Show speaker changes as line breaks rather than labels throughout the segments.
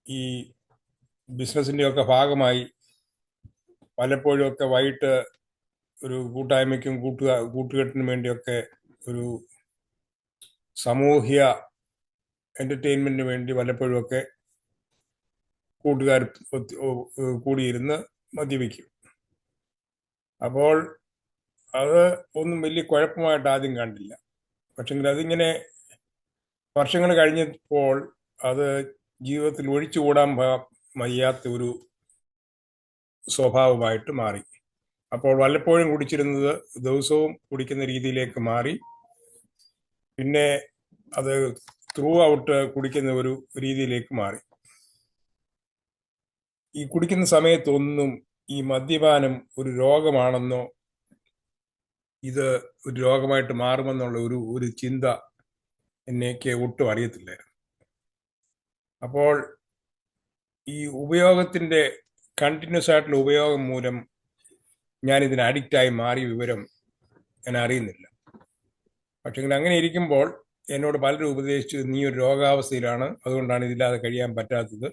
ഈ ബിസിനസ്സിൻ്റെയൊക്കെ ഭാഗമായി പലപ്പോഴും ഒക്കെ വൈകിട്ട് ഒരു കൂട്ടായ്മയ്ക്കും കൂട്ടുകെട്ടിനും വേണ്ടിയൊക്കെ ഒരു സാമൂഹ്യ എൻ്റർടൈൻമെൻറ്റിന് വേണ്ടി പലപ്പോഴും ഒക്കെ കൂട്ടുകാർ കൂടിയിരുന്ന് മദ്യപിക്കും. അപ്പോൾ അത് ഒന്നും വലിയ കുഴപ്പമായിട്ട് ആദ്യം കണ്ടില്ല. പക്ഷെങ്കിൽ അതിങ്ങനെ വർഷങ്ങൾ കഴിഞ്ഞപ്പോൾ അത് ജീവിതത്തിൽ ഒഴിച്ചുകൂടാൻ വയ്യാത്ത ഒരു സ്വഭാവമായിട്ട് മാറി. അപ്പോൾ വല്ലപ്പോഴും കുടിച്ചിരുന്നത് ദിവസവും കുടിക്കുന്ന രീതിയിലേക്ക് മാറി. പിന്നെ അത് ത്രൂ ഔട്ട് കുടിക്കുന്ന ഒരു രീതിയിലേക്ക് മാറി. ഈ കുടിക്കുന്ന സമയത്തൊന്നും ഈ മദ്യപാനം ഒരു രോഗമാണെന്നോ ഇത് ഒരു രോഗമായിട്ട് മാറുമെന്നുള്ള ഒരു ചിന്ത എനിക്ക് ഒട്ടും അറിയത്തില്ലായിരുന്നു. അപ്പോൾ ഈ ഉപയോഗത്തിൻ്റെ കണ്ടിന്യൂസ് ആയിട്ടുള്ള ഉപയോഗം മൂലം ഞാൻ ഇതിന് അഡിക്റ്റായി മാറിയ വിവരം ഞാൻ അറിയുന്നില്ല. പക്ഷെ അങ്ങനെ ഇരിക്കുമ്പോൾ എന്നോട് പലരും ഉപദേശിച്ചു, നീ ഒരു രോഗാവസ്ഥയിലാണ്, അതുകൊണ്ടാണ് ഇതില്ലാതെ കഴിയാൻ പറ്റാത്തത്,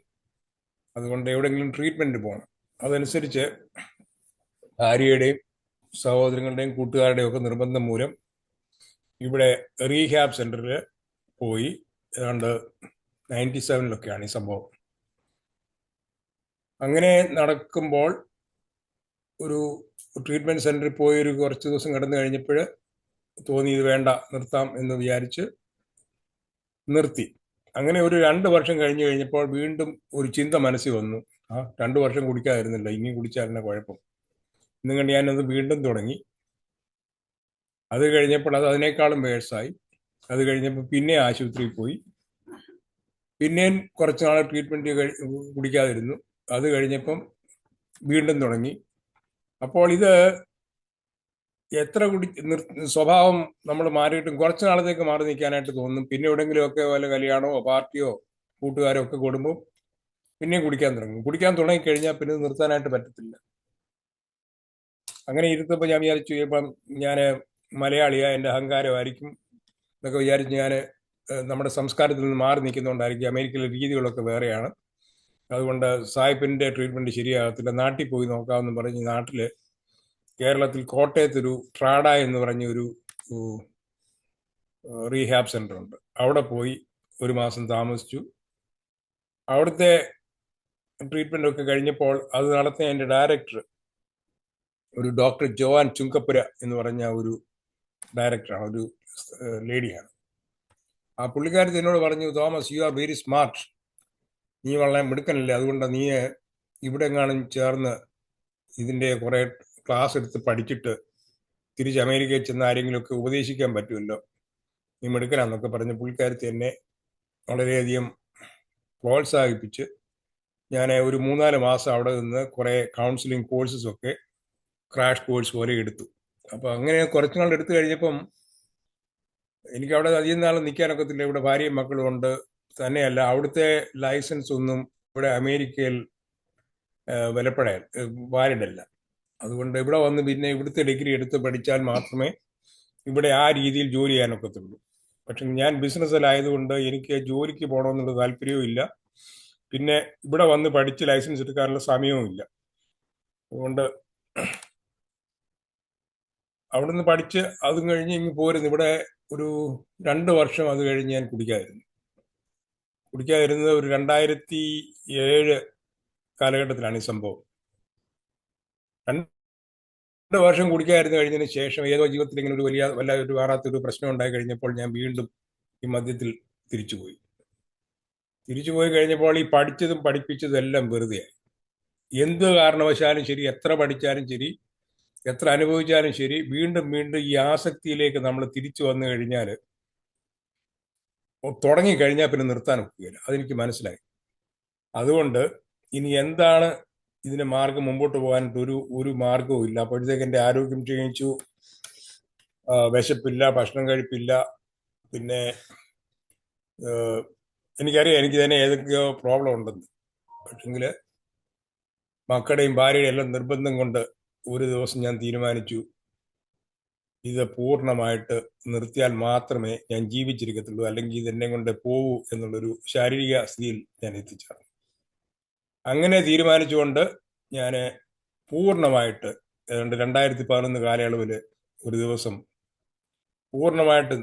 അതുകൊണ്ട് എവിടെയെങ്കിലും ട്രീറ്റ്മെൻറ്റ് പോകണം. അതനുസരിച്ച് ഭാര്യയുടെയും സഹോദരങ്ങളുടെയും കൂട്ടുകാരുടെയും ഒക്കെ നിർബന്ധം മൂലം ഇവിടെ റീഹാബ് സെൻറ്ററിൽ പോയി. ഏതാണ്ട് 97 ഈ സംഭവം. അങ്ങനെ നടക്കുമ്പോൾ ഒരു ട്രീറ്റ്മെൻറ്റ് സെൻറ്ററിൽ പോയി ഒരു കുറച്ച് ദിവസം കിടന്നു കഴിഞ്ഞപ്പോൾ തോന്നി ഇത് വേണ്ട, നിർത്താം എന്ന് വിചാരിച്ച് നിർത്തി. അങ്ങനെ ഒരു 2 വർഷം കഴിഞ്ഞപ്പോൾ വീണ്ടും ഒരു ചിന്ത മനസ്സിൽ വന്നു, 2 വർഷം കുടിക്കാതിരുന്നില്ല, ഇനി കുടിച്ചാൽ കുഴപ്പം എന്നും കണ്ട് ഞാനത് വീണ്ടും തുടങ്ങി. അത് കഴിഞ്ഞപ്പോൾ അത് അതിനേക്കാളും വേഴ്സായി. അത് കഴിഞ്ഞപ്പോൾ പിന്നെ ആശുപത്രിയിൽ പോയി, പിന്നെയും കുറച്ച് നാൾ ട്രീറ്റ്മെൻറ്റ് കുടിക്കാതിരുന്നു. അത് കഴിഞ്ഞപ്പം വീണ്ടും തുടങ്ങി. അപ്പോൾ ഇത് എത്ര സ്വഭാവം നമ്മൾ മാറിയിട്ടും കുറച്ച് നാളത്തേക്ക് മാറി നിൽക്കാനായിട്ട് തോന്നും. പിന്നെ എവിടെയെങ്കിലുമൊക്കെ വല്ല കല്യാണമോ പാർട്ടിയോ കൂട്ടുകാരോ ഒക്കെ കൂടുമ്പോൾ പിന്നെയും കുടിക്കാൻ തുടങ്ങും. കുടിക്കാൻ തുടങ്ങിക്കഴിഞ്ഞാൽ പിന്നെ നിർത്താനായിട്ട് പറ്റത്തില്ല. അങ്ങനെ ഇരുത്തപ്പോൾ ഞാൻ വിചാരിച്ചു, ഇപ്പം ഞാൻ മലയാളിയാ, എൻ്റെ അഹങ്കാരമായിരിക്കും എന്നൊക്കെ വിചാരിച്ച് ഞാൻ നമ്മുടെ സംസ്കാരത്തിൽ നിന്ന് മാറി നിൽക്കുന്നതുകൊണ്ടായിരിക്കും. അമേരിക്കയിലെ രീതികളൊക്കെ വേറെയാണ്, അതുകൊണ്ട് സായിപ്പിൻ്റെ ട്രീറ്റ്മെൻറ്റ് ശരിയാകത്തില്ല, നാട്ടിൽ പോയി നോക്കാമെന്ന് പറഞ്ഞ് നാട്ടിൽ കേരളത്തിൽ കോട്ടയത്തൊരു ട്രാഡ എന്ന് പറഞ്ഞൊരു റീഹാബ് സെൻ്റർ ഉണ്ട്. അവിടെ പോയി 1 മാസം താമസിച്ചു. അവിടുത്തെ ട്രീറ്റ്മെൻ്റ് ഒക്കെ കഴിഞ്ഞപ്പോൾ അത് നടത്തിയ എൻ്റെ ഡയറക്ടർ ഒരു ഡോക്ടർ ജോവാൻ ചുങ്കപ്പുര എന്ന് പറഞ്ഞ ഒരു ഡയറക്ടറാണ്, ഒരു ലേഡിയാണ്. ആ പുള്ളിക്കാരത്തി എന്നോട് പറഞ്ഞു, Thomas, you are very smart, നീ വളരെ മിടുക്കനല്ലേ, അതുകൊണ്ട് നീ ഇവിടെ എങ്ങാനും ചേർന്ന് ഇതിൻ്റെ കുറേ ക്ലാസ് എടുത്ത് പഠിച്ചിട്ട് തിരിച്ച് അമേരിക്കയിൽ ചെന്ന് ആരെങ്കിലുമൊക്കെ ഉപദേശിക്കാൻ പറ്റുമല്ലോ, നീ മിടുക്കനാന്നൊക്കെ പറഞ്ഞ് പുള്ളിക്കാരത്തി എന്നെ വളരെയധികം പ്രോത്സാഹിപ്പിച്ച് ഞാൻ ഒരു 3-4 മാസം അവിടെ നിന്ന് കുറേ കൗൺസിലിംഗ് കോഴ്സസൊക്കെ ക്രാഷ് കോഴ്സ് പോലെ എടുത്തു. അപ്പോൾ അങ്ങനെ കുറച്ച് നാൾ എടുത്തു കഴിഞ്ഞപ്പം എനിക്ക് അവിടെ അധികം നാൾ നിൽക്കാനൊക്കത്തില്ല. ഇവിടെ ഭാര്യയും മക്കളും ഉണ്ട്. തന്നെയല്ല, അവിടുത്തെ ലൈസൻസ് ഒന്നും ഇവിടെ അമേരിക്കയിൽ വാലിഡല്ല. അതുകൊണ്ട് ഇവിടെ വന്ന് പിന്നെ ഇവിടുത്തെ ഡിഗ്രി എടുത്ത് പഠിച്ചാൽ മാത്രമേ ഇവിടെ ആ രീതിയിൽ ജോലി ചെയ്യാനൊക്കത്തുള്ളൂ. പക്ഷെ ഞാൻ ബിസിനസ്സിലായതുകൊണ്ട് എനിക്ക് ജോലിക്ക് പോകണമെന്നുള്ള താല്പര്യവും ഇല്ല, പിന്നെ ഇവിടെ വന്ന് പഠിച്ച് ലൈസൻസ് എടുക്കാനുള്ള സമയവും ഇല്ല. അതുകൊണ്ട് അവിടുന്ന് പഠിച്ച് അതും കഴിഞ്ഞ് ഇങ്ങ് പോരുന്നു. ഇവിടെ ഒരു 2 വർഷം അത് കഴിഞ്ഞ് ഞാൻ കുടിക്കാതിരുന്നത് ഒരു 2007 കാലഘട്ടത്തിലാണ് ഈ സംഭവം. 2 വർഷം കുടിക്കാതിരുന്ന് കഴിഞ്ഞതിന് ശേഷം ഏതോ ജീവിതത്തിൽ ഇങ്ങനെ ഒരു വല്ലാത്തൊരു വേറാത്തൊരു പ്രശ്നം ഉണ്ടായി കഴിഞ്ഞപ്പോൾ ഞാൻ വീണ്ടും ഈ മദ്യത്തിൽ തിരിച്ചുപോയി കഴിഞ്ഞപ്പോൾ ഈ പഠിച്ചതും പഠിപ്പിച്ചതും എല്ലാം വെറുതെയായി. എന്ത് കാരണവശാലും ശരി, എത്ര പഠിച്ചാലും ശരി, എത്ര അനുഭവിച്ചാലും ശരി, വീണ്ടും വീണ്ടും ഈ ആസക്തിയിലേക്ക് നമ്മൾ തിരിച്ചു വന്നു കഴിഞ്ഞാൽ, തുടങ്ങിക്കഴിഞ്ഞാൽ പിന്നെ നിർത്താൻ ഒക്കുകയില്ല. അതെനിക്ക് മനസ്സിലായി. അതുകൊണ്ട് ഇനി എന്താണ് ഇതിന് മാർഗം, മുമ്പോട്ട് പോകാനായിട്ട് ഒരു മാർഗവും ഇല്ല. അപ്പോഴത്തേക്ക് എൻ്റെ ആരോഗ്യം ക്ഷീണിച്ചു, വിശപ്പില്ല, ഭക്ഷണം കഴിപ്പില്ല. പിന്നെ എനിക്കറിയാം എനിക്ക് തന്നെ ഏതൊക്കെയോ പ്രോബ്ലം ഉണ്ടെന്ന്. പക്ഷെങ്കിൽ മക്കളുടെയും ഭാര്യയുടെയും എല്ലാം നിർബന്ധം കൊണ്ട് ഒരു ദിവസം ഞാൻ തീരുമാനിച്ചു, ഇത് പൂർണ്ണമായിട്ട് നിർത്തിയാൽ മാത്രമേ ഞാൻ ജീവിച്ചിരിക്കത്തുള്ളൂ, അല്ലെങ്കിൽ ഇതെന്നെ കൊണ്ട് പോവൂ എന്നുള്ളൊരു ശാരീരിക സ്ഥിതിയിൽ ഞാൻ എത്തിച്ചേർന്നു. അങ്ങനെ തീരുമാനിച്ചുകൊണ്ട് ഞാൻ പൂർണ്ണമായിട്ട് ഏതാണ്ട് 2011 കാലയളവിൽ ഒരു ദിവസം പൂർണ്ണമായിട്ട്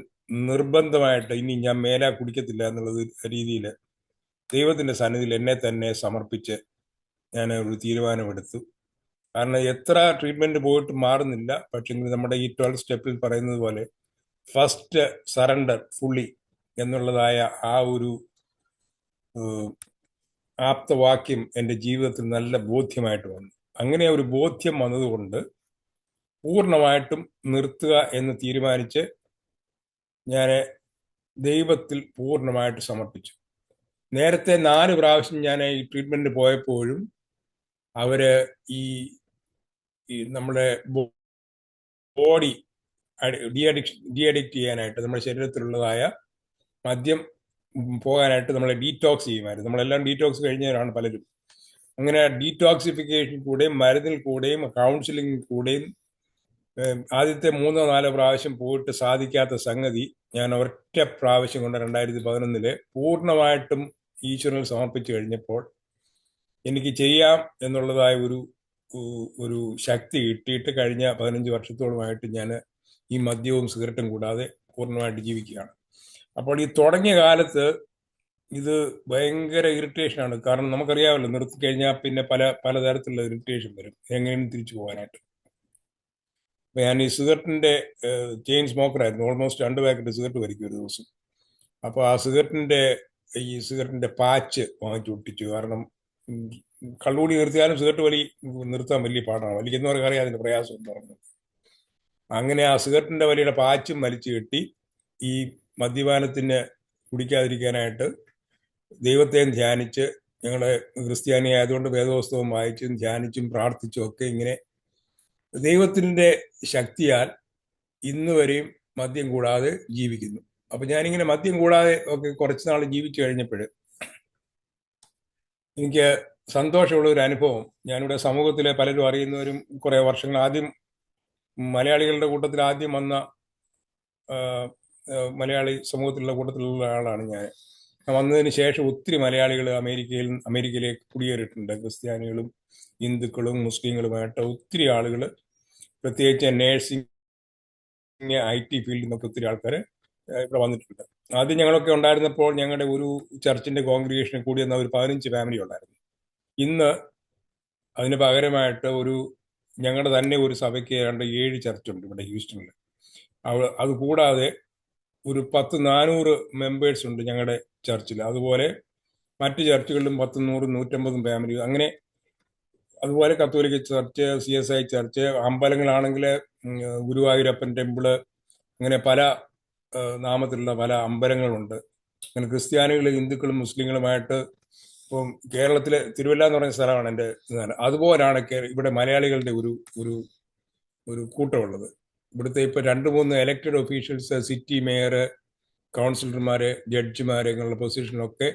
നിർബന്ധമായിട്ട് ഇനി ഞാൻ മേലാ കുടിക്കത്തില്ല എന്നുള്ളത് രീതിയിൽ ദൈവത്തിന്റെ സന്നിധിയിൽ എന്നെ തന്നെ സമർപ്പിച്ച് ഞാൻ ഒരു തീരുമാനമെടുത്തു. കാരണം എത്ര ട്രീറ്റ്മെന്റ് പോയിട്ട് മാറുന്നില്ല. പക്ഷെ നമ്മുടെ ഈ 12 സ്റ്റെപ്പിൽ പറയുന്നത് പോലെ ഫസ്റ്റ് സറണ്ടർ ഫുള്ളി എന്നുള്ളതായ ആ ഒരു ആപ്തവാക്യം എൻ്റെ ജീവിതത്തിൽ നല്ല ബോധ്യമായിട്ട് വന്നു. അങ്ങനെ ഒരു ബോധ്യം വന്നതുകൊണ്ട് പൂർണ്ണമായിട്ടും നിർത്തുക എന്ന് തീരുമാനിച്ച് ഞാൻ ദൈവത്തിൽ പൂർണ്ണമായിട്ട് സമർപ്പിച്ചു. നേരത്തെ 4 പ്രാവശ്യം ഞാൻ ഈ ട്രീറ്റ്മെന്റ് പോയപ്പോഴും അവര് ഈ നമ്മുടെ ബോഡി ഡീഅഡിക്റ്റ് ചെയ്യാനായിട്ട് നമ്മുടെ ശരീരത്തിലുള്ളതായ മദ്യം പോകാനായിട്ട് നമ്മളെ ഡീറ്റോക്സ് ചെയ്യുമായിരുന്നു. നമ്മളെല്ലാം ഡീറ്റോക്സ് കഴിഞ്ഞവരാണ് പലരും. അങ്ങനെ ഡീറ്റോക്സിഫിക്കേഷൻ കൂടെയും മരുന്നിൽ കൂടെയും കൗൺസിലിംഗിൽ കൂടെയും ആദ്യത്തെ 3-4 പ്രാവശ്യം പോയിട്ട് സാധിക്കാത്ത സംഗതി ഞാൻ ഒറ്റ പ്രാവശ്യം കൊണ്ട് 2011 പൂർണ്ണമായിട്ടും ഈശ്വരനിൽ സമർപ്പിച്ചു കഴിഞ്ഞപ്പോൾ എനിക്ക് ചെയ്യാം എന്നുള്ളതായ ഒരു ശക്തി കിട്ടിയിട്ട് കഴിഞ്ഞ 15 വർഷത്തോളമായിട്ട് ഞാൻ ഈ മദ്യവും സിഗരറ്റും കൂടാതെ പൂർണ്ണമായിട്ട് ജീവിക്കുകയാണ്. അപ്പോൾ ഈ തുടങ്ങിയ കാലത്ത് ഇത് ഭയങ്കര ഇറിറ്റേഷനാണ്. കാരണം നമുക്കറിയാമല്ലോ, നിർത്തി കഴിഞ്ഞാൽ പിന്നെ പലതരത്തിലുള്ള ഇറിറ്റേഷൻ വരും, എങ്ങനെയും തിരിച്ചു പോകാനായിട്ട്. ഞാൻ ഈ സിഗരറ്റിന്റെ ചെയിൻ സ്മോക്കറായിരുന്നു. ഓൾമോസ്റ്റ് 2 പാക്കറ്റ് സിഗരറ്റ് വലിക്കും ഒരു ദിവസം. അപ്പോൾ ആ സിഗരറ്റിന്റെ പാച്ച് വാങ്ങിച്ചു ഒട്ടിച്ചു. കാരണം കള്ളുകൂടി നിർത്തിയാലും സിഗരറ്റ് വലി നിർത്താൻ വലിയ പാടാണ്. വലിക്കുന്നവർക്ക് അറിയാം അതിന്റെ പ്രയാസം എന്ന് പറയുന്നത്. അങ്ങനെ ആ സിഗരറ്റിന്റെ വലിയുടെ പാച്ചും വലിച്ചു കെട്ടി ഈ മദ്യപാനത്തിന് കുടിക്കാതിരിക്കാനായിട്ട് ദൈവത്തെയും ധ്യാനിച്ച്, ഞങ്ങളെ ക്രിസ്ത്യാനി ആയതുകൊണ്ട് വേദപുസ്തകം വായിച്ചും ധ്യാനിച്ചും പ്രാർത്ഥിച്ചും ഒക്കെ ഇങ്ങനെ ദൈവത്തിന്റെ ശക്തിയാൽ ഇന്ന് വരെയും മദ്യം കൂടാതെ ജീവിക്കുന്നു. അപ്പൊ ഞാനിങ്ങനെ മദ്യം കൂടാതെ ഒക്കെ കുറച്ച് നാൾ ജീവിച്ചു കഴിഞ്ഞപ്പോൾ എനിക്ക് സന്തോഷമുള്ള ഒരു അനുഭവം, ഞാനിവിടെ സമൂഹത്തിലെ പലരും അറിയുന്നവരും കുറെ വർഷങ്ങൾ ആദ്യം മലയാളികളുടെ കൂട്ടത്തിൽ ആദ്യം വന്ന മലയാളി സമൂഹത്തിലുള്ള കൂട്ടത്തിലുള്ള ആളാണ് ഞാൻ. വന്നതിന് ശേഷം ഒത്തിരി മലയാളികൾ അമേരിക്കയിലേക്ക് കുടിയേറിയിട്ടുണ്ട്. ക്രിസ്ത്യാനികളും ഹിന്ദുക്കളും മുസ്ലിങ്ങളുമായിട്ട് ഒത്തിരി ആളുകൾ, പ്രത്യേകിച്ച് നേഴ്സിംഗ് IT ഫീൽഡിൽ നിന്നൊക്കെ ഒത്തിരി ആൾക്കാർ ഇവിടെ വന്നിട്ടുണ്ട്. ആദ്യം ഞങ്ങളൊക്കെ ഉണ്ടായിരുന്നപ്പോൾ ഞങ്ങളുടെ ഒരു ചർച്ചിന്റെ കോൺഗ്രിഗേഷനിൽ കൂടി വന്ന ഒരു 15 ഫാമിലി ഉണ്ടായിരുന്നു. ഇന്ന് അതിന് പകരമായിട്ട് ഞങ്ങളുടെ തന്നെ ഒരു സഭയ്ക്ക് 7 ചർച്ചുണ്ട് ഇവിടെ ഹ്യൂസ്റ്റണിൽ. അതുകൂടാതെ ഒരു 10-400 മെമ്പേഴ്സ് ഉണ്ട് ഞങ്ങളുടെ ചർച്ചിൽ. അതുപോലെ മറ്റ് ചർച്ചുകളിലും 10-100-150 ഫാമിലി. അങ്ങനെ അതുപോലെ കത്തോലിക്ക ചർച്ച്, CSI ചർച്ച്, അമ്പലങ്ങളാണെങ്കിൽ ഗുരുവായൂരപ്പൻ ടെമ്പിള്, അങ്ങനെ പല നാമത്തിലുള്ള പല അമ്പലങ്ങളുണ്ട്. അങ്ങനെ ക്രിസ്ത്യാനികളും ഹിന്ദുക്കളും മുസ്ലിങ്ങളുമായിട്ട് ഇപ്പം കേരളത്തിലെ തിരുവല്ല എന്ന് പറയുന്ന സ്ഥലമാണ് എൻ്റെ. അതുപോലാണ് ഇവിടെ മലയാളികളുടെ ഒരു കൂട്ടമുള്ളത്. ഇവിടുത്തെ ഇപ്പൊ 2-3 എലക്റ്റഡ് ഒഫീഷ്യൽസ്, സിറ്റി മേയർ, കൗൺസിലർമാര്, ജഡ്ജിമാര് എന്നുള്ള പൊസിഷനിലൊക്കെ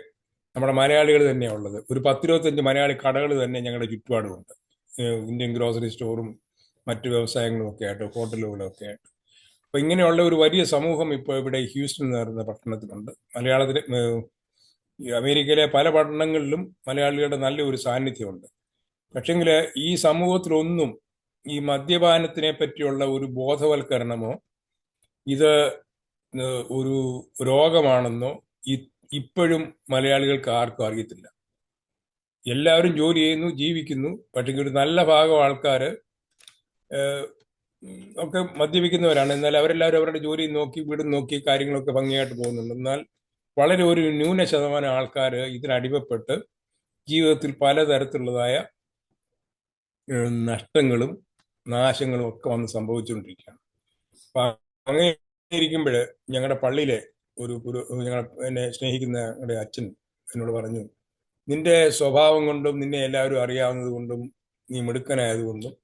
നമ്മുടെ മലയാളികൾ തന്നെയാണ് ഉള്ളത്. ഒരു 10-25 മലയാളി കടകൾ തന്നെ ഞങ്ങളുടെ ചുറ്റുപാടുമുണ്ട്. ഇന്ത്യൻ ഗ്രോസറി സ്റ്റോറും മറ്റു വ്യവസായങ്ങളും ഒക്കെ ആയിട്ട്, ഹോട്ടലുകളും ഒക്കെ ആയിട്ട്. അപ്പൊ ഇങ്ങനെയുള്ള ഒരു വലിയ സമൂഹം ഇപ്പോൾ ഇവിടെ ഹ്യൂസ്റ്റൺ എന്ന് പറയുന്ന പട്ടണത്തിലുണ്ട്. അമേരിക്കയിലെ പല പട്ടണങ്ങളിലും മലയാളികളുടെ നല്ലൊരു സാന്നിധ്യമുണ്ട്. പക്ഷെങ്കിൽ ഈ സമൂഹത്തിലൊന്നും ഈ മദ്യപാനത്തിനെ പറ്റിയുള്ള ഒരു ബോധവൽക്കരണമോ ഇത് ഒരു രോഗമാണെന്നോ ഇപ്പോഴും മലയാളികൾക്ക് ആർക്കും അറിയത്തില്ല. എല്ലാവരും ജോലി ചെയ്യുന്നു, ജീവിക്കുന്നു. പക്ഷേ ഒരു നല്ല ഭാഗം ആൾക്കാർ ഒക്കെ മദ്യപിക്കുന്നവരാണ്. എന്നാൽ അവരെല്ലാവരും അവരുടെ ജോലി നോക്കി, വീടും നോക്കി കാര്യങ്ങളൊക്കെ ഭംഗിയായിട്ട് പോകുന്നുണ്ട്. എന്നാൽ വളരെ ഒരു ന്യൂന ശതമാനം ആൾക്കാർ ഇതിനടിമപ്പെട്ട് ജീവിതത്തിൽ പലതരത്തിലുള്ളതായ നഷ്ടങ്ങളും നാശങ്ങളും ഒക്കെ വന്ന് സംഭവിച്ചുകൊണ്ടിരിക്കുകയാണ്. അപ്പൊ അങ്ങനെ ഇരിക്കുമ്പോൾ ഞങ്ങളുടെ പള്ളിയിലെ എന്നെ സ്നേഹിക്കുന്ന ഞങ്ങളുടെ അച്ഛൻ എന്നോട് പറഞ്ഞു, നിന്റെ സ്വഭാവം കൊണ്ടും നിന്നെ എല്ലാവരും അറിയാവുന്നത് കൊണ്ടും നീ മിടുക്കനായതുകൊണ്ടും,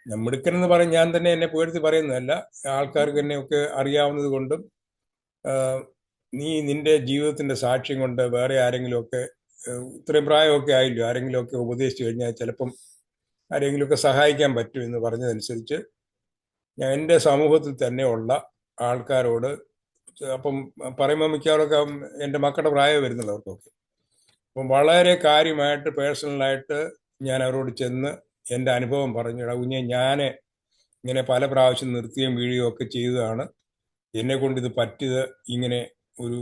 ഞാൻ മിടുക്കനെന്ന് പറയും ഞാൻ തന്നെ എന്നെ പുകഴ്ത്തി പറയുന്നതല്ല, ആൾക്കാർക്ക് എന്നെയൊക്കെ അറിയാവുന്നത് കൊണ്ടും നീ നിന്റെ ജീവിതത്തിന്റെ സാക്ഷ്യം കൊണ്ട് വേറെ ആരെങ്കിലുമൊക്കെ, ഇത്രയും പ്രായമൊക്കെ ആയില്ലോ, ആരെങ്കിലുമൊക്കെ ഉപദേശിച്ചു കഴിഞ്ഞാൽ ചിലപ്പം ആരെങ്കിലുമൊക്കെ സഹായിക്കാൻ പറ്റും എന്ന് പറഞ്ഞതനുസരിച്ച് ഞാൻ എൻ്റെ സമൂഹത്തിൽ തന്നെ ഉള്ള ആൾക്കാരോട്, അപ്പം പറയുമ്പോൾ മിക്കവാറൊക്കെ എൻ്റെ മക്കളുടെ പ്രായം വരുന്നുള്ളവർക്കൊക്കെ, അപ്പം വളരെ കാര്യമായിട്ട് പേഴ്സണലായിട്ട് ഞാൻ അവരോട് ചെന്ന് എൻ്റെ അനുഭവം പറഞ്ഞു. എടാ കുഞ്ഞെ, ഞാൻ ഇങ്ങനെ പല പ്രാവശ്യം നിർത്തുകയും വീഴുകയും ഒക്കെ ചെയ്തതാണ്. എന്നെ കൊണ്ട് ഇത് പറ്റിയത് ഇങ്ങനെ ഒരു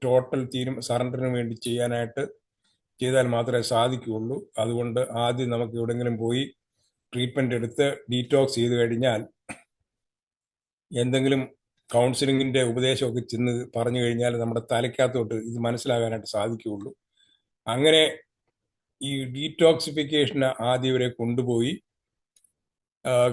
ടോട്ടൽ സറണ്ടറിന് വേണ്ടി ചെയ്താൽ മാത്രമേ സാധിക്കുകയുള്ളൂ. അതുകൊണ്ട് ആദ്യം നമുക്ക് എവിടെയെങ്കിലും പോയി ട്രീറ്റ്മെന്റ് എടുത്ത് ഡീറ്റോക്സ് ചെയ്ത് കഴിഞ്ഞാൽ എന്തെങ്കിലും കൗൺസിലിങ്ങിന്റെ ഉപദേശമൊക്കെ ചെന്ന് പറഞ്ഞു കഴിഞ്ഞാൽ നമ്മുടെ തലയ്ക്കകത്തോട്ട് ഇത് മനസ്സിലാകാനായിട്ട് സാധിക്കുകയുള്ളൂ. അങ്ങനെ ഈ ഡീറ്റോക്സിഫിക്കേഷന് ആദ്യം ഇവരെ കൊണ്ടുപോയി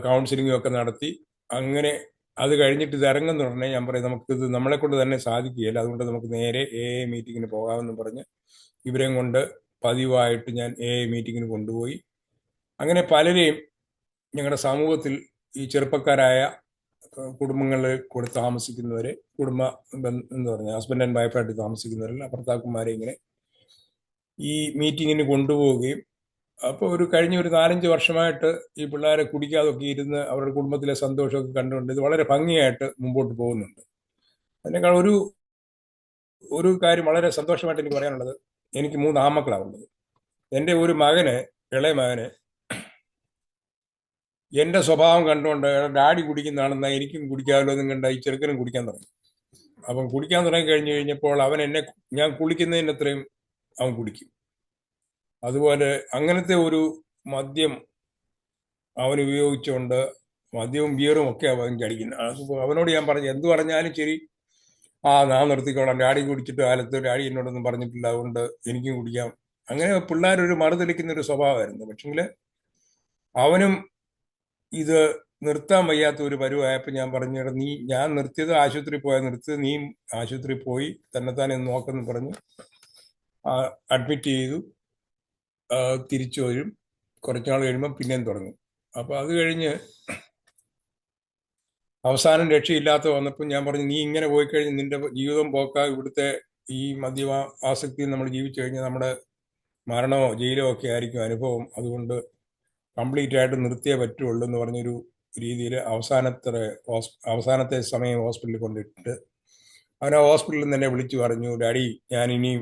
കൗൺസിലിംഗ് ഒക്കെ നടത്തി. അങ്ങനെ അത് കഴിഞ്ഞിട്ട് ഇത് ഇറങ്ങുന്ന ഉടനെ ഞാൻ പറയും, നമുക്കിത് നമ്മളെ കൊണ്ട് തന്നെ സാധിക്കുകയില്ല, അതുകൊണ്ട് നമുക്ക് നേരെ മീറ്റിങ്ങിന് പോകാമെന്ന് പറഞ്ഞ് ഇവരെയും കൊണ്ട് പതിവായിട്ട് ഞാൻ മീറ്റിങ്ങിന് കൊണ്ടുപോയി. അങ്ങനെ പലരെയും ഞങ്ങളുടെ സമൂഹത്തിൽ ഈ ചെറുപ്പക്കാരായ കുടുംബങ്ങളിൽ കൂടെ താമസിക്കുന്നവരെ, എന്താ പറയുക, ഹസ്ബൻഡ് ആൻഡ് വൈഫായിട്ട് താമസിക്കുന്നവരിൽ ഭർത്താക്കന്മാരെ ഇങ്ങനെ ഈ മീറ്റിങ്ങിന് കൊണ്ടുപോവുകയും, അപ്പോൾ കഴിഞ്ഞ ഒരു 4-5 വർഷമായിട്ട് ഈ പിള്ളേരെ കുടിക്കാതൊക്കെ ഇരുന്ന് അവരുടെ കുടുംബത്തിലെ സന്തോഷമൊക്കെ കണ്ടുകൊണ്ട് ഇത് വളരെ ഭംഗിയായിട്ട് മുമ്പോട്ട് പോകുന്നുണ്ട്. അതിനേക്കാൾ ഒരു കാര്യം വളരെ സന്തോഷമായിട്ട് എനിക്ക് പറയാനുള്ളത്, എനിക്ക് 3 ആൺമക്കളാണ് ഉള്ളത്. എൻ്റെ ഒരു ഇളയ മകന് എൻ്റെ സ്വഭാവം കണ്ടുകൊണ്ട് ഡാഡി കുടിക്കുന്നതാണെന്നാ എനിക്കും കുടിക്കാമല്ലോ എന്നും കണ്ട ഈ ചെറുക്കനും കുടിക്കാൻ തുടങ്ങി. അപ്പം കുടിക്കാൻ തുടങ്ങി കഴിഞ്ഞപ്പോൾ ഞാൻ കുളിക്കുന്നതിന് അത്രയും അവൻ കുടിക്കും. അതുപോലെ അങ്ങനത്തെ ഒരു മദ്യം അവൻ ഉപയോഗിച്ചുകൊണ്ട്, മദ്യവും ബിയറും ഒക്കെ അവൻ അടിക്കുന്നത്. അവനോട് ഞാൻ പറഞ്ഞു, എന്തു പറഞ്ഞാലും ശരി, ഞാൻ നിർത്തിക്കോളാം, ഡാഡി കുടിച്ചിട്ട് കാലത്ത് ഡാഡി എന്നോടൊന്നും പറഞ്ഞിട്ടില്ല, അതുകൊണ്ട് എനിക്കും കുടിക്കാം. അങ്ങനെ പിള്ളേരൊരു മറുതെളിക്കുന്ന ഒരു സ്വഭാവമായിരുന്നു. പക്ഷെങ്കിൽ അവനും ഇത് നിർത്താൻ വയ്യാത്ത ഒരു പരുവായപ്പോൾ ഞാൻ പറഞ്ഞു, ഞാൻ നിർത്തിയത് ആശുപത്രിയിൽ പോയാൽ നിർത്തിയത്, നീ ആശുപത്രിയിൽ പോയി തന്നെത്താനെ നോക്കെന്ന് പറഞ്ഞ് അഡ്മിറ്റ് ചെയ്തു. തിരിച്ചു വരും, കുറച്ചുനാൾ കഴിയുമ്പോൾ പിന്നെയും തുടങ്ങും. അപ്പോൾ അത് കഴിഞ്ഞ് അവസാനം രക്ഷയില്ലാത്ത വന്നപ്പോൾ ഞാൻ പറഞ്ഞു, നീ ഇങ്ങനെ പോയി കഴിഞ്ഞ് നിന്റെ ജീവിതം പോക്കാ, ഇവിടുത്തെ ഈ ആസക്തിയിൽ നമ്മൾ ജീവിച്ചു കഴിഞ്ഞാൽ നമ്മുടെ മരണമോ ജയിലോ ഒക്കെ ആയിരിക്കും അനുഭവം, അതുകൊണ്ട് കംപ്ലീറ്റ് ആയിട്ട് നിർത്തിയേ പറ്റുള്ളൂ എന്ന് പറഞ്ഞൊരു രീതിയിൽ അവസാനത്തെ സമയം ഹോസ്പിറ്റലിൽ കൊണ്ടിട്ട് അവൻ ആ ഹോസ്പിറ്റലിൽ നിന്ന് തന്നെ വിളിച്ചു പറഞ്ഞു, ഡാഡി, ഞാൻ ഇനിയും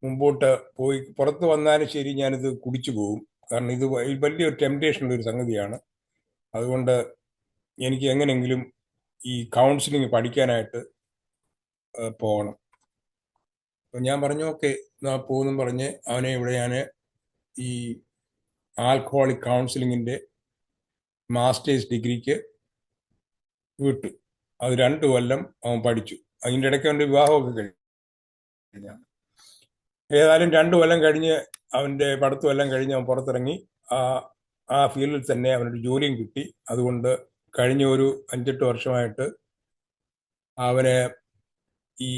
മുമ്പോട്ട് പോയി പുറത്ത് വന്നാലും ശരി ഞാനിത് കുടിച്ചു പോകും, കാരണം ഇത് വലിയൊരു ടെംപ്റ്റേഷനുള്ള ഒരു സംഗതിയാണ്, അതുകൊണ്ട് എനിക്ക് എങ്ങനെയെങ്കിലും ഈ കൗൺസിലിംഗ് പഠിക്കാനായിട്ട് പോകണം. അപ്പം ഞാൻ പറഞ്ഞു, ഓക്കെ പോകുന്നു പറഞ്ഞ് അവനെ ഇവിടെ ഞാൻ ഈ ആൽക്കഹോളിക് കൗൺസിലിങ്ങിൻ്റെ മാസ്റ്റേഴ്സ് ഡിഗ്രിക്ക് വിട്ടു. അത് 2 കൊല്ലം അവൻ പഠിച്ചു. അതിൻ്റെ ഇടയ്ക്ക് അവൻ്റെ വിവാഹമൊക്കെ കഴിഞ്ഞാണ്. ഏതായാലും 2 കൊല്ലം കഴിഞ്ഞ് അവൻ്റെ പഠിത്തമെല്ലാം കഴിഞ്ഞ് അവൻ പുറത്തിറങ്ങി. ആ ഫീൽഡിൽ തന്നെ അവനൊരു ജോലിയും കിട്ടി. അതുകൊണ്ട് കഴിഞ്ഞ ഒരു 5-8 വർഷമായിട്ട് അവന് ഈ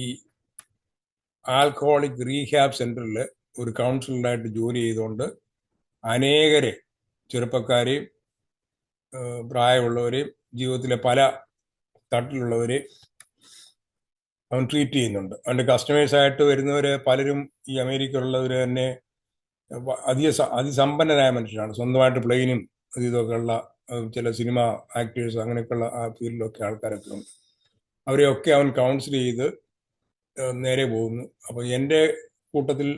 ആൽക്കഹോളിക് റീഹാബ് സെന്ററിൽ ഒരു കൗൺസിലറായിട്ട് ജോലി ചെയ്തുകൊണ്ട് അനേകരെ, ചെറുപ്പക്കാരെയും പ്രായമുള്ളവരെയും ജീവിതത്തിലെ പല തട്ടിലുള്ളവരെയും അവൻ ട്രീറ്റ് ചെയ്യുന്നുണ്ട്. അവൻ്റെ കസ്റ്റമേഴ്സായിട്ട് വരുന്നവര് പലരും ഈ അമേരിക്കയിലുള്ളവർ തന്നെ അതിസമ്പന്നരായ മനുഷ്യരാണ്. സ്വന്തമായിട്ട് പ്ലെയിനും ഇതൊക്കെ ഉള്ള ചില സിനിമ ആക്ടേഴ്സ്, അങ്ങനെയൊക്കെയുള്ള ആ ഫീൽഡിലൊക്കെ ആൾക്കാരൊക്കെ ഉണ്ട്. അവരെയൊക്കെ അവൻ കൗൺസിൽ ചെയ്ത് നേരെ പോകുന്നു. അപ്പോൾ എൻ്റെ കൂട്ടത്തിൽ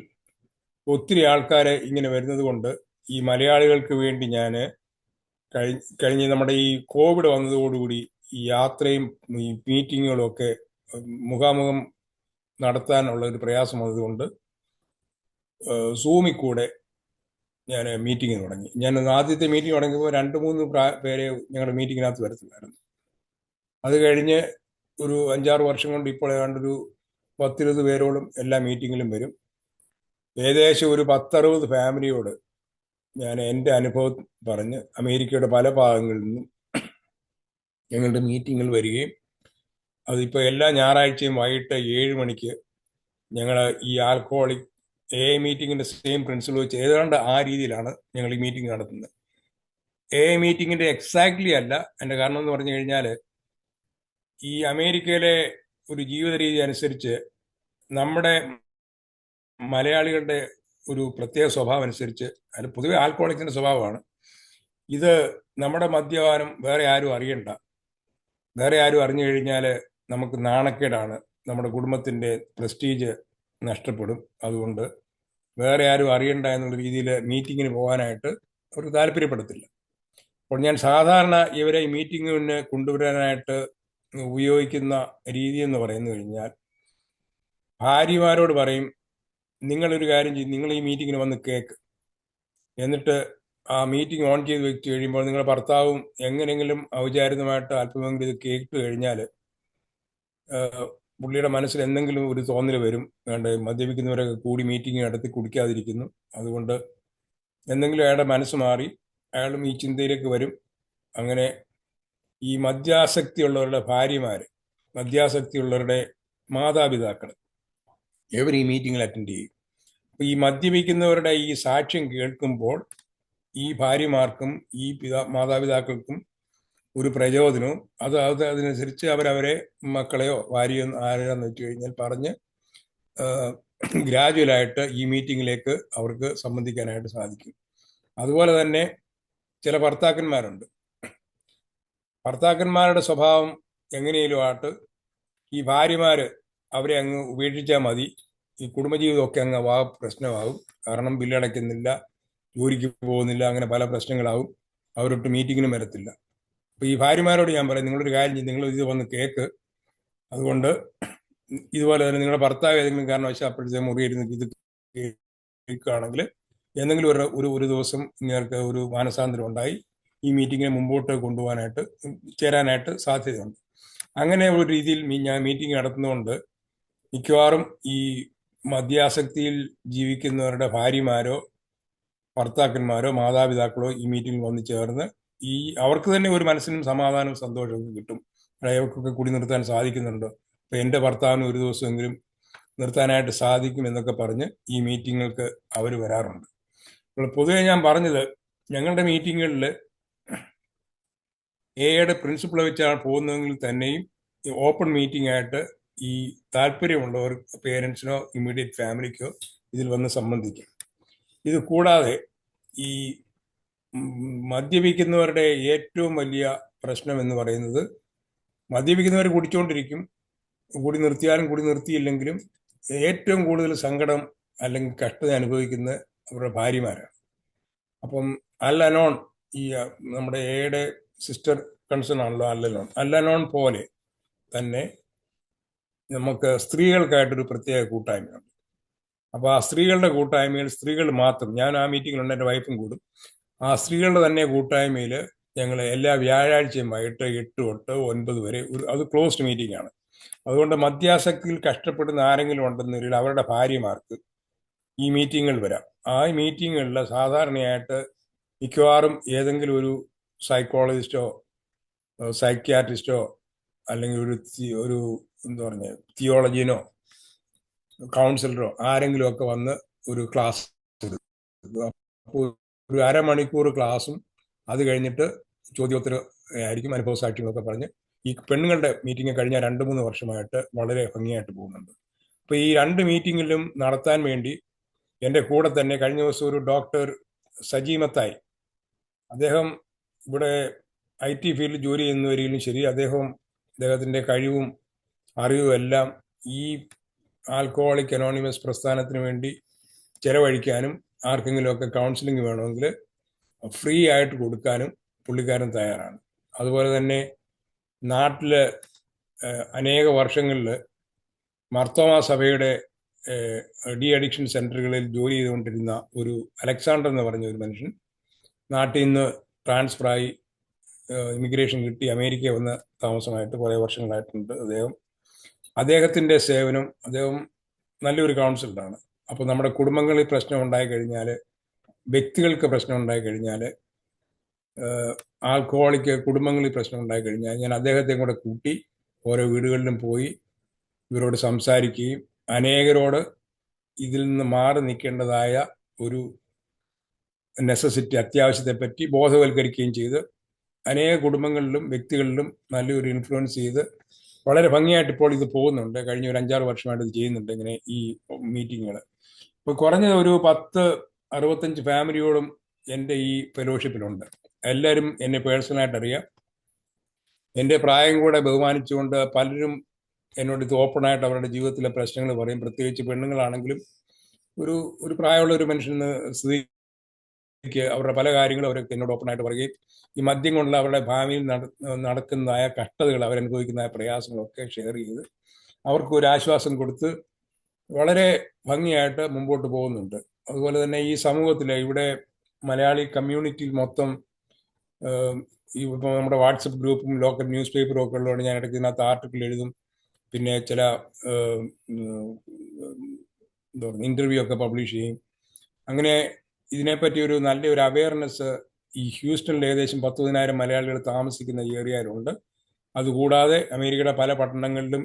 ഒത്തിരി ആൾക്കാരെ ഇങ്ങനെ വരുന്നത് കൊണ്ട് ഈ മലയാളികൾക്ക് വേണ്ടി ഞാൻ കഴിഞ്ഞ് നമ്മുടെ ഈ കോവിഡ് വന്നതോടുകൂടി ഈ യാത്രയും ഈ മീറ്റിങ്ങുകളും ഒക്കെ മുഖാമുഖം നടത്താനുള്ള ഒരു പ്രയാസം വന്നതുകൊണ്ട് സൂമിൽ കൂടെ ഞാൻ മീറ്റിംഗ് തുടങ്ങി. ഞാൻ ആദ്യത്തെ മീറ്റിംഗ് തുടങ്ങിയപ്പോൾ 2-3 പേരെ ഞങ്ങളുടെ മീറ്റിങ്ങിനകത്ത് വരത്തില്ലായിരുന്നു. അത് കഴിഞ്ഞ് ഒരു 5-6 വർഷം കൊണ്ട് ഇപ്പോൾ ഏതാണ്ടൊരു 10-20 പേരോളം എല്ലാ മീറ്റിങ്ങിലും വരും. ഏകദേശം ഒരു 10-60 ഫാമിലിയോട് ഞാൻ എൻ്റെ അനുഭവം പറഞ്ഞ് അമേരിക്കയുടെ പല ഭാഗങ്ങളിൽ നിന്നും ഞങ്ങളുടെ മീറ്റിങ്ങിൽ വരികയും, അതിപ്പോൾ എല്ലാ ഞായറാഴ്ചയും വൈകിട്ട് 7 മണിക്ക് ഞങ്ങൾ ഈ ആൽക്കഹോളിക് മീറ്റിങ്ങിൻ്റെ സെയിം പ്രിൻസിപ്പിൾ വെച്ച് ഏതാണ്ട് ആ രീതിയിലാണ് ഞങ്ങൾ ഈ മീറ്റിംഗ് നടത്തുന്നത്. മീറ്റിങ്ങിൻ്റെ എക്സാക്ട്ലി അല്ല. എൻ്റെ കാരണം എന്ന് പറഞ്ഞു കഴിഞ്ഞാൽ, ഈ അമേരിക്കയിലെ ഒരു ജീവിത രീതി അനുസരിച്ച് നമ്മുടെ മലയാളികളുടെ ഒരു പ്രത്യേക സ്വഭാവം അനുസരിച്ച്, അത് പൊതുവെ ആൽക്കഹോളിക്സിന്റെ സ്വഭാവമാണ് ഇത്. നമ്മുടെ മദ്യപാനം വേറെ ആരും അറിയണ്ട. വേറെ ആരും അറിഞ്ഞു കഴിഞ്ഞാൽ നമുക്ക് നാണക്കേടാണ്, നമ്മുടെ കുടുംബത്തിൻ്റെ പ്രസ്റ്റീജ് നഷ്ടപ്പെടും. അതുകൊണ്ട് വേറെ ആരും അറിയണ്ട എന്നുള്ള രീതിയിൽ മീറ്റിങ്ങിന് പോകാനായിട്ട് അവർ താല്പര്യപ്പെടത്തില്ല. അപ്പോൾ ഞാൻ സാധാരണ ഇവരെ ഈ മീറ്റിങ്ങിന് കൊണ്ടുവരാനായിട്ട് ഉപയോഗിക്കുന്ന രീതി എന്ന് പറയുന്നു കഴിഞ്ഞാൽ, ഭാര്യമാരോട് പറയും, നിങ്ങളൊരു കാര്യം ചെയ്യും, നിങ്ങൾ ഈ മീറ്റിങ്ങിന് വന്ന് കേൾക്ക്. എന്നിട്ട് ആ മീറ്റിംഗ് ഓൺ ചെയ്ത് വെച്ച് കഴിയുമ്പോൾ നിങ്ങളുടെ ഭർത്താവും എങ്ങനെയെങ്കിലും ഔചാരികമായിട്ട് അല്പമെങ്കിലും ഇത് കേട്ട് കഴിഞ്ഞാൽ പുള്ളിയുടെ മനസ്സിൽ എന്തെങ്കിലും ഒരു തോന്നൽ വരും, വേണ്ട മദ്യപിക്കുന്നവരൊക്കെ കൂടി മീറ്റിംഗ് നടത്തി കുടിക്കാതിരിക്കുന്നു, അതുകൊണ്ട് എന്തെങ്കിലും അയാളുടെ മനസ്സ് മാറി അയാളും ഈ ചിന്തയിലേക്ക് വരും. അങ്ങനെ ഈ മദ്യാസക്തിയുള്ളവരുടെ ഭാര്യമാർ, മദ്യാസക്തിയുള്ളവരുടെ മാതാപിതാക്കൾ ഇവർ ഈ മീറ്റിങ്ങിൽ അറ്റൻഡ് ചെയ്യും. അപ്പോൾ ഈ മദ്യപിക്കുന്നവരുടെ ഈ സാക്ഷ്യം കേൾക്കുമ്പോൾ ഈ ഭാര്യമാർക്കും ഈ മാതാപിതാക്കൾക്കും ഒരു പ്രചോദനവും അതനുസരിച്ച് അവരവരെ മക്കളെയോ ഭാര്യയോ ആരാന്ന് വെച്ച് കഴിഞ്ഞാൽ പറഞ്ഞ് ഗ്രാജുവലായിട്ട് ഈ മീറ്റിങ്ങിലേക്ക് അവർക്ക് സംബന്ധിക്കാനായിട്ട് സാധിക്കും. അതുപോലെ തന്നെ ചില ഭർത്താക്കന്മാരുണ്ട്. ഭർത്താക്കന്മാരുടെ സ്വഭാവം എങ്ങനെയും ആയിട്ട് ഈ ഭാര്യമാർ അവരെ അങ്ങ് ഉപേക്ഷിച്ചാൽ മതി, ഈ കുടുംബജീവിതമൊക്കെ അങ്ങ് പ്രശ്നമാകും. കാരണം ബില്ലടയ്ക്കുന്നില്ല, ജോലിക്ക് പോകുന്നില്ല, അങ്ങനെ പല പ്രശ്നങ്ങളാവും. അവരൊട്ട് മീറ്റിങ്ങിനും വരത്തില്ല. അപ്പോൾ ഈ ഭാര്യമാരോട് ഞാൻ പറയും, നിങ്ങളൊരു കാര്യം ചെയ്യും, നിങ്ങൾ ഇത് വന്ന് കേൾക്ക്. അതുകൊണ്ട് ഇതുപോലെ തന്നെ നിങ്ങളുടെ ഭർത്താവ് ഏതെങ്കിലും കാരണവശാൽ അപ്പോഴത്തെ മുറിയിരുന്ന് ഇത് കേൾക്കുകയാണെങ്കിൽ എന്തെങ്കിലും ഒരു ദിവസം നിങ്ങൾക്ക് ഒരു മാനസാന്തരം ഉണ്ടായി ഈ മീറ്റിങ്ങിനെ മുമ്പോട്ട് കൊണ്ടുപോകാനായിട്ട് ചേരാനായിട്ട് സാധ്യതയുണ്ട്. അങ്ങനെ ഒരു രീതിയിൽ ഞാൻ മീറ്റിംഗ് നടത്തുന്നതുകൊണ്ട് മിക്കവാറും ഈ മദ്യാസക്തിയിൽ ജീവിക്കുന്നവരുടെ ഭാര്യമാരോ ഭർത്താക്കന്മാരോ മാതാപിതാക്കളോ ഈ മീറ്റിംഗിൽ വന്ന് ചേർന്ന് ഈ അവർക്ക് തന്നെ ഒരു മനസ്സിനും സമാധാനവും സന്തോഷവും കിട്ടും. അവർക്കൊക്കെ കൂടി നിർത്താൻ സാധിക്കുന്നുണ്ട്, അപ്പം എൻ്റെ ഭർത്താവിന് ഒരു ദിവസമെങ്കിലും നിർത്താനായിട്ട് സാധിക്കും എന്നൊക്കെ പറഞ്ഞ് ഈ മീറ്റിങ്ങുകൾക്ക് അവർ വരാറുണ്ട്. അപ്പോൾ പൊതുവെ ഞാൻ പറഞ്ഞത്, ഞങ്ങളുടെ മീറ്റിങ്ങുകളിൽ എയുടെ പ്രിൻസിപ്പിൾ വെച്ചാണ് പോകുന്നതെങ്കിൽ തന്നെയും ഓപ്പൺ മീറ്റിംഗ് ആയിട്ട് ഈ താല്പര്യമുള്ളവർ പേരൻസിനോ ഇമ്മീഡിയറ്റ് ഫാമിലിക്കോ ഇതിൽ വന്ന് സംബന്ധിക്കും. ഇത് കൂടാതെ ഈ മദ്യപിക്കുന്നവരുടെ ഏറ്റവും വലിയ പ്രശ്നം എന്ന് പറയുന്നത്, മദ്യപിക്കുന്നവർ കുടിച്ചുകൊണ്ടിരിക്കും, കൂടി നിർത്തിയാലും കൂടി നിർത്തിയില്ലെങ്കിലും ഏറ്റവും കൂടുതൽ സങ്കടം അല്ലെങ്കിൽ കഷ്ടത അനുഭവിക്കുന്ന അവരുടെ ഭാര്യമാരാണ്. അപ്പം അല്ലനോൺ, ഈ നമ്മുടെ എയുടെ സിസ്റ്റർ കൺസേൺ ആണല്ലോ അല്ലനോൺ പോലെ തന്നെ നമുക്ക് സ്ത്രീകൾക്കായിട്ടൊരു പ്രത്യേക കൂട്ടായ്മയുണ്ട്. അപ്പോൾ ആ സ്ത്രീകളുടെ കൂട്ടായ്മയിൽ സ്ത്രീകൾ മാത്രം, ഞാൻ ആ മീറ്റിങ്ങിലുണ്ട്, എൻ്റെ വൈഫും കൂടും. ആ സ്ത്രീകളുടെ തന്നെ കൂട്ടായ്മയിൽ ഞങ്ങൾ എല്ലാ വ്യാഴാഴ്ചയും വൈകിട്ട് 8 തൊട്ട് 9 വരെ അത് ക്ലോസ്ഡ് മീറ്റിംഗ് ആണ്. അതുകൊണ്ട് മദ്യാസക്തിയിൽ കഷ്ടപ്പെടുന്ന ആരെങ്കിലും ഉണ്ടെന്നൊരിൽ അവരുടെ ഭാര്യമാർക്ക് ഈ മീറ്റിങ്ങുകൾ വരാം. ആ മീറ്റിങ്ങുകളിൽ സാധാരണയായിട്ട് മിക്കവാറും ഏതെങ്കിലും ഒരു സൈക്കോളജിസ്റ്റോ സൈക്യാട്രിസ്റ്റോ അല്ലെങ്കിൽ ഒരു എന്താ പറഞ്ഞ തിയോളജിനോ കൗൺസിലറോ ആരെങ്കിലും ഒക്കെ വന്ന് ഒരു ക്ലാസ് എടുക്കുക. അപ്പോൾ ഒരു അരമണിക്കൂർ ക്ലാസ്സും അത് കഴിഞ്ഞിട്ട് ചോദ്യോത്തരം ആയിരിക്കും, അനുഭവ സാക്ഷ്യങ്ങളൊക്കെ പറഞ്ഞ്. ഈ പെണ്ണുങ്ങളുടെ മീറ്റിംഗ് കഴിഞ്ഞ 2-3 വർഷമായിട്ട് വളരെ ഭംഗിയായിട്ട് പോകുന്നുണ്ട്. അപ്പോൾ ഈ 2 മീറ്റിങ്ങിലും നടത്താൻ വേണ്ടി എൻ്റെ കൂടെ തന്നെ കഴിഞ്ഞ ദിവസം ഒരു ഡോക്ടർ സജീമത്തായി, അദ്ദേഹം ഇവിടെ IT ഫീൽഡിൽ ജോലി ചെയ്യുന്നവരിലും ശരി, അദ്ദേഹത്തിൻ്റെ കഴിവും അറിവും എല്ലാം ഈ ആൽക്കഹോളിക് അനോണിമസ് പ്രസ്ഥാനത്തിന് വേണ്ടി ചെലവഴിക്കാനും ആർക്കെങ്കിലുമൊക്കെ കൗൺസിലിംഗ് വേണമെങ്കിൽ ഫ്രീ ആയിട്ട് കൊടുക്കാനും പുള്ളിക്കാരൻ തയ്യാറാണ്. അതുപോലെ തന്നെ നാട്ടിൽ അനേക വർഷങ്ങളിൽ മർത്തോമാ സഭയുടെ ഡി അഡിക്ഷൻ സെൻ്ററുകളിൽ ജോലി ചെയ്തുകൊണ്ടിരുന്ന ഒരു അലക്സാണ്ടർ എന്ന് പറഞ്ഞ ഒരു മനുഷ്യൻ നാട്ടിൽ നിന്ന് ട്രാൻസ്ഫറായി ഇമിഗ്രേഷൻ കിട്ടി അമേരിക്ക വന്ന് താമസമായിട്ട് കുറേ വർഷങ്ങളായിട്ടുണ്ട്. അദ്ദേഹത്തിൻ്റെ സേവനം, അദ്ദേഹം നല്ലൊരു കൗൺസിലറാണ്. അപ്പോൾ നമ്മുടെ കുടുംബങ്ങളിൽ പ്രശ്നം ഉണ്ടായി കഴിഞ്ഞാൽ, വ്യക്തികൾക്ക് പ്രശ്നം ഉണ്ടായി കഴിഞ്ഞാൽ, ആൽക്കഹോളിക്ക് കുടുംബങ്ങളിൽ പ്രശ്നം ഉണ്ടായി കഴിഞ്ഞാൽ ഞാൻ അദ്ദേഹത്തെയും കൂടെ കൂട്ടി ഓരോ വീടുകളിലും പോയി ഇവരോട് സംസാരിക്കുകയും അനേകരോട് ഇതിൽ നിന്ന് മാറി നിൽക്കേണ്ടതായ ഒരു നെസസിറ്റി, അത്യാവശ്യത്തെപ്പറ്റി ബോധവൽക്കരിക്കുകയും ചെയ്ത് അനേക കുടുംബങ്ങളിലും വ്യക്തികളിലും നല്ലൊരു ഇൻഫ്ലുവൻസ് ചെയ്ത് വളരെ ഭംഗിയായിട്ട് ഇപ്പോൾ ഇത് പോകുന്നുണ്ട്. കഴിഞ്ഞ ഒരു 5-6 വർഷമായിട്ട് ഇത് ചെയ്യുന്നുണ്ട് ഇങ്ങനെ ഈ മീറ്റിങ്ങുകൾ. ഇപ്പോൾ കുറഞ്ഞത് ഒരു 10-65 ഫാമിലിയോടും എൻ്റെ ഈ ഫെലോഷിപ്പിലുണ്ട്. എല്ലാവരും എന്നെ പേഴ്സണലായിട്ട് അറിയാം. എൻ്റെ പ്രായം കൂടെ ബഹുമാനിച്ചുകൊണ്ട് പലരും എന്നോട് ഇത് ഓപ്പണായിട്ട് അവരുടെ ജീവിതത്തിലെ പ്രശ്നങ്ങൾ പറയും. പ്രത്യേകിച്ച് പെണ്ണുങ്ങളാണെങ്കിലും ഒരു ഒരു പ്രായമുള്ള ഒരു മനുഷ്യന് സ്ഥിതിക്ക് അവരുടെ പല കാര്യങ്ങളും അവരൊക്കെ എന്നോട് ഓപ്പണായിട്ട് പറയുകയും ഈ മദ്യം കൊണ്ടുള്ള അവരുടെ ഭാവിയിൽ നടക്കുന്നതായ കഷ്ടതകൾ, അവരനുഭവിക്കുന്നതായ പ്രയാസങ്ങളൊക്കെ ഷെയർ ചെയ്ത് അവർക്ക് ഒരു ആശ്വാസം കൊടുത്ത് വളരെ ഭംഗിയായിട്ട് മുമ്പോട്ട് പോകുന്നുണ്ട്. അതുപോലെ തന്നെ ഈ സമൂഹത്തിൽ ഇവിടെ മലയാളി കമ്മ്യൂണിറ്റിയിൽ മൊത്തം ഈ ഇപ്പോൾ നമ്മുടെ വാട്സപ്പ് ഗ്രൂപ്പും ലോക്കൽ ന്യൂസ് പേപ്പറും ഒക്കെ ഉള്ളതുകൊണ്ട് ഞാൻ ഇടയ്ക്ക് ഇതിനകത്ത് ആർട്ടിക്കിൾ എഴുതും. പിന്നെ ചില എന്താ പറയുക ഇൻ്റർവ്യൂ ഒക്കെ പബ്ലിഷ് ചെയ്യും. അങ്ങനെ ഇതിനെപ്പറ്റി ഒരു നല്ലൊരു അവയർനെസ് ഈ ഹ്യൂസ്റ്റണിൽ ഏകദേശം 10,000 മലയാളികൾ താമസിക്കുന്ന ഏരിയയിലുണ്ട്. അതുകൂടാതെ അമേരിക്കയുടെ പല പട്ടണങ്ങളിലും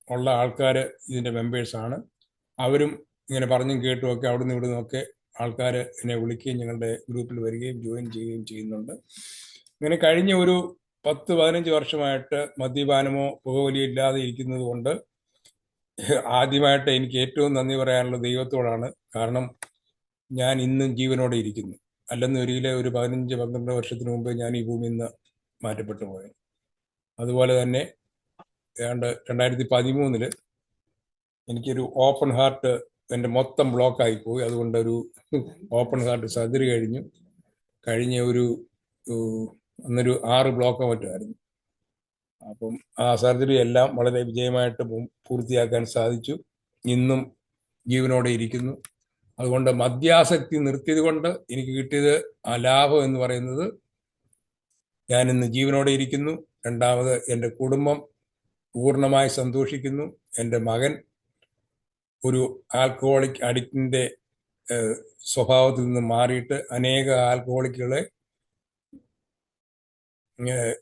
ഉള്ള ആൾക്കാർ ഇതിൻ്റെ മെമ്പേഴ്സാണ്. അവരും ഇങ്ങനെ പറഞ്ഞും കേട്ടുമൊക്കെ അവിടുന്ന് ഇവിടുന്നൊക്കെ ആൾക്കാർ എന്നെ വിളിക്കുകയും ഞങ്ങളുടെ ഗ്രൂപ്പിൽ വരികയും ജോയിൻ ചെയ്യുകയും ചെയ്യുന്നുണ്ട്. ഇങ്ങനെ കഴിഞ്ഞ ഒരു 10-15 വർഷമായിട്ട് മദ്യപാനമോ പുകവലിയോ ഇല്ലാതെ ഇരിക്കുന്നത് കൊണ്ട് ആദ്യമായിട്ട് എനിക്ക് ഏറ്റവും നന്ദി പറയാനുള്ളത് ദൈവത്തോടാണ്. കാരണം ഞാൻ ഇന്നും ജീവനോടെ ഇരിക്കുന്നു. അല്ലെന്ന് ഒരിക്കലെ ഒരു 15-12 വർഷത്തിന് മുമ്പ് ഞാൻ ഈ ഭൂമിയിൽ നിന്ന് മാറ്റപ്പെട്ടു പോയത്. അതുപോലെ തന്നെ ഏതാണ്ട് 2013 എനിക്കൊരു ഓപ്പൺ ഹാർട്ട്, എൻ്റെ മൊത്തം ബ്ലോക്കായി പോയി. അതുകൊണ്ട് ഒരു ഓപ്പൺ ഹാർട്ട് സർജറി കഴിഞ്ഞ അന്നൊരു 6 ബ്ലോക്കോ മറ്റുമായിരുന്നു. അപ്പം ആ സർജറി എല്ലാം വളരെ വിജയമായിട്ട് പൂർത്തിയാക്കാൻ സാധിച്ചു. ഇന്നും ജീവനോടെ ഇരിക്കുന്നു. അതുകൊണ്ട് മദ്യാസക്തി നിർത്തിയത് കൊണ്ട് എനിക്ക് കിട്ടിയത് ആ ലാഭം എന്ന് പറയുന്നത് ഞാൻ ഇന്ന് ജീവനോടെ ഇരിക്കുന്നു. രണ്ടാമത് എൻ്റെ കുടുംബം പൂർണ്ണമായി സന്തോഷിക്കുന്നു. എൻ്റെ മകൻ ഒരു ആൽക്കഹോളിക് അഡിക്റ്റിൻ്റെ സ്വഭാവത്തിൽ നിന്ന് മാറിയിട്ട് അനേക ആൽക്കഹോളിക്കുകളെ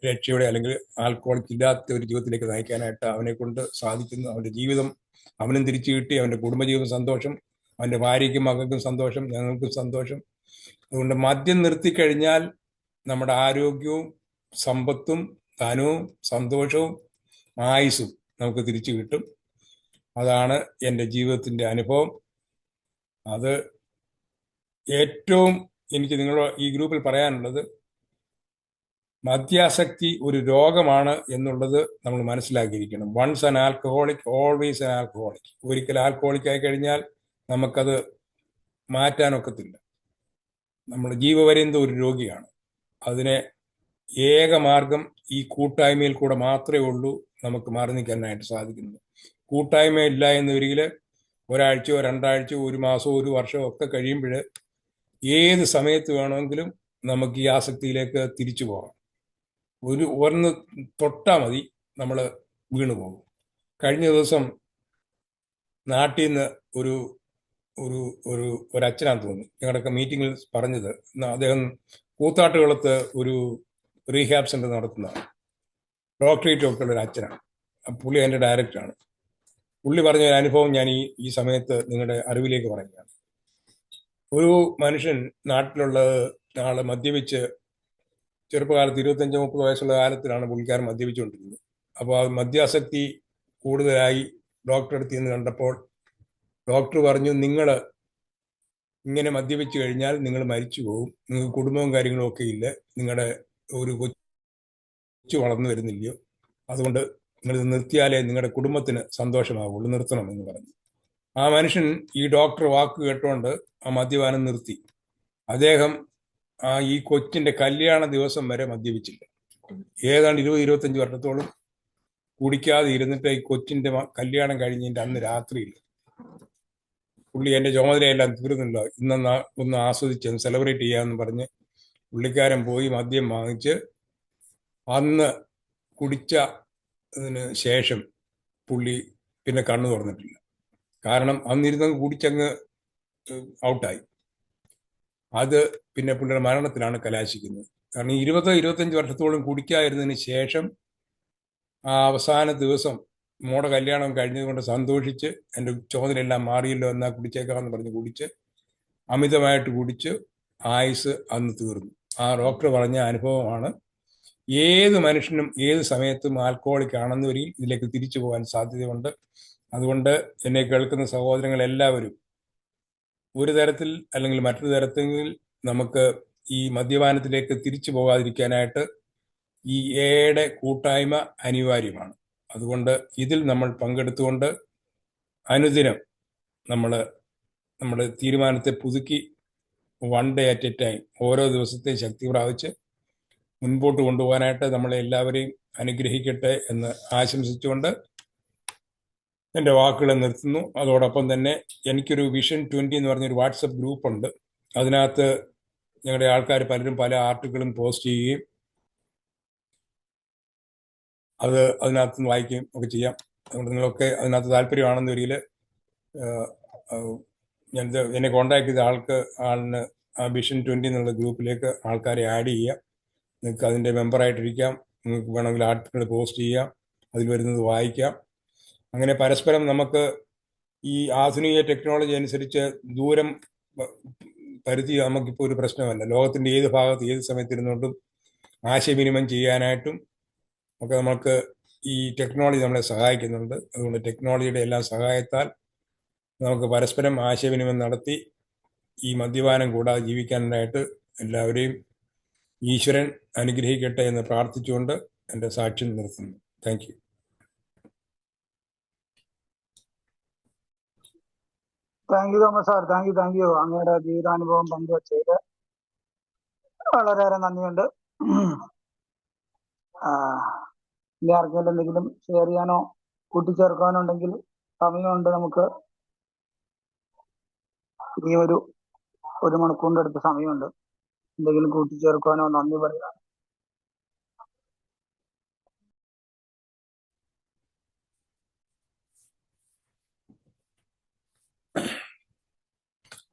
രക്ഷയുടെ അല്ലെങ്കിൽ ആൽക്കഹോളിക് ഇല്ലാത്ത ഒരു ജീവിതത്തിലേക്ക് നയിക്കാനായിട്ട് അവനെ കൊണ്ട് സാധിക്കുന്നു. അവൻ്റെ ജീവിതം അവനും തിരിച്ചു കിട്ടി. അവൻ്റെ കുടുംബജീവിതം സന്തോഷം, അവൻ്റെ ഭാര്യയ്ക്കും മകൾക്കും സന്തോഷം, ഞങ്ങൾക്കും സന്തോഷം. അതുകൊണ്ട് മദ്യം നിർത്തിക്കഴിഞ്ഞാൽ നമ്മുടെ ആരോഗ്യവും സമ്പത്തും ധനവും സന്തോഷവും ആയുസ്സും നമുക്ക് തിരിച്ചു കിട്ടും. അതാണ് എൻ്റെ ജീവിതത്തിൻ്റെ അനുഭവം. അത് ഏറ്റവും എനിക്ക് നിങ്ങളുടെ ഈ ഗ്രൂപ്പിൽ പറയാനുള്ളത്, മദ്യാസക്തി ഒരു രോഗമാണ് എന്നുള്ളത് നമ്മൾ മനസ്സിലാക്കിയിരിക്കണം. Once an alcoholic always an alcoholic. ഒരിക്കൽ ആൽക്കഹോളിക് ആയി കഴിഞ്ഞാൽ നമുക്കത് മാറ്റാനൊക്കത്തില്ല. നമ്മൾ ജീവപര്യന്തം ഒരു രോഗിയാണ്. അതിനെ ഏക മാർഗം ഈ കൂട്ടായ്മയിൽ കൂടെ മാത്രമേ ഉള്ളൂ നമുക്ക് മാറി നിൽക്കാനായിട്ട് സാധിക്കുന്നത്. കൂട്ടായ്മ ഇല്ല എന്നൊരിക്കൽ ഒരാഴ്ചയോ 2 ആഴ്ചയോ 1 മാസമോ 1 വർഷമോ ഒക്കെ കഴിയുമ്പോൾ ഏത് സമയത്ത് വേണമെങ്കിലും നമുക്ക് ഈ ആസക്തിയിലേക്ക് തിരിച്ചു പോകാം. ഒന്ന് തൊട്ടാൽ മതി നമ്മൾ വീണു പോകും. കഴിഞ്ഞ ദിവസം നാട്ടിൽ നിന്ന് ഒരു ഒരു ഒരു ഒരു അച്ഛനാന്ന് തോന്നുന്നു ഞങ്ങളുടെയൊക്കെ മീറ്റിങ്ങിൽ പറഞ്ഞത്. അദ്ദേഹം കൂത്താട്ടുകുളത്ത് ഒരു റീഹാബ് സെൻ്റർ നടത്തുന്നതാണ്. ഡോക്ടറേറ്റ് ഒക്കെ ഉള്ള ഒരു അച്ഛനാണ്. പുള്ളി എൻ്റെ ഡയറക്ടറാണ്. പുള്ളി പറഞ്ഞ ഒരു അനുഭവം ഞാൻ ഈ സമയത്ത് നിങ്ങളുടെ അറിവിലേക്ക് പറയുകയാണ്. ഒരു മനുഷ്യൻ നാട്ടിലുള്ള ആൾ മദ്യപിച്ച് ചെറുപ്പകാലത്ത് 25-30 വയസ്സുള്ള കാലത്തിലാണ് പുള്ളിക്കാരൻ മദ്യപിച്ചുകൊണ്ടിരുന്നത്. അപ്പോൾ ആ മദ്യാസക്തി കൂടുതലായി ഡോക്ടറെ അടുത്ത് നിന്ന് കണ്ടപ്പോൾ ഡോക്ടർ പറഞ്ഞു, നിങ്ങൾ ഇങ്ങനെ മദ്യപിച്ച് കഴിഞ്ഞാൽ നിങ്ങൾ മരിച്ചു പോകും, നിങ്ങൾക്ക് കുടുംബവും കാര്യങ്ങളും ഒക്കെ ഇല്ല, നിങ്ങളുടെ ഒരു കൊച്ചു വളർന്നു വരുന്നില്ലയോ, അതുകൊണ്ട് നിങ്ങളിത് നിർത്തിയാലേ നിങ്ങളുടെ കുടുംബത്തിന് സന്തോഷമാവുള്ളൂ, നിർത്തണം എന്ന് പറഞ്ഞു. ആ മനുഷ്യൻ ഈ ഡോക്ടർ വാക്ക് കേട്ടുകൊണ്ട് ആ മദ്യപാനം നിർത്തി. അദ്ദേഹം ഈ കൊച്ചിൻ്റെ കല്യാണ ദിവസം വരെ മദ്യപിച്ചില്ല. ഏതാണ്ട് 20-25 വർഷത്തോളം കുടിക്കാതെ ഇരുന്നിട്ട് ഈ കൊച്ചിൻ്റെ കല്യാണം കഴിഞ്ഞതിൻ്റെ അന്ന് രാത്രിയിൽ പുള്ളി എൻ്റെ ചുമതലയെല്ലാം തീർന്നില്ല, ഒന്ന് ആസ്വദിച്ച് സെലിബ്രേറ്റ് ചെയ്യാമെന്ന് പറഞ്ഞ് പുള്ളിക്കാരൻ പോയി മദ്യം വാങ്ങിച്ച് അന്ന് കുടിച്ചതിന് ശേഷം പുള്ളി പിന്നെ കണ്ണു തുറന്നിട്ടില്ല. കാരണം അന്നിരുന്നങ്ങ് കുടിച്ചങ്ങ് ഔട്ടായി. അത് പിന്നെ പുള്ളിയുടെ മരണത്തിലാണ് കലാശിക്കുന്നത്. കാരണം 20-25 വർഷത്തോളം കുടിക്കാതിരുന്നതിന് ശേഷം ആ അവസാന ദിവസം മോടെ കല്യാണം കഴിഞ്ഞതുകൊണ്ട് സന്തോഷിച്ച് എൻ്റെ ചുമതലയെല്ലാം മാറിയല്ലോ എന്നാൽ കുടിച്ചേക്കാമെന്ന് പറഞ്ഞ് കുടിച്ച് അമിതമായിട്ട് കുടിച്ച് ആയുസ് അന്ന് തീർന്നു. ആ ഡോക്ടർ പറഞ്ഞ അനുഭവമാണ്. ഏത് മനുഷ്യനും ഏത് സമയത്തും ആൽക്കഹോളിക് ആണെന്ന് വരികിൽ ഇതിലേക്ക് തിരിച്ചു പോകാൻ സാധ്യതയുണ്ട്. അതുകൊണ്ട് എന്നെ കേൾക്കുന്ന സഹോദരങ്ങളെല്ലാവരും ഒരു തരത്തിൽ അല്ലെങ്കിൽ മറ്റൊരു തരത്തിൽ നമുക്ക് ഈ മദ്യപാനത്തിലേക്ക് തിരിച്ചു പോകാതിരിക്കാനായിട്ട് ഈ എയുടെ കൂട്ടായ്മ അനിവാര്യമാണ്. അതുകൊണ്ട് ഇതിൽ നമ്മൾ പങ്കെടുത്തുകൊണ്ട് അനുദിനം നമ്മൾ നമ്മുടെ തീരുമാനത്തെ പുതുക്കി one day at A time ഓരോ ദിവസത്തെ ശക്തി പ്രാപിച്ച് മുൻപോട്ട് കൊണ്ടുപോകാനായിട്ട് നമ്മളെ എല്ലാവരെയും അനുഗ്രഹിക്കട്ടെ എന്ന് ആശംസിച്ചുകൊണ്ട് എൻ്റെ വാക്കുകൾ നിർത്തുന്നു. അതോടൊപ്പം തന്നെ എനിക്കൊരു വിഷൻ 20 എന്ന് പറഞ്ഞൊരു വാട്സപ്പ് ഗ്രൂപ്പുണ്ട്. അതിനകത്ത് ഞങ്ങളുടെ ആൾക്കാർ പലരും പല ആർട്ടിക്കിളും പോസ്റ്റ് ചെയ്യുകയും അതിനകത്ത് നിന്ന് വായിക്കുകയും ഒക്കെ ചെയ്യാം. അതുകൊണ്ട് നിങ്ങളൊക്കെ അതിനകത്ത് താല്പര്യമാണെന്ന രീതിയിൽ ഞാൻ എന്നെ കോൺടാക്ട് ചെയ്ത ആളിന് ആ വിഷൻ 20 എന്നുള്ള ഗ്രൂപ്പിലേക്ക് ആൾക്കാരെ ആഡ് ചെയ്യാം. നിങ്ങൾക്ക് അതിൻ്റെ മെമ്പറായിട്ടിരിക്കാം. നിങ്ങൾക്ക് വേണമെങ്കിൽ ആർട്ടിക്കിൾ പോസ്റ്റ് ചെയ്യാം, അതിൽ വരുന്നത് വായിക്കാം. അങ്ങനെ പരസ്പരം നമുക്ക് ഈ ആധുനിക ടെക്നോളജി അനുസരിച്ച് ദൂരം പരിധി നമുക്കിപ്പോൾ ഒരു പ്രശ്നമല്ല. ലോകത്തിൻ്റെ ഏത് ഭാഗത്ത് ഏത് സമയത്തിരുന്നുകൊണ്ടും ആശയവിനിമയം ചെയ്യാനായിട്ടും ഒക്കെ നമുക്ക് ഈ ടെക്നോളജി നമ്മളെ സഹായിക്കുന്നുണ്ട്. അതുകൊണ്ട് ടെക്നോളജിയുടെ എല്ലാം സഹായത്താൽ നമുക്ക് പരസ്പരം ആശയവിനിമയം നടത്തി ഈ മദ്യപാനം കൂടാതെ ജീവിക്കാനായിട്ട് എല്ലാവരെയും ഈശ്വരൻ അനുഗ്രഹിക്കട്ടെ എന്ന് പ്രാർത്ഥിച്ചുകൊണ്ട് എൻ്റെ സാക്ഷ്യം നിർത്തുന്നു. Thank you.
Thank you Thomas sir. Thank you അങ്ങയുടെ ജീവിതാനുഭവം പങ്കുവച്ചത് വളരെയേറെ നന്ദിയുണ്ട്. ഇനി ആർക്കെങ്കിലും എന്തെങ്കിലും ഷെയർ ചെയ്യാനോ കൂട്ടിച്ചേർക്കാനോ ഉണ്ടെങ്കിൽ സമയമുണ്ട്. നമുക്ക് ഇനി ഒരു മണിക്കൂറിൻ്റെ അടുത്ത് സമയമുണ്ട്. എന്തെങ്കിലും കൂട്ടിച്ചേർക്കാനോ നന്ദി പറയാനോ.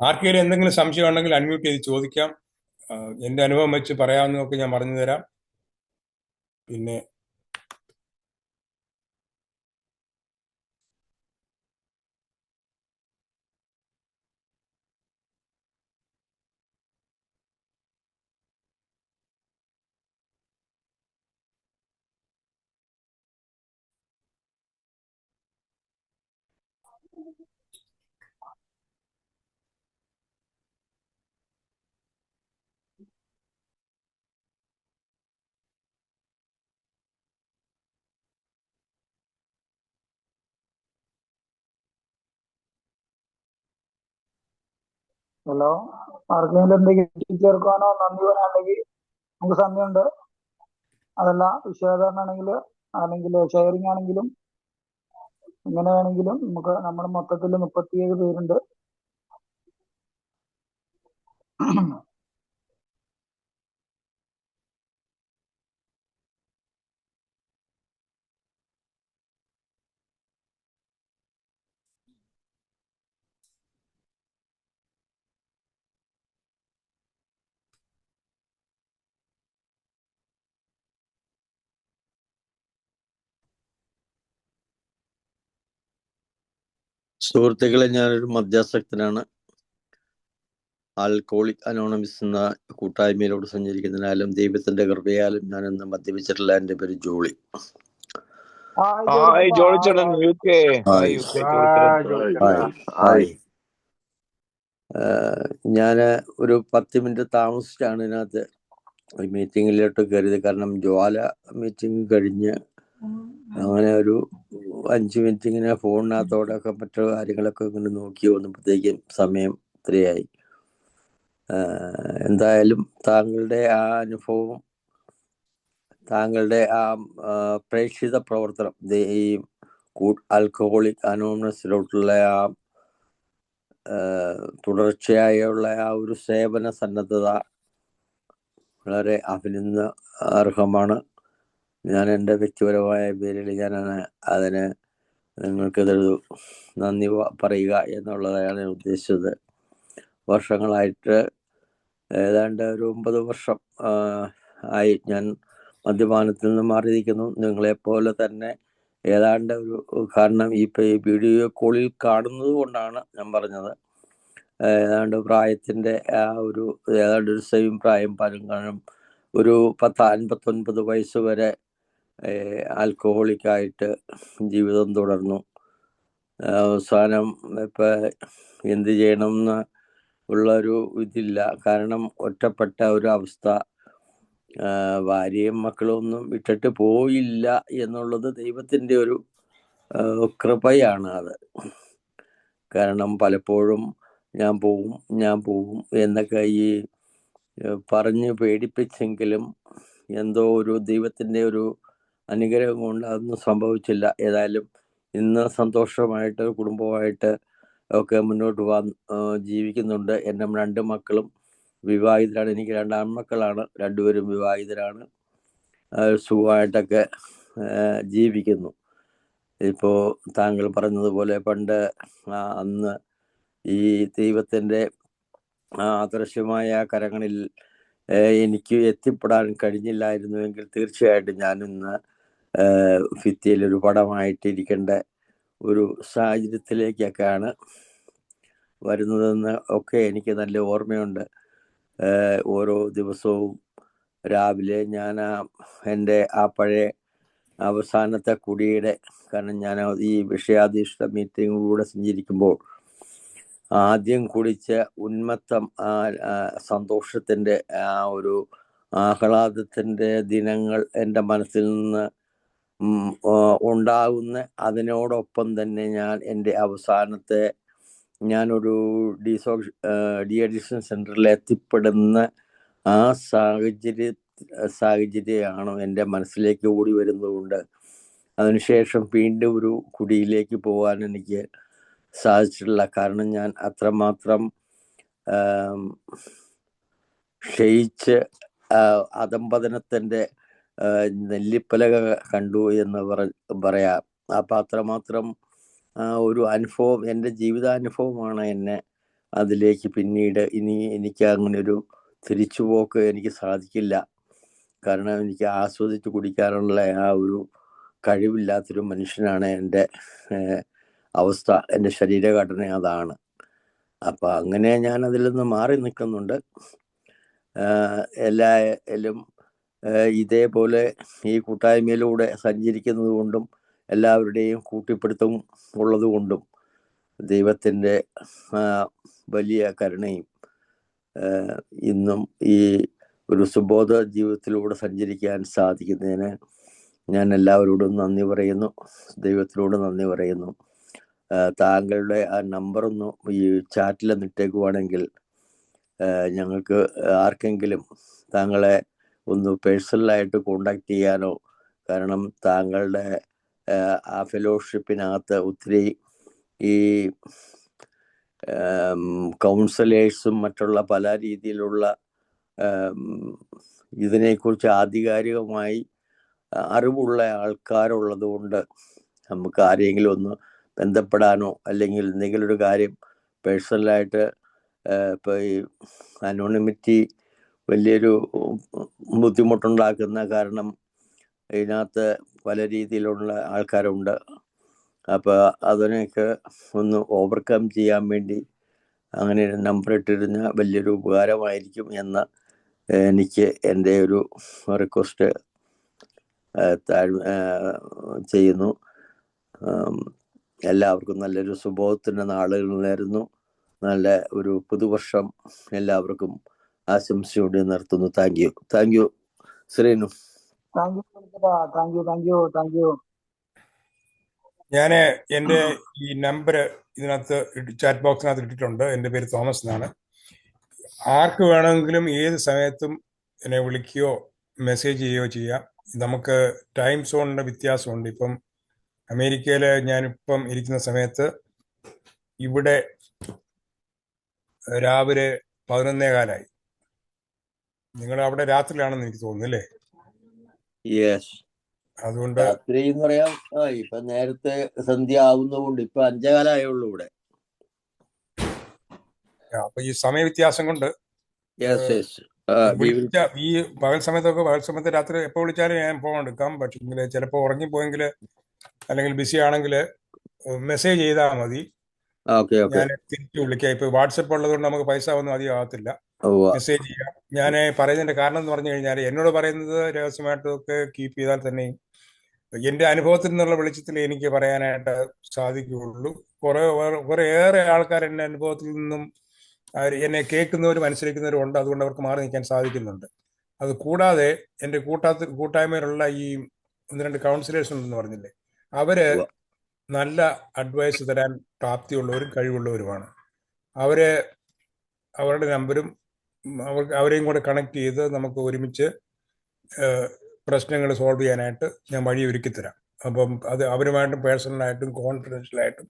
ആർക്കെങ്കിലും എന്തെങ്കിലും സംശയം ഉണ്ടെങ്കിൽ അൺമ്യൂട്ട് ചെയ്ത് ചോദിക്കാം. എൻ്റെ അനുഭവം വെച്ച് പറയാവുന്നതൊക്കെ ഞാൻ പറഞ്ഞു തരാം. പിന്നെ
ഹലോ, ആർക്കെങ്കിലും എന്തെങ്കിലും കൂട്ടിച്ചേർക്കാനോ നന്ദി പറയാനുണ്ടെങ്കിൽ നമുക്ക് സമയമുണ്ട്. അതല്ല വിഷയാധാരണമാണെങ്കിൽ അല്ലെങ്കിൽ ഷെയറിംഗ് ആണെങ്കിലും എങ്ങനെ വേണമെങ്കിലും നമുക്ക്. നമ്മുടെ മൊത്തത്തിൽ 37 പേരുണ്ട്.
സുഹൃത്തുക്കളെ, ഞാനൊരു മദ്യാസക്തനാണ്. ആൽക്കോളിക് അനോണമിസ് എന്ന കൂട്ടായ്മയിലൂടെ സഞ്ചരിക്കുന്നതിനാലും ദൈവത്തിന്റെ കൃപയാലും ഞാൻ ഇന്ന് മദ്യപിച്ചിട്ടില്ല. എൻ്റെ പേര് ജോളി. ഞാന് ഒരു 10 മിനിറ്റ് താമസിച്ചാണ് ഇതിനകത്ത് മീറ്റിങ്ങിലോട്ട് കയറിയത്. കാരണം ജ്വാല മീറ്റിംഗ് കഴിഞ്ഞ് അങ്ങനെ ഒരു 5 മിനിറ്റ് ഇങ്ങനെ ഫോണിനകത്തോടെ ഒക്കെ മറ്റു കാര്യങ്ങളൊക്കെ ഇങ്ങനെ നോക്കി വന്നപ്പോഴത്തേക്കും സമയം ഇത്രയായി. എന്തായാലും താങ്കളുടെ ആ അനുഭവം, താങ്കളുടെ ആ പ്രേക്ഷിത പ്രവർത്തനം, ഈ ആൽക്കഹോളിക് അനോണസിലോട്ടുള്ള ആ തുടർച്ചയായുള്ള ആ ഒരു സേവന സന്നദ്ധത വളരെ അഭിനന്ദന അർഹമാണ്. ഞാൻ എൻ്റെ വ്യക്തിപരമായ പേരിൽ ഞാൻ അതിന് നിങ്ങൾക്കിതൊരു നന്ദി പറയുക എന്നുള്ളതാണ് ഞാൻ ഉദ്ദേശിച്ചത്. വർഷങ്ങളായിട്ട് ഏതാണ്ട് ഒരു 9 വർഷം ആയി ഞാൻ മദ്യപാനത്തിൽ നിന്ന് മാറിയിരിക്കുന്നു. നിങ്ങളെപ്പോലെ തന്നെ ഏതാണ്ട് ഒരു കാരണം ഈ വീഡിയോ കോളിൽ കാണുന്നത് കൊണ്ടാണ് ഞാൻ പറഞ്ഞത്. ഏതാണ്ട് പ്രായത്തിൻ്റെ ആ ഏതാണ്ട് ഒരു സെയിം പ്രായം കാരണം ഒരു 59 വയസ്സ് വരെ ആൽക്കഹോളിക്കായിട്ട് ജീവിതം തുടർന്നു. അവസാനം ഇപ്പം എന്ത് ചെയ്യണമെന്ന് ഉള്ളൊരു ഇതില്ല. കാരണം ഒറ്റപ്പെട്ട ഒരു അവസ്ഥ. ഭാര്യയും മക്കളും ഒന്നും വിട്ടിട്ട് പോയില്ല എന്നുള്ളത് ദൈവത്തിൻ്റെ ഒരു കൃപയാണ് അത്. കാരണം പലപ്പോഴും ഞാൻ പോവും എന്നൊക്കെ ഈ പറഞ്ഞ് പേടിപ്പിച്ചെങ്കിലും എന്തോ ഒരു ദൈവത്തിൻ്റെ ഒരു അനുഗ്രഹം കൊണ്ട് അതൊന്നും സംഭവിച്ചില്ല. ഏതായാലും ഇന്ന് സന്തോഷമായിട്ട് കുടുംബമായിട്ട് ഒക്കെ മുന്നോട്ട് പോകാൻ ജീവിക്കുന്നുണ്ട്. എൻ്റെ 2 മക്കളും വിവാഹിതരാണ്. എനിക്ക് 2 ആൺമക്കളാണ്. 2 പേരും വിവാഹിതരാണ്. സുഖമായിട്ടൊക്കെ ജീവിക്കുന്നു. ഇപ്പോൾ താങ്കൾ പറഞ്ഞതുപോലെ പണ്ട് അന്ന് ഈ ദൈവത്തിൻ്റെ അദൃശ്യമായ കരങ്ങളിൽ എനിക്ക് എത്തിപ്പെടാൻ കഴിഞ്ഞില്ലായിരുന്നുവെങ്കിൽ തീർച്ചയായിട്ടും ഞാനിന്ന് ഭിത്തിയിലൊരു പടമായിട്ടിരിക്കേണ്ട ഒരു സാഹചര്യത്തിലേക്കൊക്കെയാണ് വരുന്നതെന്ന് ഒക്കെ എനിക്ക് നല്ല ഓർമ്മയുണ്ട്. ഓരോ ദിവസവും രാവിലെ ഞാൻ എൻ്റെ ആ പഴയ അവസാനത്തെ കുടിയുടെ, കാരണം ഞാൻ ഈ വിഷയാധിഷ്ഠിത മീറ്റിങ്ങിലൂടെ സഞ്ചരിക്കുമ്പോൾ ആദ്യം കുടിച്ച ഉന്മത്തം, സന്തോഷത്തിൻ്റെ ആ ഒരു ആഹ്ലാദത്തിൻ്റെ ദിനങ്ങൾ എൻ്റെ മനസ്സിൽ നിന്ന് ഉണ്ടാകുന്ന അതിനോടൊപ്പം തന്നെ ഞാൻ എൻ്റെ അവസാനത്തെ ഞാനൊരു ഡീഅഡിക്ഷൻ സെൻറ്ററിൽ എത്തിപ്പെടുന്ന ആ സാഹചര്യമാണ് എൻ്റെ മനസ്സിലേക്ക് ഓടി വരുന്നതുകൊണ്ട് അതിനുശേഷം വീണ്ടും ഒരു കുടിയിലേക്ക് പോകാൻ എനിക്ക് സാധിച്ചിട്ടില്ല. കാരണം ഞാൻ അത്രമാത്രം ക്ഷയിച്ച് അധംപതനത്തിൻ്റെ നെല്ലിപ്പലക കണ്ടു എന്ന് പറയാം. അപ്പം അത്രമാത്രം ഒരു അനുഭവം, എൻ്റെ ജീവിതാനുഭവമാണ് എന്നെ അതിലേക്ക് പിന്നീട് ഇനി എനിക്ക് അങ്ങനെ ഒരു തിരിച്ചുപോക്ക് എനിക്ക് സാധിക്കില്ല. കാരണം എനിക്ക് ആസ്വദിച്ച് കുടിക്കാനുള്ള ആ ഒരു കഴിവില്ലാത്തൊരു മനുഷ്യനാണ് എൻ്റെ അവസ്ഥ. എൻ്റെ ശരീരഘടന അതാണ്. അപ്പം അങ്ങനെ ഞാൻ അതിൽ നിന്ന് മാറി നിൽക്കുന്നുണ്ട്. എല്ലാവരും ഇതേപോലെ ഈ കൂട്ടായ്മയിലൂടെ സഞ്ചരിക്കുന്നത് കൊണ്ടും എല്ലാവരുടെയും കൂട്ടിപ്പിടുത്തം ഉള്ളത് കൊണ്ടും ദൈവത്തിൻ്റെ വലിയ കരുണയും ഇന്നും ഈ ഒരു സുബോധ ജീവിതത്തിലൂടെ സഞ്ചരിക്കാൻ സാധിക്കുന്നതിന് ഞാൻ എല്ലാവരോടും നന്ദി പറയുന്നു, ദൈവത്തിനോട് നന്ദി പറയുന്നു. താങ്കളുടെ ആ നമ്പറൊന്ന് ഈ ചാറ്റിലൊന്ന് ഇട്ടേക്കുവാണെങ്കിൽ ഞങ്ങൾക്ക് ആർക്കെങ്കിലും താങ്കളെ ഒന്ന് പേഴ്സണലായിട്ട് കോണ്ടാക്ട് ചെയ്യാനോ, കാരണം താങ്കളുടെ ആ ഫെലോഷിപ്പിനകത്ത് ഒത്തിരി ഈ കൗൺസിലേഴ്സും മറ്റുള്ള പല രീതിയിലുള്ള ഇതിനെക്കുറിച്ച് ആധികാരികമായി അറിവുള്ള ആൾക്കാരുള്ളത് കൊണ്ട് നമുക്ക് ആരെങ്കിലും ഒന്ന് ബന്ധപ്പെടാനോ അല്ലെങ്കിൽ എന്തെങ്കിലും ഒരു കാര്യം പേഴ്സണലായിട്ട്, ഇപ്പോൾ ഈ അനോണിമിറ്റി വലിയൊരു ബുദ്ധിമുട്ടുണ്ടാക്കുന്ന കാരണം ഇതിനകത്ത് പല രീതിയിലുള്ള ആൾക്കാരുണ്ട്. അപ്പോൾ അതിനെയൊക്കെ ഒന്ന് ഓവർകം ചെയ്യാൻ വേണ്ടി അങ്ങനെ ഒരു നമ്പർ ഇട്ടിരുന്ന വലിയൊരു ഉപകാരമായിരിക്കും എന്ന് എനിക്ക് എൻ്റെ ഒരു റിക്വസ്റ്റ് ചെയ്യുന്നു. എല്ലാവർക്കും നല്ലൊരു സുബോധത്തിൻ്റെ നാളുകൾ നേരുന്നു. നല്ല ഒരു പുതുവർഷം എല്ലാവർക്കും ആശംസയോടെ നിർത്തുന്നു. Thank you Sreenu.
ഞാൻ എൻ്റെ ഈ നമ്പർ ഇതിനകത്ത് ചാറ്റ് ബോക്സിനകത്ത് ഇട്ടിട്ടുണ്ട്. എൻ്റെ പേര് തോമസ് എന്നാണ്. ആർക്ക് വേണമെങ്കിലും ഏത് സമയത്തും എന്നെ വിളിക്കുകയോ മെസ്സേജ് ചെയ്യുകയോ ചെയ്യാം. നമുക്ക് ടൈം സോണിൻ്റെ വ്യത്യാസമുണ്ട്. ഇപ്പം അമേരിക്കയിൽ ഞാനിപ്പം ഇരിക്കുന്ന സമയത്ത് ഇവിടെ രാവിലെ 11:15. നിങ്ങൾ അവിടെ രാത്രിയിലാണെന്ന് എനിക്ക് തോന്നുന്നു അല്ലേ?
യെസ്,
അതുകൊണ്ട്
രാത്രി എന്ന് പറയാം. ഇപ്പൊ നേരത്തെ സന്ധ്യ ആവുന്നതുകൊണ്ട് ഇപ്പൊ 5:15 ആയുള്ളൂ ഇവിടെ.
അപ്പൊ ഈ സമയ വ്യത്യാസം കൊണ്ട് ഈ പകൽ സമയത്ത് രാത്രി എപ്പോൾ വിളിച്ചാലും ഞാൻ ഫോൺ എടുക്കാം. പക്ഷെ ചിലപ്പോൾ ഉറങ്ങിപ്പോയെങ്കിൽ അല്ലെങ്കിൽ ബിസി ആണെങ്കിൽ മെസ്സേജ് ചെയ്താൽ മതി, ഞാൻ തിരിച്ചു വിളിക്കാം. ഇപ്പൊ വാട്സപ്പ് ഉള്ളത് കൊണ്ട് നമുക്ക് പൈസ ഒന്നും അധികം ആകത്തില്ല. മെസ്സേജ് ചെയ്യാം. ഞാൻ പറയുന്നതിന്റെ കാരണം എന്ന് പറഞ്ഞു കഴിഞ്ഞാൽ എന്നോട് പറയുന്നത് രഹസ്യമായിട്ടൊക്കെ കീപ്പ് ചെയ്താൽ തന്നെയും എന്റെ അനുഭവത്തിൽ നിന്നുള്ള വെളിച്ചത്തിൽ എനിക്ക് പറയാനായിട്ട് സാധിക്കുകയുള്ളൂ. കുറേയേറെ ആൾക്കാർ എന്റെ അനുഭവത്തിൽ നിന്നും എന്നെ കേൾക്കുന്നവരും അനുസരിക്കുന്നവരും ഉണ്ട്. അതുകൊണ്ട് അവർക്ക് മാറി നിൽക്കാൻ സാധിക്കുന്നുണ്ട്. അത് കൂടാതെ എൻ്റെ കൂട്ടായ്മയിലുള്ള ഈ 1-2 കൗൺസിലേഴ്സ് ഉണ്ടെന്ന് പറഞ്ഞില്ലേ, അവര് നല്ല അഡ്വൈസ് തരാൻ പ്രാപ്തിയുള്ളവരും കഴിവുള്ളവരുമാണ്. അവരുടെ നമ്പരും അവരെയും കൂടെ കണക്ട് ചെയ്ത് നമുക്ക് ഒരുമിച്ച് പ്രശ്നങ്ങൾ സോൾവ് ചെയ്യാനായിട്ട് ഞാൻ വഴി ഒരുക്കി തരാം. അപ്പം അത് അവരുമായിട്ടും പേഴ്സണലായിട്ടും കോൺഫിഡൻഷ്യലായിട്ടും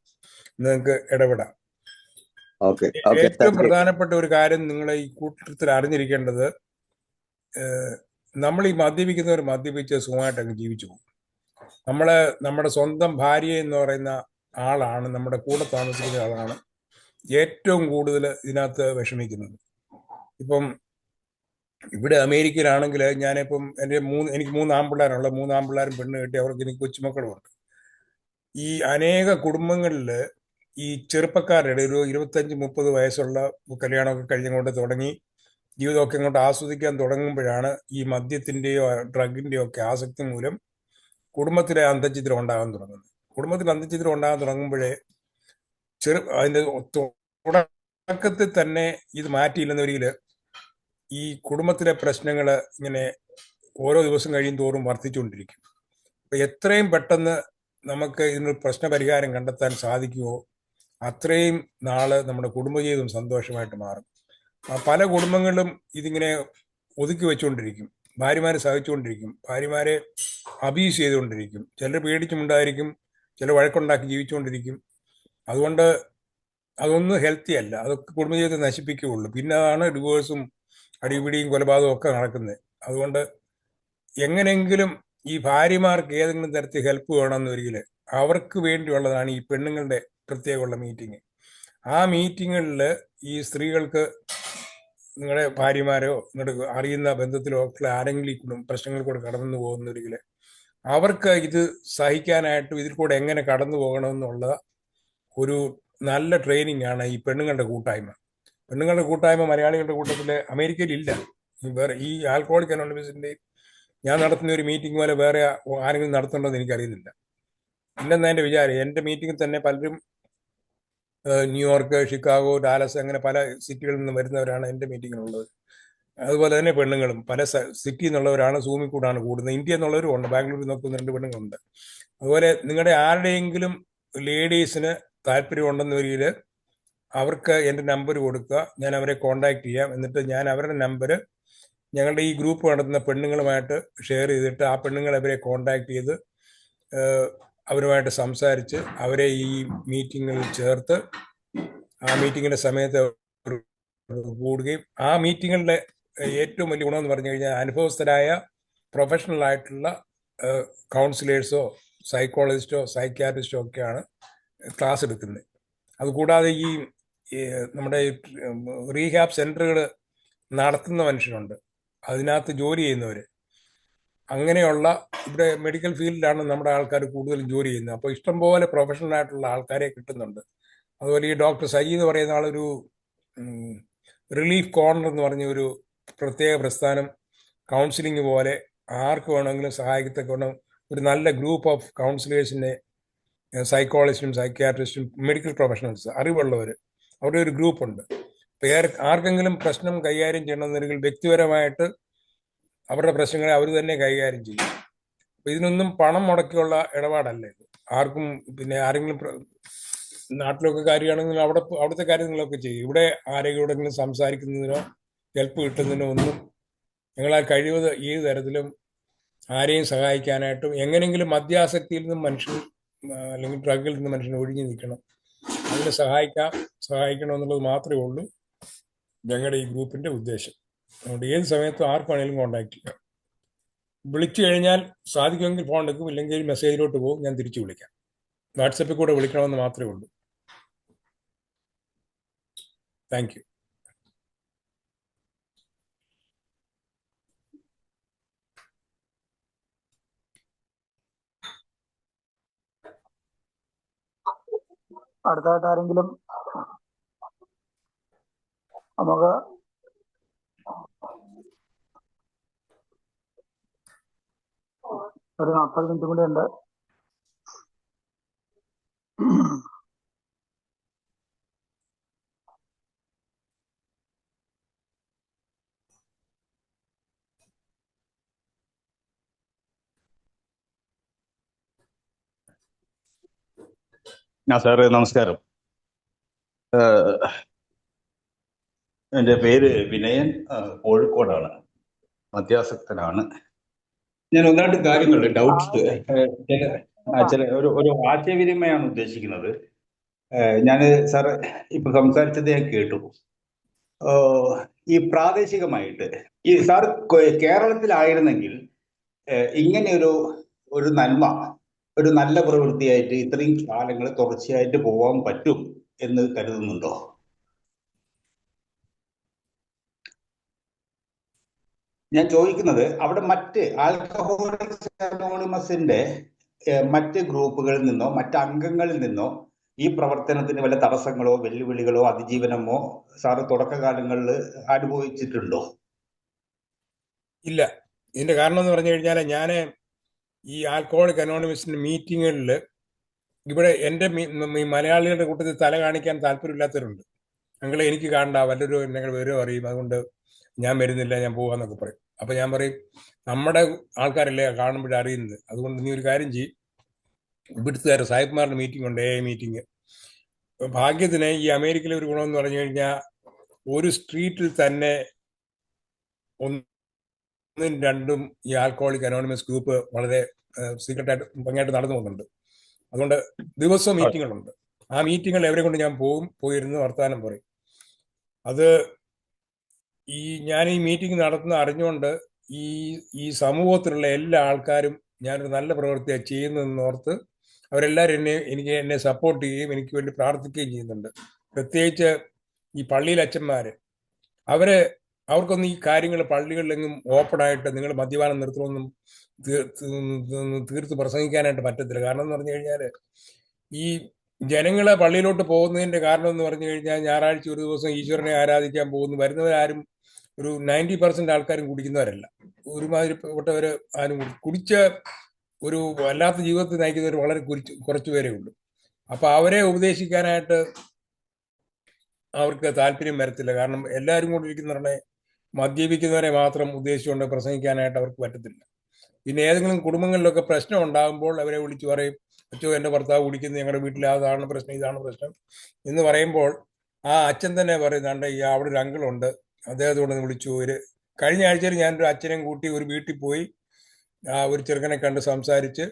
നിങ്ങൾക്ക് ഇടപെടാം. ഏറ്റവും പ്രധാനപ്പെട്ട ഒരു കാര്യം നിങ്ങൾ ഈ കൂട്ടത്തിൽ അറിഞ്ഞിരിക്കേണ്ടത്, നമ്മൾ ഈ മദ്യപിക്കുന്നവർ മദ്യപിച്ച് സുഖമായിട്ട് അങ്ങ് ജീവിച്ചു പോകും. നമ്മുടെ സ്വന്തം ഭാര്യ എന്ന് പറയുന്ന ആളാണ്, നമ്മുടെ കൂടെ താമസിക്കുന്ന ആളാണ് ഏറ്റവും കൂടുതൽ ഇതിനകത്ത് വിഷമിക്കുന്നത്. ഇപ്പം ഇവിടെ അമേരിക്കയിലാണെങ്കിൽ ഞാനിപ്പം എനിക്ക് 3 ആൺപിള്ളേരുള്ള 3 ആൺപിള്ളേരും പെണ്ണ് കെട്ടി അവർക്ക് എനിക്ക് കൊച്ചുമക്കളുമുണ്ട്. ഈ അനേക കുടുംബങ്ങളിൽ ഈ ചെറുപ്പക്കാരുടെ ഒരു 25-30 വയസ്സുള്ള കല്യാണമൊക്കെ കഴിഞ്ഞുകൊണ്ട് തുടങ്ങി ജീവിതമൊക്കെ ഇങ്ങോട്ട് ആസ്വദിക്കാൻ തുടങ്ങുമ്പോഴാണ് ഈ മദ്യത്തിൻ്റെയോ ഡ്രഗിൻ്റെയോ ഒക്കെ ആസക്തി മൂലം കുടുംബത്തിലെ അന്തഃഛിദ്രം ഉണ്ടാകാൻ തുടങ്ങുന്നത്. കുടുംബത്തിൽ അന്തഃഛിദ്രം ഉണ്ടാകാൻ തുടങ്ങുമ്പോഴേ അതിൻ്റെ തുടക്കത്തിൽ തന്നെ ഇത് മാറ്റിയില്ലെന്നൊരിക്കൽ ഈ കുടുംബത്തിലെ പ്രശ്നങ്ങൾ ഇങ്ങനെ ഓരോ ദിവസം കഴിയും തോറും വർദ്ധിച്ചുകൊണ്ടിരിക്കും. അപ്പം എത്രയും പെട്ടെന്ന് നമുക്ക് ഇതിനൊരു പ്രശ്നപരിഹാരം കണ്ടെത്താൻ സാധിക്കുമോ അത്രയും നാള് നമ്മുടെ കുടുംബജീവിതം സന്തോഷമായിട്ട് മാറും. പല കുടുംബങ്ങളിലും ഇതിങ്ങനെ ഒതുക്കി വെച്ചുകൊണ്ടിരിക്കും, ഭാര്യമാരെ സഹിച്ചുകൊണ്ടിരിക്കും, ഭാര്യമാരെ അബ്യൂസ് ചെയ്തുകൊണ്ടിരിക്കും, ചിലർ പേടിച്ചുമുണ്ടായിരിക്കും, ചിലർ വഴക്കുണ്ടാക്കി ജീവിച്ചുകൊണ്ടിരിക്കും. അതുകൊണ്ട് അതൊന്നും ഹെൽത്തി അല്ല, അതൊക്കെ കുടുംബജീവിതത്തെ നശിപ്പിക്കുകയുള്ളൂ. പിന്നെ അതാണ് ഡിവോഴ്സും അടിപിടിയും കൊലപാതകവും ഒക്കെ നടക്കുന്നത്. അതുകൊണ്ട് എങ്ങനെയെങ്കിലും ഈ ഭാര്യമാർക്ക് ഏതെങ്കിലും തരത്തിൽ ഹെൽപ്പ് വേണമെന്നൊരിക്കൽ അവർക്ക് വേണ്ടിയുള്ളതാണ് ഈ പെണ്ണുങ്ങളുടെ പ്രത്യേകമുള്ള മീറ്റിംഗ്. ആ മീറ്റിങ്ങുകളിൽ ഈ സ്ത്രീകൾക്ക് നിങ്ങളുടെ ഭാര്യമാരോ നിങ്ങളുടെ അറിയുന്ന ബന്ധത്തിലോ ഒക്കെ ആരെങ്കിലും ഈ പ്രശ്നങ്ങൾ കൂടെ കടന്നു പോകുന്നൊരിക്കൽ അവർക്ക് ഇത് സഹിക്കാനായിട്ടും ഇതിൽ കൂടെ എങ്ങനെ കടന്നു പോകണമെന്നുള്ള ഒരു നല്ല ട്രെയിനിങ് ആണ് ഈ പെണ്ണുങ്ങളുടെ കൂട്ടായ്മ. പെണ്ണുങ്ങളുടെ കൂട്ടായ്മ മലയാളികളുടെ കൂട്ടത്തിൽ അമേരിക്കയിൽ ഇല്ല. വേറെ ഈ ആൽക്കഹോളിക് അനോണിമസിൻ്റെ ഞാൻ നടത്തുന്ന ഒരു മീറ്റിംഗ് പോലെ വേറെ ആരെങ്കിലും നടത്തുന്നുണ്ടോ എന്ന് എനിക്കറിയുന്നില്ല. ഇല്ലെന്ന് എൻ്റെ വിചാരം. എൻ്റെ മീറ്റിങ്ങിൽ തന്നെ പലരും ന്യൂയോർക്ക്, ഷിക്കാഗോ, ഡാലസ് അങ്ങനെ പല സിറ്റികളിൽ നിന്ന് വരുന്നവരാണ് എൻ്റെ മീറ്റിങ്ങിനുള്ളത്. അതുപോലെ തന്നെ പെണ്ണുങ്ങളും പല സിറ്റിയിൽ നിന്നുള്ളവരാണ് സൂമിൽ കൂടാണ് കൂടുന്നത്. ഇന്ത്യ എന്നുള്ളവരും ഉണ്ട്, ബാംഗ്ലൂരിൽ നിന്നൊക്കെ 2 പെണ്ണുങ്ങളുണ്ട്. അതുപോലെ നിങ്ങളുടെ ആരുടെയെങ്കിലും ലേഡീസിന് താല്പര്യമുണ്ടെന്ന് വരികയിൽ അവർക്ക് എൻ്റെ നമ്പർ കൊടുക്കുക, ഞാൻ അവരെ കോണ്ടാക്ട് ചെയ്യാം. എന്നിട്ട് ഞാൻ അവരുടെ നമ്പർ ഞങ്ങളുടെ ഈ ഗ്രൂപ്പ് നടത്തുന്ന പെണ്ണുങ്ങളുമായിട്ട് ഷെയർ ചെയ്തിട്ട് ആ പെണ്ണുങ്ങൾ അവരെ കോണ്ടാക്ട് ചെയ്ത് അവരുമായിട്ട് സംസാരിച്ച് അവരെ ഈ മീറ്റിങ്ങിൽ ചേർത്ത് ആ മീറ്റിങ്ങിൻ്റെ സമയത്ത് കൂടുകയും ആ മീറ്റിങ്ങുകളുടെ ഏറ്റവും വലിയ ഗുണമെന്ന് പറഞ്ഞു കഴിഞ്ഞാൽ അനുഭവസ്ഥരായ പ്രൊഫഷണൽ ആയിട്ടുള്ള കൗൺസിലേഴ്സോ സൈക്കോളജിസ്റ്റോ സൈക്യാട്രിസ്റ്റോ ഒക്കെയാണ് ക്ലാസ് എടുക്കുന്നത്. അതുകൂടാതെ ഈ നമ്മുടെ റീഹാബ് സെൻ്ററുകൾ നടത്തുന്ന മനുഷ്യരുണ്ട്, അതിനകത്ത് ജോലി ചെയ്യുന്നവർ, അങ്ങനെയുള്ള ഇവിടെ മെഡിക്കൽ ഫീൽഡിലാണ് നമ്മുടെ ആൾക്കാർ കൂടുതലും ജോലി ചെയ്യുന്നത്. അപ്പോൾ ഇഷ്ടംപോലെ പ്രൊഫഷണൽ ആയിട്ടുള്ള ആൾക്കാരെ കിട്ടുന്നുണ്ട്. അതുപോലെ ഈ ഡോക്ടർ സജി എന്ന് പറയുന്ന ആളൊരു റിലീഫ് കോർണർ എന്ന് പറഞ്ഞ ഒരു പ്രത്യേക പ്രസ്ഥാനം കൗൺസിലിംഗ് പോലെ ആർക്ക് വേണമെങ്കിലും സഹായിക്കത്തക്ക ഒരു നല്ല ഗ്രൂപ്പ് ഓഫ് കൗൺസിലേഴ്സിനെ സൈക്കോളജിസ്റ്റും സൈക്യാട്രിസ്റ്റും മെഡിക്കൽ പ്രൊഫഷണൽസ് അറിവുള്ളവർ അവിടെ ഒരു ഗ്രൂപ്പുണ്ട്. അപ്പോൾ ആർക്കെങ്കിലും പ്രശ്നം കൈകാര്യം ചെയ്യണമെന്നുണ്ടെങ്കിൽ വ്യക്തിപരമായിട്ട് അവരുടെ പ്രശ്നങ്ങളെ അവർ തന്നെ കൈകാര്യം ചെയ്യും. അപ്പോൾ ഇതിനൊന്നും പണം മുടക്കിയുള്ള ഇടപാടല്ല ഇത്. ആർക്കും പിന്നെ ആരെങ്കിലും നാട്ടിലൊക്കെ കാര്യമാണെങ്കിൽ അവിടുത്തെ കാര്യങ്ങളൊക്കെ ചെയ്യും. ഇവിടെ ആരെങ്കിലും സംസാരിക്കുന്നതിനോ ഹെൽപ്പ് കിട്ടുന്നതിനോ ഒന്നും ഞങ്ങളാൽ കഴിവത് ഏത് തരത്തിലും ആരെയും സഹായിക്കാനായിട്ടും എങ്ങനെയെങ്കിലും മദ്യാസക്തിയിൽ നിന്നും മനുഷ്യൻ അല്ലെങ്കിൽ ഡ്രഗിൽ നിന്ന് മനുഷ്യൻ ഒഴിഞ്ഞു നിൽക്കണം, അതിനെ സഹായിക്കണം എന്നുള്ളത് മാത്രമേ ഉള്ളൂ ഞങ്ങളുടെ ഈ ഗ്രൂപ്പിൻ്റെ ഉദ്ദേശം. അതുകൊണ്ട് ഏത് സമയത്തും ആർക്ക് വേണമെങ്കിലും കോൺടാക്ട് ചെയ്യാം. വിളിച്ചു കഴിഞ്ഞാൽ സാധിക്കുമെങ്കിൽ ഫോൺ എടുക്കും, ഇല്ലെങ്കിൽ മെസ്സേജിലോട്ട് പോകും, ഞാൻ തിരിച്ചു വിളിക്കാം. വാട്സപ്പിൽ കൂടെ വിളിക്കണമെന്ന് മാത്രമേ ഉള്ളൂ. Thank you.
അടുത്തായിട്ട് ആരെങ്കിലും നമുക്ക് ഒരു 40 മിനിറ്റ് കൂടി ഉണ്ട്.
സാറ് നമസ്കാരം. എൻ്റെ പേര് വിനയൻ, കോഴിക്കോടാണ്, മദ്യാസക്തനാണ്. ഞാൻ ഒന്ന് രണ്ട് കാര്യങ്ങൾ ഡൗട്ട്സ് ചില ഒരു ആശയവിനിമയമാണ് ഉദ്ദേശിക്കുന്നത്. ഞാൻ സാർ ഇപ്പൊ സംസാരിച്ചത് ഞാൻ കേട്ടു. ഈ പ്രാദേശികമായിട്ട് ഈ സാർ കേരളത്തിലായിരുന്നെങ്കിൽ ഇങ്ങനെ ഒരു നന്മ, ഒരു നല്ല പ്രവൃത്തിയായിട്ട് ഇത്രയും കാലങ്ങൾ തുടർച്ചയായിട്ട് പോകാൻ പറ്റും എന്ന് കരുതുന്നുണ്ടോ? ഞാൻ ചോദിക്കുന്നത്, അവിടെ മറ്റ് ആൽക്കഹോളിക്സ് അനോണിമസിന്റെ മറ്റ് ഗ്രൂപ്പുകളിൽ നിന്നോ മറ്റ് അംഗങ്ങളിൽ നിന്നോ ഈ പ്രവർത്തനത്തിന് വല്ല തടസ്സങ്ങളോ വെല്ലുവിളികളോ അതിജീവനമോ സാറ് തുടക്കകാലങ്ങളിൽ അനുഭവിച്ചിട്ടുണ്ടോ?
ഇല്ല. ഇതിന്റെ കാരണം എന്ന് പറഞ്ഞു കഴിഞ്ഞാൽ ഞാൻ ഈ ആൽക്കഹോളിക് അനോണിമസിന്റെ മീറ്റിങ്ങുകളിൽ ഇവിടെ എൻ്റെ മലയാളികളുടെ കൂട്ടത്തിൽ തല കാണിക്കാൻ താല്പര്യമില്ലാത്തവരുണ്ട്. ഞങ്ങളെ എനിക്ക് കാണണ്ട, വല്ലൊരു ഞങ്ങൾ വിവരം അറിയും, അതുകൊണ്ട് ഞാൻ വരുന്നില്ല, ഞാൻ പോകാന്നൊക്കെ പറയും. അപ്പൊ ഞാൻ പറയും, നമ്മുടെ ആൾക്കാരല്ലേ കാണുമ്പോഴേ അറിയുന്നത്, അതുകൊണ്ട് നീ ഒരു കാര്യം ചെയ്യും, ഇവിടുത്തെ സാഹിബ്മാരുടെ മീറ്റിംഗ് ഉണ്ട്, AI മീറ്റിംഗ്. ഭാഗ്യത്തിന് ഈ അമേരിക്കയിലെ ഒരു ഗുണമെന്ന് പറഞ്ഞു കഴിഞ്ഞാൽ ഒരു സ്ട്രീറ്റിൽ തന്നെ ഒന്നും രണ്ടും ഈ ആൽക്കഹോളിക് അനോണിമസ് ഗ്രൂപ്പ് വളരെ സീക്രട്ടായിട്ട് ഭംഗിയായിട്ട് നടന്നു പോകുന്നുണ്ട്. അതുകൊണ്ട് ദിവസവും മീറ്റിങ്ങുകളുണ്ട്. ആ മീറ്റിങ്ങുകൾ എവരെ കൊണ്ട് ഞാൻ പോയിരുന്ന് വർത്തമാനം പറയും. അത് ഞാൻ ഈ മീറ്റിംഗ് നടത്തുന്ന അറിഞ്ഞുകൊണ്ട് ഈ സമൂഹത്തിലുള്ള എല്ലാ ആൾക്കാരും ഞാനൊരു നല്ല പ്രവൃത്തിയാണ് ചെയ്യുന്നതെന്ന് ഓർത്ത് അവരെല്ലാവരും എന്നെ സപ്പോർട്ട് ചെയ്യുകയും എനിക്ക് വേണ്ടി പ്രാർത്ഥിക്കുകയും ചെയ്യുന്നുണ്ട്. പ്രത്യേകിച്ച് ഈ പള്ളിയിലെ അച്ഛന്മാര്, അവർക്കൊന്നും ഈ കാര്യങ്ങൾ പള്ളികളിലെങ്ങും ഓപ്പണായിട്ട് നിങ്ങൾ മദ്യപാനം നിർത്തണമെന്നും തീർത്ത് പ്രസംഗിക്കാനായിട്ട് പറ്റത്തില്ല. കാരണം എന്ന് പറഞ്ഞു കഴിഞ്ഞാൽ ഈ ജനങ്ങളെ പള്ളിയിലോട്ട് പോകുന്നതിന്റെ കാരണം എന്ന് പറഞ്ഞു കഴിഞ്ഞാൽ ഞായറാഴ്ച ഒരു ദിവസം ഈശ്വരനെ ആരാധിക്കാൻ പോകുന്നു. വരുന്നവരാരും ഒരു 90% ആൾക്കാരും കുടിക്കുന്നവരല്ല. ഒരുമാതിരിപ്പെട്ടവർ ആരും കുടിച്ച ഒരു വല്ലാത്ത ജീവിതത്തിൽ നയിക്കുന്നവർ വളരെ കുറച്ചു പേരേ ഉള്ളൂ. അപ്പൊ അവരെ ഉപദേശിക്കാനായിട്ട് അവർക്ക് താല്പര്യം വരത്തില്ല. കാരണം എല്ലാവരും കൂടി ഇരിക്കുന്നവരെ മദ്യപിക്കുന്നവരെ മാത്രം ഉദ്ദേശിച്ചുകൊണ്ട് പ്രസംഗിക്കാനായിട്ട് അവർക്ക് പറ്റത്തില്ല. പിന്നെ ഏതെങ്കിലും കുടുംബങ്ങളിലൊക്കെ പ്രശ്നം ഉണ്ടാകുമ്പോൾ അവരെ വിളിച്ചു പറയും, അച്ഛോ എൻ്റെ ഭർത്താവ് കുടിക്കുന്നത്, ഞങ്ങളുടെ വീട്ടിൽ അതാണ് പ്രശ്നം, ഇതാണ് പ്രശ്നം എന്ന് പറയുമ്പോൾ ആ അച്ഛൻ തന്നെ പറയുന്നുണ്ട്, ഈ അവിടെ ഒരു അങ്കിളുണ്ട്, അദ്ദേഹത്തോട് വിളിച്ചു. കഴിഞ്ഞ ആഴ്ചയിൽ ഞാനൊരു അച്ഛനെയും കൂട്ടി ഒരു വീട്ടിൽ പോയി ഒരു ചെറുക്കനെ കണ്ട് സംസാരിച്ച്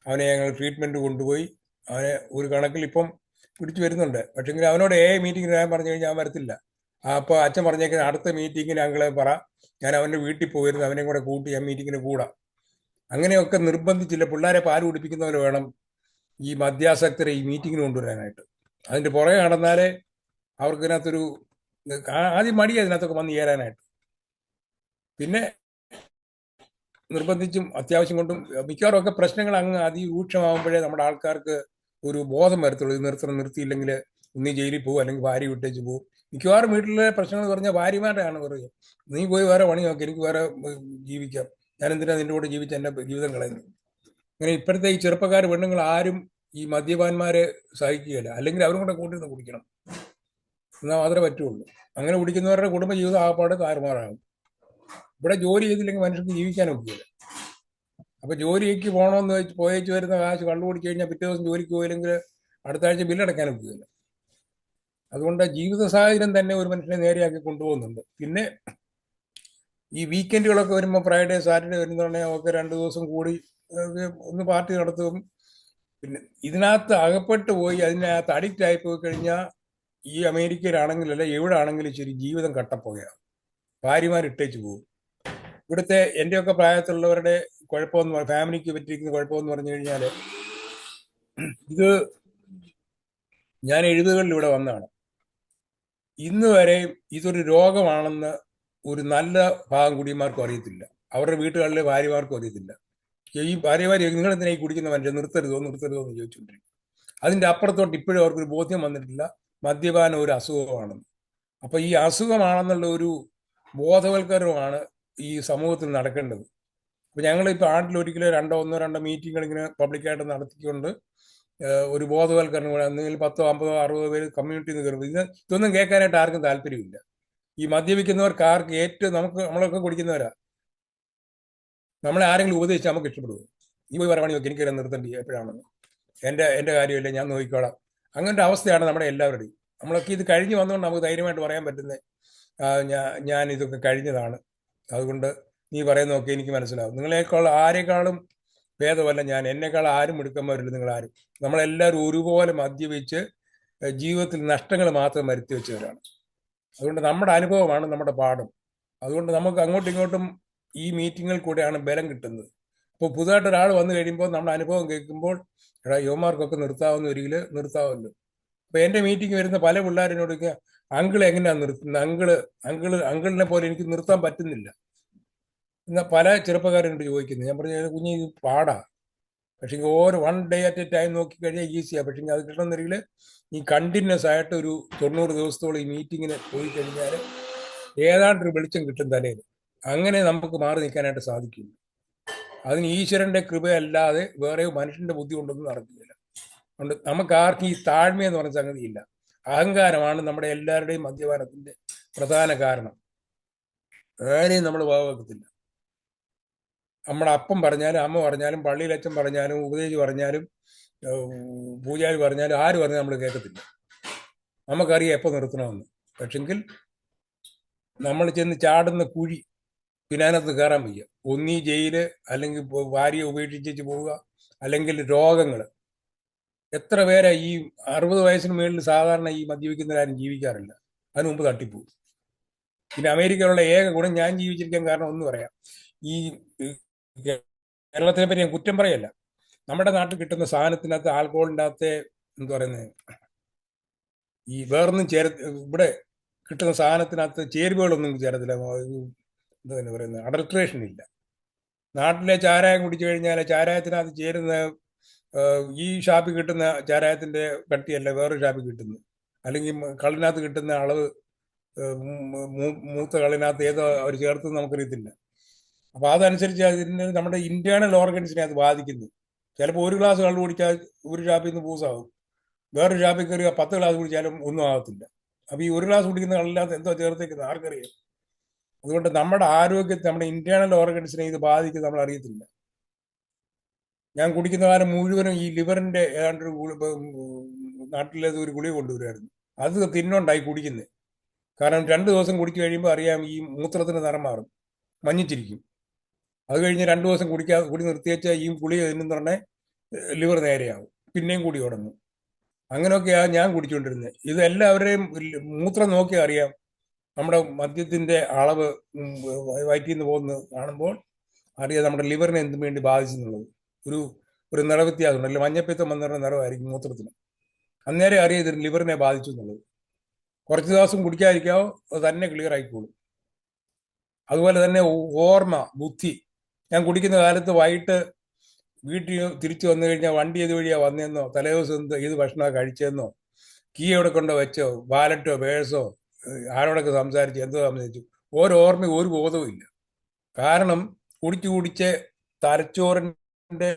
അവനെ ഞങ്ങൾ ട്രീറ്റ്മെന്റ് കൊണ്ടുപോയി. അവനെ ഒരു കണക്കിൽ ഇപ്പം പിടിച്ചു വരുന്നുണ്ട്. പക്ഷെങ്കിൽ അവനോട് മീറ്റിംഗിന് ഞാൻ പറഞ്ഞു കഴിഞ്ഞാൽ അവൻ വരത്തില്ല. അപ്പോൾ അച്ഛൻ പറഞ്ഞേക്കുന്ന അടുത്ത മീറ്റിങ്ങിന് അങ്കിളെ പറ, ഞാൻ അവൻ്റെ വീട്ടിൽ പോയിരുന്നു, അവനെയും കൂടെ കൂട്ടി ആ മീറ്റിങ്ങിന് കൂടാം. അങ്ങനെയൊക്കെ നിർബന്ധിച്ചില്ല. പിള്ളേരെ പാല് കുടിപ്പിക്കുന്നവർ വേണം ഈ മദ്യാസക്തരെ ഈ മീറ്റിങ്ങിന് കൊണ്ടുവരാനായിട്ട്. അതിന്റെ പുറകെ നടന്നാലേ അവർക്ക് ഇതിനകത്തൊരു ആദ്യം മടി അതിനകത്തൊക്കെ വന്ന് ചേരാനായിട്ട്. പിന്നെ നിർബന്ധിച്ചും അത്യാവശ്യം കൊണ്ടും മിക്കവാറും ഒക്കെ പ്രശ്നങ്ങൾ അങ്ങ് അതിരൂക്ഷമാകുമ്പോഴേ നമ്മുടെ ആൾക്കാർക്ക് ഒരു ബോധം വരത്തുള്ളൂ. ഇത് നിർത്തിയില്ലെങ്കിൽ നീ ജയിലിൽ പോകും, അല്ലെങ്കിൽ ഭാര്യ വിട്ടേച്ച് പോകും. മിക്കവാറും വീട്ടിലെ പ്രശ്നങ്ങൾ പറഞ്ഞാൽ ഭാര്യമാരുടെയാണ് പറയുക, നീ പോയി വേറെ പണി നോക്കി, എനിക്ക് വേറെ ജീവിക്കാം, ഞാൻ എന്തിനാ നിന്റെ കൂടെ ജീവിച്ച എൻ്റെ ജീവിതം കളയുന്നു. അങ്ങനെ ഇപ്പോഴത്തെ ഈ ചെറുപ്പക്കാർ പെണ്ണുങ്ങൾ ആരും ഈ മദ്യപാന്മാരെ സഹിക്കുകയില്ല. അല്ലെങ്കിൽ അവരും കൂടെ കൂട്ടിരുന്ന് കുടിക്കണം, എന്നാൽ മാത്രമേ പറ്റുള്ളൂ. അങ്ങനെ കുടിക്കുന്നവരുടെ കുടുംബജീവിതം ആപ്പാട് താറുമാറാകും. ഇവിടെ ജോലി ചെയ്തില്ലെങ്കിൽ മനുഷ്യർക്ക് ജീവിക്കാൻ ഒക്കില്ല. അപ്പൊ ജോലിക്ക് പോകണമെന്ന് പോയേച്ച് വരുന്ന കാശ് കള്ളു കുടിച്ചു കഴിഞ്ഞാൽ പിറ്റേ ദിവസം ജോലിക്ക് പോയില്ലെങ്കിൽ അടുത്ത ആഴ്ച ബില്ലടയ്ക്കാൻ ഒക്കില്ല. അതുകൊണ്ട് ജീവിത സാഹചര്യം തന്നെ ഒരു മനുഷ്യനെ നേരെയാക്കി കൊണ്ടുപോകുന്നുണ്ട്. പിന്നെ ഈ വീക്കെൻഡുകളൊക്കെ വരുമ്പോൾ ഫ്രൈഡേ സാറ്റർഡേ വരുന്നുണ്ടെങ്കിൽ ഒക്കെ 2 ദിവസം കൂടി ഒന്ന് പാർട്ടി നടത്തും. പിന്നെ ഇതിനകത്ത് അകപ്പെട്ട് പോയി അതിനകത്ത് അഡിക്റ്റ് ആയി പോയി കഴിഞ്ഞാൽ ഈ അമേരിക്കയിലാണെങ്കിലല്ല എവിടെ ആണെങ്കിലും ശരി ജീവിതം കട്ടപ്പോകയാണ്. ഭാര്യമാരിട്ടേച്ച് പോകും. ഇവിടുത്തെ എൻ്റെയൊക്കെ പ്രായത്തിലുള്ളവരുടെ കുഴപ്പമെന്ന് ഫാമിലിക്ക് പറ്റിയിരിക്കുന്ന കുഴപ്പമെന്ന് പറഞ്ഞു കഴിഞ്ഞാൽ, ഇത് ഞാൻ 70കളിൽ ഇവിടെ വന്നതാണ്. ഇന്ന് വരെ ഇതൊരു രോഗമാണെന്ന് ഒരു നല്ല ഭാഗം കുടിയന്മാർക്കും അറിയത്തില്ല, അവരുടെ വീട്ടുകളിലെ ഭാര്യമാർക്കും അറിയത്തില്ല. ഈ ഭാര്യമാർ നിങ്ങൾ എന്തിനാ ഈ കുടിക്കുന്ന മനുഷ്യൻ, നിർത്തരുതോ എന്ന് ചോദിച്ചുകൊണ്ടിരിക്കും. അതിൻ്റെ അപ്പുറത്തോട്ട് ഇപ്പോഴും അവർക്കൊരു ബോധ്യം വന്നിട്ടില്ല മദ്യപാനം ഒരു അസുഖമാണെന്ന്. അപ്പൊ ഈ അസുഖമാണെന്നുള്ള ഒരു ബോധവൽക്കരണമാണ് ഈ സമൂഹത്തിൽ നടക്കേണ്ടത്. അപ്പൊ ഞങ്ങളിപ്പോൾ ആണ്ടിൽ ഒരിക്കലും ഒന്നോ രണ്ടോ മീറ്റിങ്ങുകൾ ഇങ്ങനെ പബ്ലിക്കായിട്ട് നടത്തിക്കൊണ്ട് ഒരു ബോധവൽക്കരണം കൂടെ, എന്തെങ്കിലും 10, 50, 60 പേര് കമ്മ്യൂണിറ്റിയിൽ നിന്ന് കയറുമ്പോൾ ഇതൊന്നും കേൾക്കാനായിട്ട് ആർക്കും താല്പര്യമില്ല. ഈ മദ്യപിക്കുന്നവർക്ക് ആർക്ക് ഏറ്റവും നമ്മളൊക്കെ കുടിക്കുന്നവരാ, നമ്മളെ ആരെങ്കിലും ഉപദേശിച്ചാൽ നമുക്ക് ഇഷ്ടപ്പെടുമോ? ഈ പോയി പറയണി നോക്കി എനിക്ക് നിർത്തേണ്ടി എപ്പോഴാണെന്ന്, എൻ്റെ കാര്യമില്ല, ഞാൻ നോക്കിക്കോളാം. അങ്ങനത്തെ അവസ്ഥയാണ് നമ്മുടെ എല്ലാവരുടെയും. നമ്മളൊക്കെ ഇത് കഴിഞ്ഞ് വന്നുകൊണ്ട് നമുക്ക് ധൈര്യമായിട്ട് പറയാൻ പറ്റുന്നത് ഞാൻ ഇതൊക്കെ കഴിഞ്ഞതാണ്, അതുകൊണ്ട് നീ പറയുന്നതൊക്കെ എനിക്ക് മനസ്സിലാവും. നിങ്ങളെക്കാൾ ആരെക്കാളും ഭേദമല്ല ഞാൻ, എന്നെക്കാൾ ആരും എടുക്കന്മാരില്ല നിങ്ങളാരും. നമ്മളെല്ലാവരും ഒരുപോലെ മദ്യപിച്ച് ജീവിതത്തിൽ നഷ്ടങ്ങൾ മാത്രം വരുത്തി വെച്ചവരാണ്. അതുകൊണ്ട് നമ്മുടെ അനുഭവമാണ് നമ്മുടെ പാഠം. അതുകൊണ്ട് നമുക്ക് അങ്ങോട്ടും ഇങ്ങോട്ടും ഈ മീറ്റിങ്ങിൽ കൂടെയാണ് ബലം കിട്ടുന്നത്. ഇപ്പോൾ പുതുതായിട്ട് ഒരാൾ വന്നു കഴിയുമ്പോൾ നമ്മുടെ അനുഭവം കേൾക്കുമ്പോൾ എടാ യുവമാർക്കൊക്കെ നിർത്താവുന്ന ഒരിക്കൽ നിർത്താമല്ലോ. അപ്പോൾ എൻ്റെ മീറ്റിംഗ് വരുന്ന പല പിള്ളേരിനോട് അങ്കിൾ എങ്ങനെയാണ് നിർത്തുന്നത്, അങ്കിളിനെ പോലെ എനിക്ക് നിർത്താൻ പറ്റുന്നില്ല എന്നാൽ പല ചെറുപ്പക്കാരോട് ചോദിക്കുന്നത്. ഞാൻ പറഞ്ഞു കുഞ്ഞ് ഇത് പാടാ, പക്ഷേ ഓരോ 1 ഡേ അറ്റ് എ ടൈം നോക്കിക്കഴിഞ്ഞാൽ ഈസിയാണ്. പക്ഷേ അത് കിട്ടണമെന്നില്ല ഈ കണ്ടിന്യൂസ് ആയിട്ട് ഒരു 90 ദിവസത്തോളം ഈ മീറ്റിങ്ങിന് പോയി കഴിഞ്ഞാൽ ഏതാണ്ടൊരു വെളിച്ചം കിട്ടും തലയിൽ. അങ്ങനെ നമുക്ക് മാറി നിൽക്കാനായിട്ട് സാധിക്കില്ല. അതിന് ഈശ്വരന്റെ കൃപയല്ലാതെ വേറെ മനുഷ്യന്റെ ബുദ്ധി കൊണ്ടൊന്നും നടക്കുകയില്ല. അതുകൊണ്ട് നമുക്ക് ആർക്കും ഈ താഴ്മയെന്ന് പറഞ്ഞ സംഗതിയില്ല. അഹങ്കാരമാണ് നമ്മുടെ എല്ലാവരുടെയും മദ്യപാനത്തിന്റെ പ്രധാന കാരണം. ആരെയും നമ്മൾ ഭാവവെക്കത്തില്ല. നമ്മുടെ അപ്പം പറഞ്ഞാലും അമ്മ പറഞ്ഞാലും പള്ളിയിലച്ഛൻ പറഞ്ഞാലും ഉപദേശി പറഞ്ഞാലും പൂജാരി പറഞ്ഞാലും ആര് പറഞ്ഞാലും നമ്മൾ കേൾക്കത്തില്ല. നമുക്കറിയാം എപ്പോൾ നിർത്തണമെന്ന്. പക്ഷെങ്കിൽ നമ്മൾ ചെന്ന് ചാടുന്ന കുഴി പിന്നെ അതിനകത്ത് കയറാൻ വയ്യ. ഒന്നീ ജയില്, അല്ലെങ്കിൽ ഭാര്യയെ ഉപേക്ഷിച്ച് പോവുക, അല്ലെങ്കിൽ രോഗങ്ങൾ. എത്ര പേരെ ഈ 60 വയസ്സിന് മേളിൽ സാധാരണ ഈ മദ്യപിക്കുന്നവരാരും ജീവിക്കാറില്ല, അതിന് മുമ്പ് തട്ടിപ്പോവും. പിന്നെ അമേരിക്കയിലുള്ള ഏക ഗുണം ഞാൻ ജീവിച്ചിരിക്കാൻ കാരണം ഒന്ന് പറയാം. ഈ കേരളത്തിനെ പറ്റി ഞാൻ കുറ്റം പറയല്ല, നമ്മുടെ നാട്ടിൽ കിട്ടുന്ന സാധനത്തിനകത്ത് ആൽക്കഹോളിൻ്റെ അകത്തെ എന്താ പറയുന്നത്, ഈ വേറൊന്നും ഇവിടെ കിട്ടുന്ന സാധനത്തിനകത്ത് ചേരുവകളൊന്നും ചേരത്തില്ല. എന്താ തന്നെ പറയുന്നത്, അഡൾട്രേഷൻ ഇല്ല. നാട്ടിലെ ചാരായം കുടിച്ചു കഴിഞ്ഞാൽ ചാരായത്തിനകത്ത് ചേരുന്ന ഈ ഷാപ്പിൽ കിട്ടുന്ന ചാരായത്തിന്റെ കട്ടിയല്ല വേറൊരു ഷാപ്പിൽ കിട്ടുന്നു. അല്ലെങ്കിൽ കള്ളിനകത്ത് കിട്ടുന്ന അളവ് മൂത്ത കള്ളിനകത്ത് ഏതോ അവർ ചേർത്ത് നമുക്കറിയത്തില്ല. അപ്പൊ അതനുസരിച്ച് അതിന് നമ്മുടെ ഇന്റേണൽ ഓർഗൻസിനെ അത് ബാധിക്കുന്നു. ചിലപ്പോൾ ഒരു ഗ്ലാസ് കള്ള് കുടിച്ചാൽ ഒരു ഷാപ്പിൽ നിന്ന് പൂസാവും, വേറൊരു ഷാപ്പിൽ കയറി 10 ഗ്ലാസ് കുടിച്ചാലും ഒന്നും ആകത്തില്ല. അപ്പൊ ഈ ഒരു ഗ്ലാസ് കുടിക്കുന്ന കള്ളിനകത്ത് എന്തോ ചേർത്തേക്കുന്നത് ആർക്കറിയാം. അതുകൊണ്ട് നമ്മുടെ ആരോഗ്യത്തെ, നമ്മുടെ ഇന്റേണൽ ഓർഗൻസിനെ ഇത് ബാധിക്കുന്നത് നമ്മൾ അറിയത്തില്ല. ഞാൻ കുടിക്കുന്ന കാലം മുഴുവനും ഈ ലിവറിന്റെ ഏതാണ്ടൊരു നാട്ടിലേത് ഒരു ഗുളിക കൊണ്ടുവരുമായിരുന്നു. അത് തിന്നോണ്ടായി കുടിക്കുന്നത്. കാരണം 2 ദിവസം കുടിച്ചു കഴിയുമ്പോൾ അറിയാം ഈ മൂത്രത്തിന് നിറം മാറും, മഞ്ഞിച്ചിരിക്കും. അത് കഴിഞ്ഞ് 2 ദിവസം കുടി നിർത്തിവെച്ചാൽ ഈ ഗുളിക തിന്നുന്നുടനെ ലിവർ നേരെയാവും, പിന്നെയും കൂടി തുടങ്ങും. അങ്ങനെയൊക്കെയാണ് ഞാൻ കുടിച്ചുകൊണ്ടിരുന്നത്. ഇത് എല്ലാവരുടെയും മൂത്രം നോക്കി അറിയാം നമ്മുടെ മദ്യത്തിന്റെ അളവ് വയറ്റിൽ നിന്ന് പോകുന്നത് കാണുമ്പോൾ അറിയാം നമ്മുടെ ലിവറിനെ എന്തിനു വേണ്ടി ബാധിച്ചെന്നുള്ളത്. ഒരു നിറവ്യത്യാസമുണ്ട്. അല്ലെ മഞ്ഞപ്പിത്തം വന്നിരുന്ന നിറമായിരിക്കും മൂത്രത്തിന്. അന്നേരം അറിയാം ഇതിന് ലിവറിനെ ബാധിച്ചു എന്നുള്ളത്. കുറച്ച് ദിവസം കുടിക്കാതിരിക്കാവോ, അത് തന്നെ ക്ലിയർ ആയിക്കോളും. അതുപോലെ തന്നെ ഓർമ്മ, ബുദ്ധി. ഞാൻ കുടിക്കുന്ന കാലത്ത് വൈകിട്ട് വീട്ടിൽ തിരിച്ചു വന്നു കഴിഞ്ഞാൽ വണ്ടി ഏത് വഴിയാണ് വന്നതെന്നോ, തലേദിവസം ഏത് ഭക്ഷണമാണ് കഴിച്ചതെന്നോ, കീ എവിടെ കൊണ്ടോ വെച്ചോ, വാലറ്റോ പേഴ്സോ ആരോടൊക്കെ സംസാരിച്ചു, എന്തോ സംസാരിച്ചു, ഓർമ്മ ഒരു ബോധവും ഇല്ല. കാരണം കുടിച്ച് തലച്ചോറിന്റെ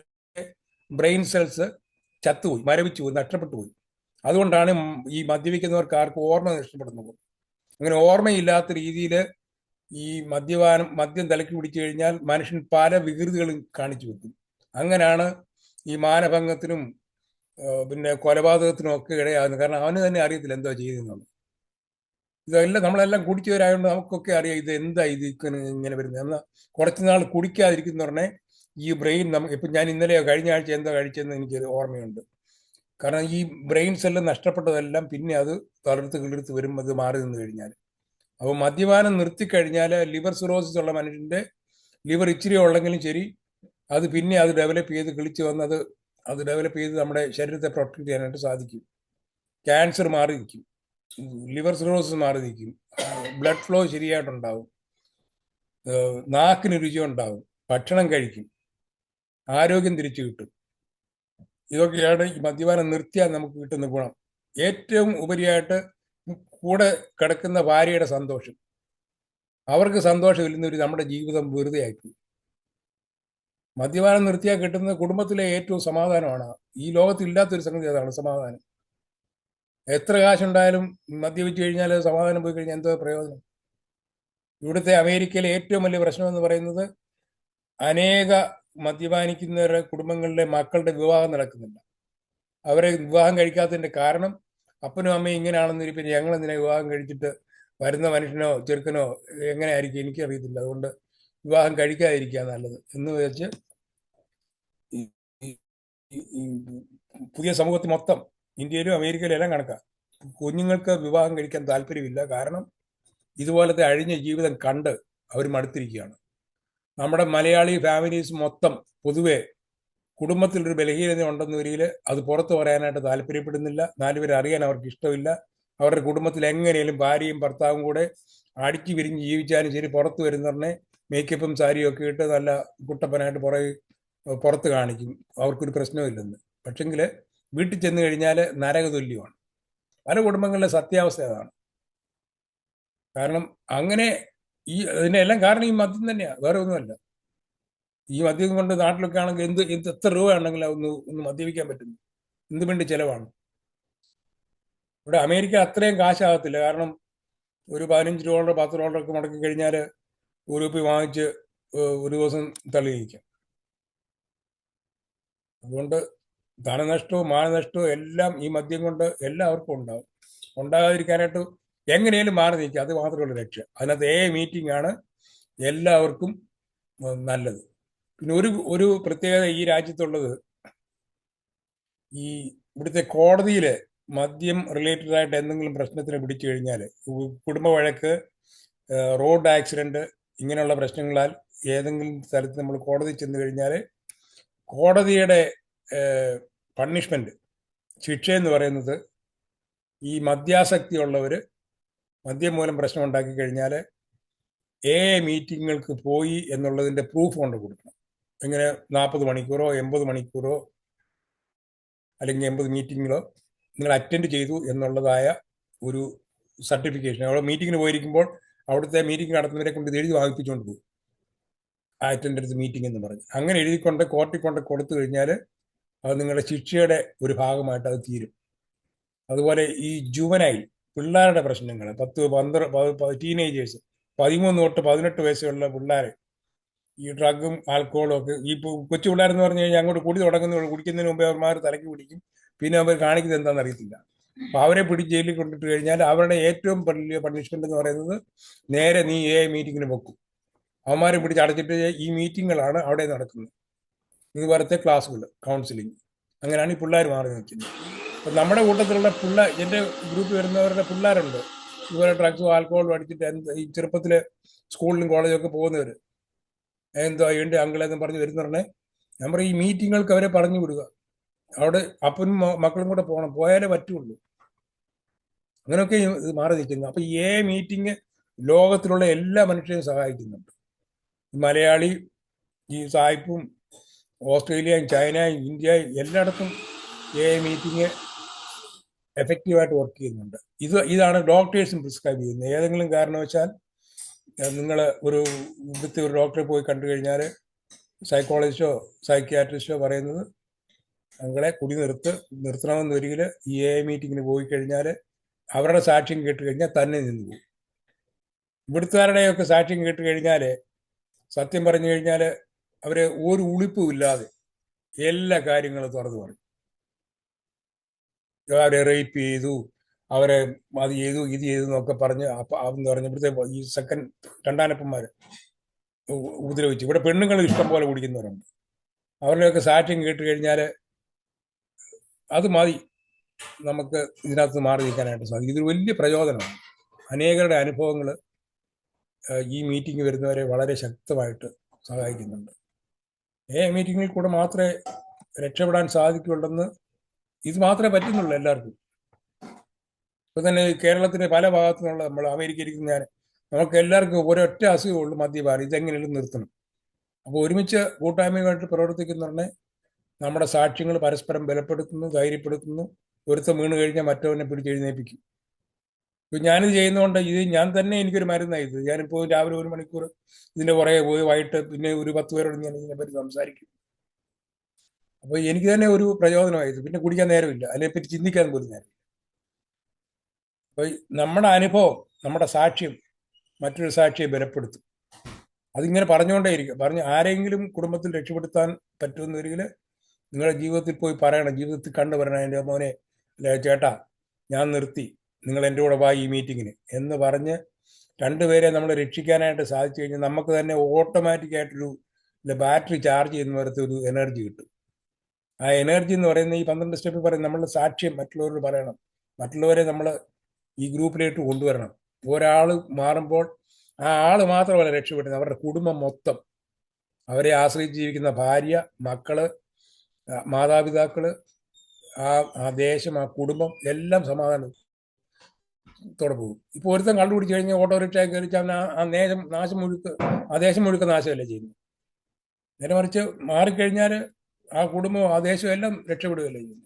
ബ്രെയിൻ സെൽസ് ചത്തുപോയി, മരവിച്ചു പോയി, നഷ്ടപ്പെട്ടു പോയി. അതുകൊണ്ടാണ് ഈ മദ്യപിക്കുന്നവർക്ക് ആർക്കും ഓർമ്മ നഷ്ടപ്പെടുന്നത്. അങ്ങനെ ഓർമ്മയില്ലാത്ത രീതിയിൽ ഈ മദ്യം തലയ്ക്ക് പിടിച്ചു കഴിഞ്ഞാൽ മനുഷ്യൻ പല വികൃതികളും കാണിച്ചു വെക്കും. അങ്ങനെയാണ് ഈ മാനഭംഗത്തിനും പിന്നെ കൊലപാതകത്തിനും ഒക്കെ ഇടയാകുന്നത്. കാരണം അവന് തന്നെ അറിയത്തില്ല എന്തോ ചെയ്യുന്നത്. ഇതെല്ലാം നമ്മളെല്ലാം കുടിച്ചവരായതുകൊണ്ട് നമുക്കൊക്കെ അറിയാം ഇത് എന്താ ഇത് ഇങ്ങനെ വരുന്നത്. എന്നാൽ കുറച്ച് നാൾ കുടിക്കാതിരിക്കുന്ന ഈ ബ്രെയിൻ ഇപ്പം ഞാൻ ഇന്നലെയോ കഴിഞ്ഞ ആഴ്ച എന്തോ കഴിച്ചതെന്ന് എനിക്കൊരു ഓർമ്മയുണ്ട്. കാരണം ഈ ബ്രെയിൻ സെല്ല് നഷ്ടപ്പെട്ടതെല്ലാം പിന്നെ അത് കിളിർത്ത് വരും, അത് മാറി നിന്ന് കഴിഞ്ഞാൽ. അപ്പോൾ മദ്യപാനം നിർത്തിക്കഴിഞ്ഞാൽ ലിവർ സിറോസിസ് ഉള്ള മനുഷ്യൻ്റെ ലിവർ ഇച്ചിരി ഉള്ളെങ്കിലും ശരി, അത് പിന്നെ അത് ഡെവലപ്പ് ചെയ്ത് കിളിച്ച് വന്ന് അത് ഡെവലപ്പ് ചെയ്ത് നമ്മുടെ ശരീരത്തെ പ്രൊട്ടക്ട് ചെയ്യാനായിട്ട് സാധിക്കും. ക്യാൻസർ മാറി നിൽക്കും, ലിവർ സിറോസിസ് മാറി നിൽക്കും, ബ്ലഡ് ഫ്ലോ ശരിയായിട്ടുണ്ടാവും, നാക്കിന് രുചി ഉണ്ടാവും, ഭക്ഷണം കഴിക്കും, ആരോഗ്യം തിരിച്ചു കിട്ടും. ഇതൊക്കെയാണ് ഈ മദ്യപാനം നിർത്തിയാൽ നമുക്ക് കിട്ടുന്ന ഗുണം. ഏറ്റവും ഉപരിയായിട്ട് കൂടെ കിടക്കുന്ന ഭാര്യയുടെ സന്തോഷം. അവർക്ക് സന്തോഷമില്ലെന്നൊരു നമ്മുടെ ജീവിതം വെറുതെ ആക്കി. മദ്യപാനം നിർത്തിയാൽ കിട്ടുന്ന കുടുംബത്തിലെ ഏറ്റവും സമാധാനമാണ്. ഈ ലോകത്തില്ലാത്തൊരു സംഗതി അതാണ് സമാധാനം. എത്ര കാശുണ്ടായാലും മദ്യപിച്ചു കഴിഞ്ഞാൽ സമാധാനം പോയി കഴിഞ്ഞാൽ എന്തോ പ്രയോജനം. ഇവിടുത്തെ അമേരിക്കയിലെ ഏറ്റവും വലിയ പ്രശ്നം എന്ന് പറയുന്നത് അനേക മദ്യപാനിക്കുന്നവരുടെ കുടുംബങ്ങളിലെ മക്കളുടെ വിവാഹം നടക്കുന്നില്ല. അവരെ വിവാഹം കഴിക്കാത്തതിന്റെ കാരണം അപ്പനും അമ്മയും ഇങ്ങനെയാണെന്ന് പിന്നെ ഞങ്ങൾ എന്തിനാ വിവാഹം കഴിച്ചിട്ട് വരുന്ന മനുഷ്യനോ ചെറുക്കനോ എങ്ങനെ ആയിരിക്കും എനിക്കറിയത്തില്ല. അതുകൊണ്ട് വിവാഹം കഴിക്കാതിരിക്കുക നല്ലത് എന്ന് വെച്ച് ഈ ഈ- ഈ പുതിയ സമൂഹത്തിൽ മൊത്തം ഇന്ത്യയിലും അമേരിക്കയിലും എല്ലാം കണക്കാം, കുഞ്ഞുങ്ങൾക്ക് വിവാഹം കഴിക്കാൻ താല്പര്യമില്ല. കാരണം ഇതുപോലത്തെ അഴിഞ്ഞ ജീവിതം കണ്ട് അവർ മടുത്തിരിക്കുകയാണ്. നമ്മുടെ മലയാളി ഫാമിലീസ് മൊത്തം പൊതുവെ കുടുംബത്തിലൊരു ബലഹീനത ഉണ്ടെന്ന വരിയിൽ അത് പുറത്തു പറയാനായിട്ട് താല്പര്യപ്പെടുന്നില്ല. നാലുപേരെ അറിയാൻ അവർക്ക് ഇഷ്ടമില്ല. അവരുടെ കുടുംബത്തിൽ എങ്ങനെയും ഭാര്യയും ഭർത്താവും കൂടെ അടിച്ചു വിരിഞ്ഞ് ജീവിച്ചാലും ശരി, പുറത്ത് വരുന്നവരെ മേക്കപ്പും സാരിയും ഒക്കെ ഇട്ട് നല്ല കുട്ടപ്പനായിട്ട് പുറത്ത് കാണിക്കും, അവർക്കൊരു പ്രശ്നമില്ലെന്ന്. പക്ഷെങ്കിൽ വീട്ടിൽ ചെന്ന് കഴിഞ്ഞാൽ നരകതുല്യമാണ്. പല കുടുംബങ്ങളിലെ സത്യാവസ്ഥ അതാണ്. കാരണം അങ്ങനെ ഇതിന്റെ എല്ലാം കാരണം ഈ മദ്യം തന്നെയാണ്, വേറെ ഒന്നുമല്ല. ഈ മദ്യം കൊണ്ട് നാട്ടിലൊക്കെ ആണെങ്കിൽ എത്ര രൂപ ഉണ്ടെങ്കിലും ഒന്ന് മദ്യപിക്കാൻ പറ്റുന്നു, എന്ത് വേണ്ടി ചെലവാണ്. ഇവിടെ അമേരിക്ക അത്രയും കാശാകത്തില്ല. കാരണം ഒരു $15 $10 ഒക്കെ മുടക്കി കഴിഞ്ഞാൽ ഒരു കുപ്പി വാങ്ങിച്ച് ഒരു ദിവസം തള്ളിയിരിക്കാം. അതുകൊണ്ട് ധനനഷ്ടവും മാനനഷ്ടവും എല്ലാം ഈ മദ്യം കൊണ്ട് എല്ലാവർക്കും ഉണ്ടാവും. ഉണ്ടാകാതിരിക്കാനായിട്ട് എങ്ങനെയും മാറി നിൽക്കുക, അത് മാത്രമുള്ള രക്ഷ. അതിനകത്ത് മീറ്റിംഗ് ആണ് എല്ലാവർക്കും നല്ലത്. പിന്നെ ഒരു പ്രത്യേകത ഈ രാജ്യത്തുള്ളത്, ഈ ഇവിടുത്തെ കോടതിയിൽ മദ്യം റിലേറ്റഡ് ആയിട്ട് എന്തെങ്കിലും പ്രശ്നത്തിന് പിടിച്ചു കഴിഞ്ഞാൽ, കുടുംബ വഴക്ക്, റോഡ് ആക്സിഡന്റ്, ഇങ്ങനെയുള്ള പ്രശ്നങ്ങളാൽ ഏതെങ്കിലും സ്ഥലത്ത് നമ്മൾ കോടതി ചെന്ന് കഴിഞ്ഞാൽ കോടതിയുടെ പണിഷ്മെന്റ്, ശിക്ഷ എന്ന് പറയുന്നത്, ഈ മദ്യാസക്തി ഉള്ളവർ മദ്യം മൂലം പ്രശ്നം ഉണ്ടാക്കി കഴിഞ്ഞാൽ മീറ്റിങ്ങുകൾക്ക് പോയി എന്നുള്ളതിന്റെ പ്രൂഫ് കൊണ്ട് കൊടുക്കണം. ഇങ്ങനെ 40 മണിക്കൂറോ 80 മണിക്കൂറോ അല്ലെങ്കിൽ 80 മീറ്റിങ്ങിലോ നിങ്ങൾ അറ്റൻഡ് ചെയ്തു എന്നുള്ളതായ ഒരു സർട്ടിഫിക്കേഷൻ. അവിടെ മീറ്റിങ്ങിന് പോയിരിക്കുമ്പോൾ അവിടുത്തെ മീറ്റിംഗ് നടത്തുന്നവരെ കൊണ്ട് ഇത് എഴുതി വാങ്ങിപ്പിച്ചുകൊണ്ട് പോകും, അറ്റൻഡൻസ് മീറ്റിംഗ് എന്ന് പറഞ്ഞ്. അങ്ങനെ എഴുതിക്കൊണ്ട് കോർട്ടിൽ കൊണ്ട് കൊടുത്തു കഴിഞ്ഞാൽ അത് നിങ്ങളുടെ ശിക്ഷയുടെ ഒരു ഭാഗമായിട്ട് അത് തീരും. അതുപോലെ ഈ ജുവനൈൽ പിള്ളേരുടെ പ്രശ്നങ്ങൾ, 10-12 ടീനേജേഴ്സ്, 13 തൊട്ട് 18 വയസ്സുള്ള പിള്ളേരെ ഈ ഡ്രഗും ആൽക്കഹോളും ഒക്കെ, ഈ കൊച്ചു പിള്ളേരെന്ന് പറഞ്ഞു കഴിഞ്ഞാൽ അങ്ങോട്ട് കുടി കുടിക്കുന്നതിന് മുമ്പേ അവന്മാർ തലയ്ക്ക് പിടിക്കും, പിന്നെ അവർ കാണിക്കുന്നത് എന്താണെന്ന് അറിയത്തില്ല. അപ്പോൾ അവരെ പിടിച്ച് ജയിലിൽ കൊണ്ടിട്ട് കഴിഞ്ഞാൽ അവരുടെ ഏറ്റവും വലിയ പണിഷ്മെന്റ് എന്ന് പറയുന്നത് നേരെ നീ മീറ്റിങ്ങിന് വെക്കും. അവന്മാരെ പിടിച്ച് അടച്ചിട്ട് ഈ മീറ്റിങ്ങുകളാണ് അവിടെ നടക്കുന്നത്, ഇതുപോലത്തെ ക്ലാസ്സുകൾ, കൗൺസിലിംഗ്. അങ്ങനെയാണ് ഈ പിള്ളേർ മാറി നിൽക്കുന്നത്. അപ്പം നമ്മുടെ കൂട്ടത്തിലുള്ള എൻ്റെ ഗ്രൂപ്പിൽ വരുന്നവരുടെ പിള്ളേരുണ്ട് ഇതുപോലെ ഡ്രഗ്സും ആൽക്കഹോളും അടിച്ചിട്ട് ഈ ചെറുപ്പത്തിൽ സ്കൂളിലും കോളേജൊക്കെ പോകുന്നവർ എന്തോ എൻ്റെ അങ്കിളെന്ന് പറഞ്ഞ് വരുന്നവരെ ഞാൻ പറയും, ഈ മീറ്റിങ്ങുകൾക്ക് അവരെ പറഞ്ഞു വിടുക. അവിടെ അപ്പനും മക്കളും കൂടെ പോകണം, പോയാലേ പറ്റുള്ളൂ. അങ്ങനെയൊക്കെ ഇത് മാറി നിൽക്കുന്നു. അപ്പം ഈ മീറ്റിംഗ് ലോകത്തിലുള്ള എല്ലാ മനുഷ്യരെയും സഹായിക്കുന്നുണ്ട്. മലയാളി, ഈ സായിപ്പും, ഓസ്ട്രേലിയയും ചൈനയും ഇന്ത്യയും എല്ലായിടത്തും മീറ്റിംഗ് എഫക്റ്റീവായിട്ട് വർക്ക് ചെയ്യുന്നുണ്ട്. ഇതാണ് ഡോക്ടേഴ്സും പ്രിസ്ക്രൈബ് ചെയ്യുന്നത്. ഏതെങ്കിലും കാരണവശാൽ നിങ്ങൾ ഒരു ഡോക്ടറെ പോയി കണ്ടു കഴിഞ്ഞാൽ സൈക്കോളജിസ്റ്റോ സൈക്യാട്രിസ്റ്റോ പറയുന്നത് നിങ്ങളെ കുടി നിർത്തണമെന്ന് ഒരിക്കൽ ഈ മീറ്റിങ്ങിന് പോയി കഴിഞ്ഞാൽ അവരുടെ സാക്ഷ്യം കേട്ട് കഴിഞ്ഞാൽ തന്നെ നിന്ന് പോകും. ഇവിടുത്തുകാരുടെയൊക്കെ സാക്ഷ്യം കേട്ട് കഴിഞ്ഞാൽ സത്യം പറഞ്ഞു കഴിഞ്ഞാൽ അവരെ ഒരു ഉളിപ്പും ഇല്ലാതെ എല്ലാ കാര്യങ്ങളും തുറന്നു പറയും. അവരെ റേപ്പ് ചെയ്തു, അവരെ അത് ചെയ്തു ഇത് ചെയ്തു എന്നൊക്കെ പറഞ്ഞ് എന്ന് പറഞ്ഞ് ഇവിടുത്തെ ഈ രണ്ടാനപ്പന്മാർ ഉപദ്രവിച്ചു. ഇവിടെ പെണ്ണുങ്ങൾ ഇഷ്ടം പോലെ കുടിക്കുന്നവരുണ്ട്. അവരുടെയൊക്കെ സാക്ഷ്യം കേട്ട് കഴിഞ്ഞാൽ അത് മതി നമുക്ക് ഇതിനകത്ത് മാറി നിൽക്കാനായിട്ട് സാധിക്കും. ഇതൊരു വലിയ പ്രചോദനമാണ്. അനേകരുടെ അനുഭവങ്ങൾ ഈ മീറ്റിംഗ് വരുന്നവരെ വളരെ ശക്തമായിട്ട് സഹായിക്കുന്നുണ്ട്. മീറ്റിങ്ങിൽ കൂടെ മാത്രമേ രക്ഷപ്പെടാൻ സാധിക്കുള്ളെന്ന്, ഇത് മാത്രമേ പറ്റുന്നുള്ളൂ എല്ലാവർക്കും. ഇപ്പം തന്നെ കേരളത്തിൻ്റെ പല ഭാഗത്തു നിന്നുള്ള, നമ്മൾ അമേരിക്കയിൽ ഇരിക്കുന്ന നമുക്ക് എല്ലാവർക്കും ഒരൊറ്റ അസുഖമുള്ളൂ, മദ്യപാനം. ഇതെങ്ങനെയും നിർത്തണം. അപ്പോൾ ഒരുമിച്ച് കൂട്ടായ്മയായിട്ട് പ്രവർത്തിക്കുന്നതിനെ നമ്മുടെ സാക്ഷ്യങ്ങൾ പരസ്പരം ബലപ്പെടുത്തുന്നു, ധൈര്യപ്പെടുത്തുന്നു. ഒരുത്തം വീണ് കഴിഞ്ഞാൽ മറ്റവനെ പിടിച്ചെഴുന്നേൽപ്പിക്കും. ഇപ്പം ഞാനിത് ചെയ്യുന്നതുകൊണ്ട് ഞാൻ തന്നെ എനിക്കൊരു മരുന്നായി. ഇത് ഞാനിപ്പോൾ രാവിലെ 1 മണിക്കൂർ ഇതിൻ്റെ പുറകെ പോയി, വൈകിട്ട് പിന്നെ ഒരു 10 പേരോട് ഞാൻ ഇതിനെപ്പറ്റി സംസാരിക്കും. അപ്പോൾ എനിക്ക് തന്നെ ഒരു പ്രചോദനമായത്. പിന്നെ കുടിക്കാൻ നേരമില്ല, അതിനെപ്പറ്റി ചിന്തിക്കാൻ പോലും നേരം. അപ്പോൾ നമ്മുടെ അനുഭവം, നമ്മുടെ സാക്ഷ്യം മറ്റൊരു സാക്ഷിയെ ബലപ്പെടുത്തും. അതിങ്ങനെ പറഞ്ഞുകൊണ്ടേയിരിക്കും. ആരെങ്കിലും കുടുംബത്തിൽ രക്ഷപ്പെടുത്താൻ പറ്റുമെന്നൊരിക്കൽ നിങ്ങളുടെ ജീവിതത്തിൽ പോയി പറയണം, ജീവിതത്തിൽ കണ്ടു പറയണം, എൻ്റെ മോനെ, ചേട്ടാ ഞാൻ നിർത്തി, നിങ്ങൾ എൻ്റെ കൂടെ വാ ഈ മീറ്റിങ്ങിന് എന്ന് പറഞ്ഞ് രണ്ടുപേരെ നമ്മൾ രക്ഷിക്കാനായിട്ട് സാധിച്ചു കഴിഞ്ഞാൽ നമുക്ക് തന്നെ ഓട്ടോമാറ്റിക്കായിട്ടൊരു ബാറ്ററി ചാർജ് ചെയ്യുന്ന പോലത്തെ ഒരു എനർജി കിട്ടും. ആ എനർജി എന്ന് പറയുന്ന ഈ 12 സ്റ്റെപ്പിൽ പറയും നമ്മളുടെ സാക്ഷ്യം മറ്റുള്ളവരോട് പറയണം, മറ്റുള്ളവരെ നമ്മൾ ഈ ഗ്രൂപ്പിലേക്ക് കൊണ്ടുവരണം. ഒരാൾ മാറുമ്പോൾ ആ ആൾ മാത്രമല്ല രക്ഷപ്പെടുന്നത്, അവരുടെ കുടുംബം മൊത്തം, അവരെ ആശ്രയിച്ച് ജീവിക്കുന്ന ഭാര്യ, മക്കള്, മാതാപിതാക്കള്, ആ ദേശം, ആ കുടുംബം എല്ലാം സമാധാനത്തോടെ പോകും. ഇപ്പോൾ ഒരുത്തം കണ്ടുപിടിച്ച് കഴിഞ്ഞാൽ ഓട്ടോറിക്ഷ കയറിച്ചാൽ ആ ദേശം മുഴുക്ക നാശമല്ലേ ചെയ്യുന്നത്. നേരെ മറിച്ച് മാറിക്കഴിഞ്ഞാൽ ആ കുടുംബവും ആ ദേശവും എല്ലാം രക്ഷപ്പെടുകയല്ലേ ചെയ്യുന്നത്.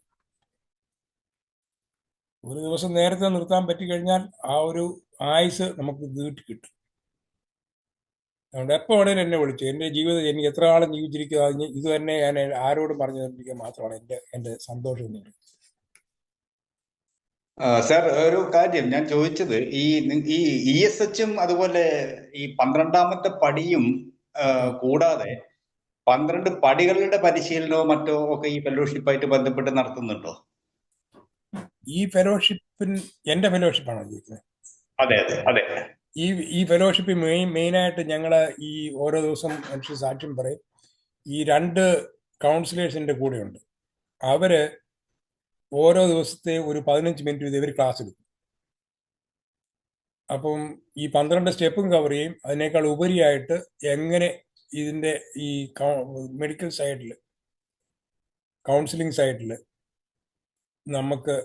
ഒരു ദിവസം നേരത്തെ നിർത്താൻ പറ്റിക്കഴിഞ്ഞാൽ ആ ഒരു ആയുസ് നമുക്ക് നീട്ടി കിട്ടും. അതുകൊണ്ട് എപ്പോൾ വേണേലും എന്നെ വിളിച്ചു. എൻ്റെ ജീവിതം എനിക്ക് എത്ര കാലം ജീവിച്ചിരിക്കുക, ഇത് തന്നെ ഞാൻ ആരോടും പറഞ്ഞു തന്നിരിക്കുക മാത്രമാണ് എൻ്റെ സന്തോഷം എന്ന് പറയുന്നത്.
സാർ, ഒരു കാര്യം ഞാൻ ചോദിച്ചത്, ഈ ESHും അതുപോലെ ഈ 12ാമത്തെ പടിയും കൂടാതെ 12 പടികളുടെ പരിശീലനമോ മറ്റോ ഒക്കെ ഈ ഫെലോഷിപ്പായിട്ട് ബന്ധപ്പെട്ട് നടത്തുന്നുണ്ടോ?
ഈ ഫെലോഷിപ്പിന് എൻ്റെ ഫെലോഷിപ്പാണോ ചോദിക്കുന്നത്?
അതെ അതെ അതെ.
ഈ ഫെലോഷിപ്പ് മെയിനായിട്ട് ഞങ്ങൾ ഈ ഓരോ ദിവസം മനുഷ്യ സാക്ഷ്യം പറയും. ഈ 2 കൗൺസിലേഴ്സിൻ്റെ കൂടെയുണ്ട്. അവര് ഓരോ ദിവസത്തെ ഒരു 15 മിനിറ്റ് വീതം ഇവർ ക്ലാസ് എടുക്കും. അപ്പം ഈ 12 സ്റ്റെപ്പും കവർ ചെയ്യും. അതിനേക്കാൾ ഉപരിയായിട്ട് എങ്ങനെ ഇതിൻ്റെ ഈ മെഡിക്കൽ സൈഡിൽ, കൗൺസിലിംഗ് സൈഡിൽ നമുക്ക്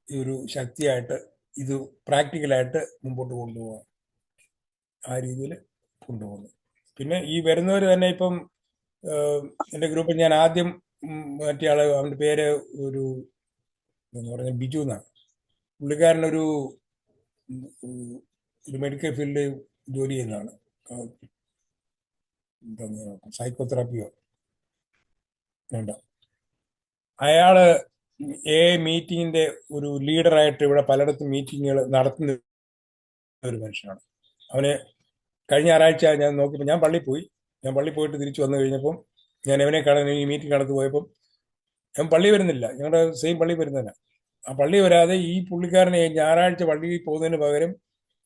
ഒരു ശക്തിയായിട്ട് ഇത് പ്രാക്ടിക്കലായിട്ട് മുമ്പോട്ട് കൊണ്ടുപോകാം, ആ രീതിയിൽ കൊണ്ടുപോകുന്നു. പിന്നെ ഈ വരുന്നവർ തന്നെ ഇപ്പം എൻ്റെ ഗ്രൂപ്പിൽ ഞാൻ ആദ്യം മറ്റേ ആൾ, അവൻ്റെ പേര് ഒരു എന്ന് പറഞ്ഞ ബിജു എന്നാണ്. പുള്ളിക്കാരനൊരു മെഡിക്കൽ ഫീൽഡിൽ ജോലി ചെയ്യുന്നതാണ്, സൈക്കോതെറാപ്പിയോ വേണ്ട. അയാള് മീറ്റിങ്ങിന്റെ ഒരു ലീഡറായിട്ട് ഇവിടെ പലയിടത്തും മീറ്റിങ്ങുകൾ നടത്തുന്ന ഒരു മനുഷ്യനാണ്. അവന് കഴിഞ്ഞ ഞായറാഴ്ച ഞാൻ നോക്കിയപ്പോൾ ഞാൻ പള്ളിയിൽ പോയിട്ട് തിരിച്ചു വന്നു കഴിഞ്ഞപ്പം ഞാൻ അവനെ കാണാൻ ഈ മീറ്റിംഗ് നടത്തു പോയപ്പം ഞാൻ പള്ളി വരുന്നില്ല, ഞങ്ങളുടെ സെയിം പള്ളി വരുന്നില്ല. ആ പള്ളി വരാതെ ഈ പുള്ളിക്കാരനെ ഞായറാഴ്ച പള്ളിയിൽ പോകുന്നതിന് പകരം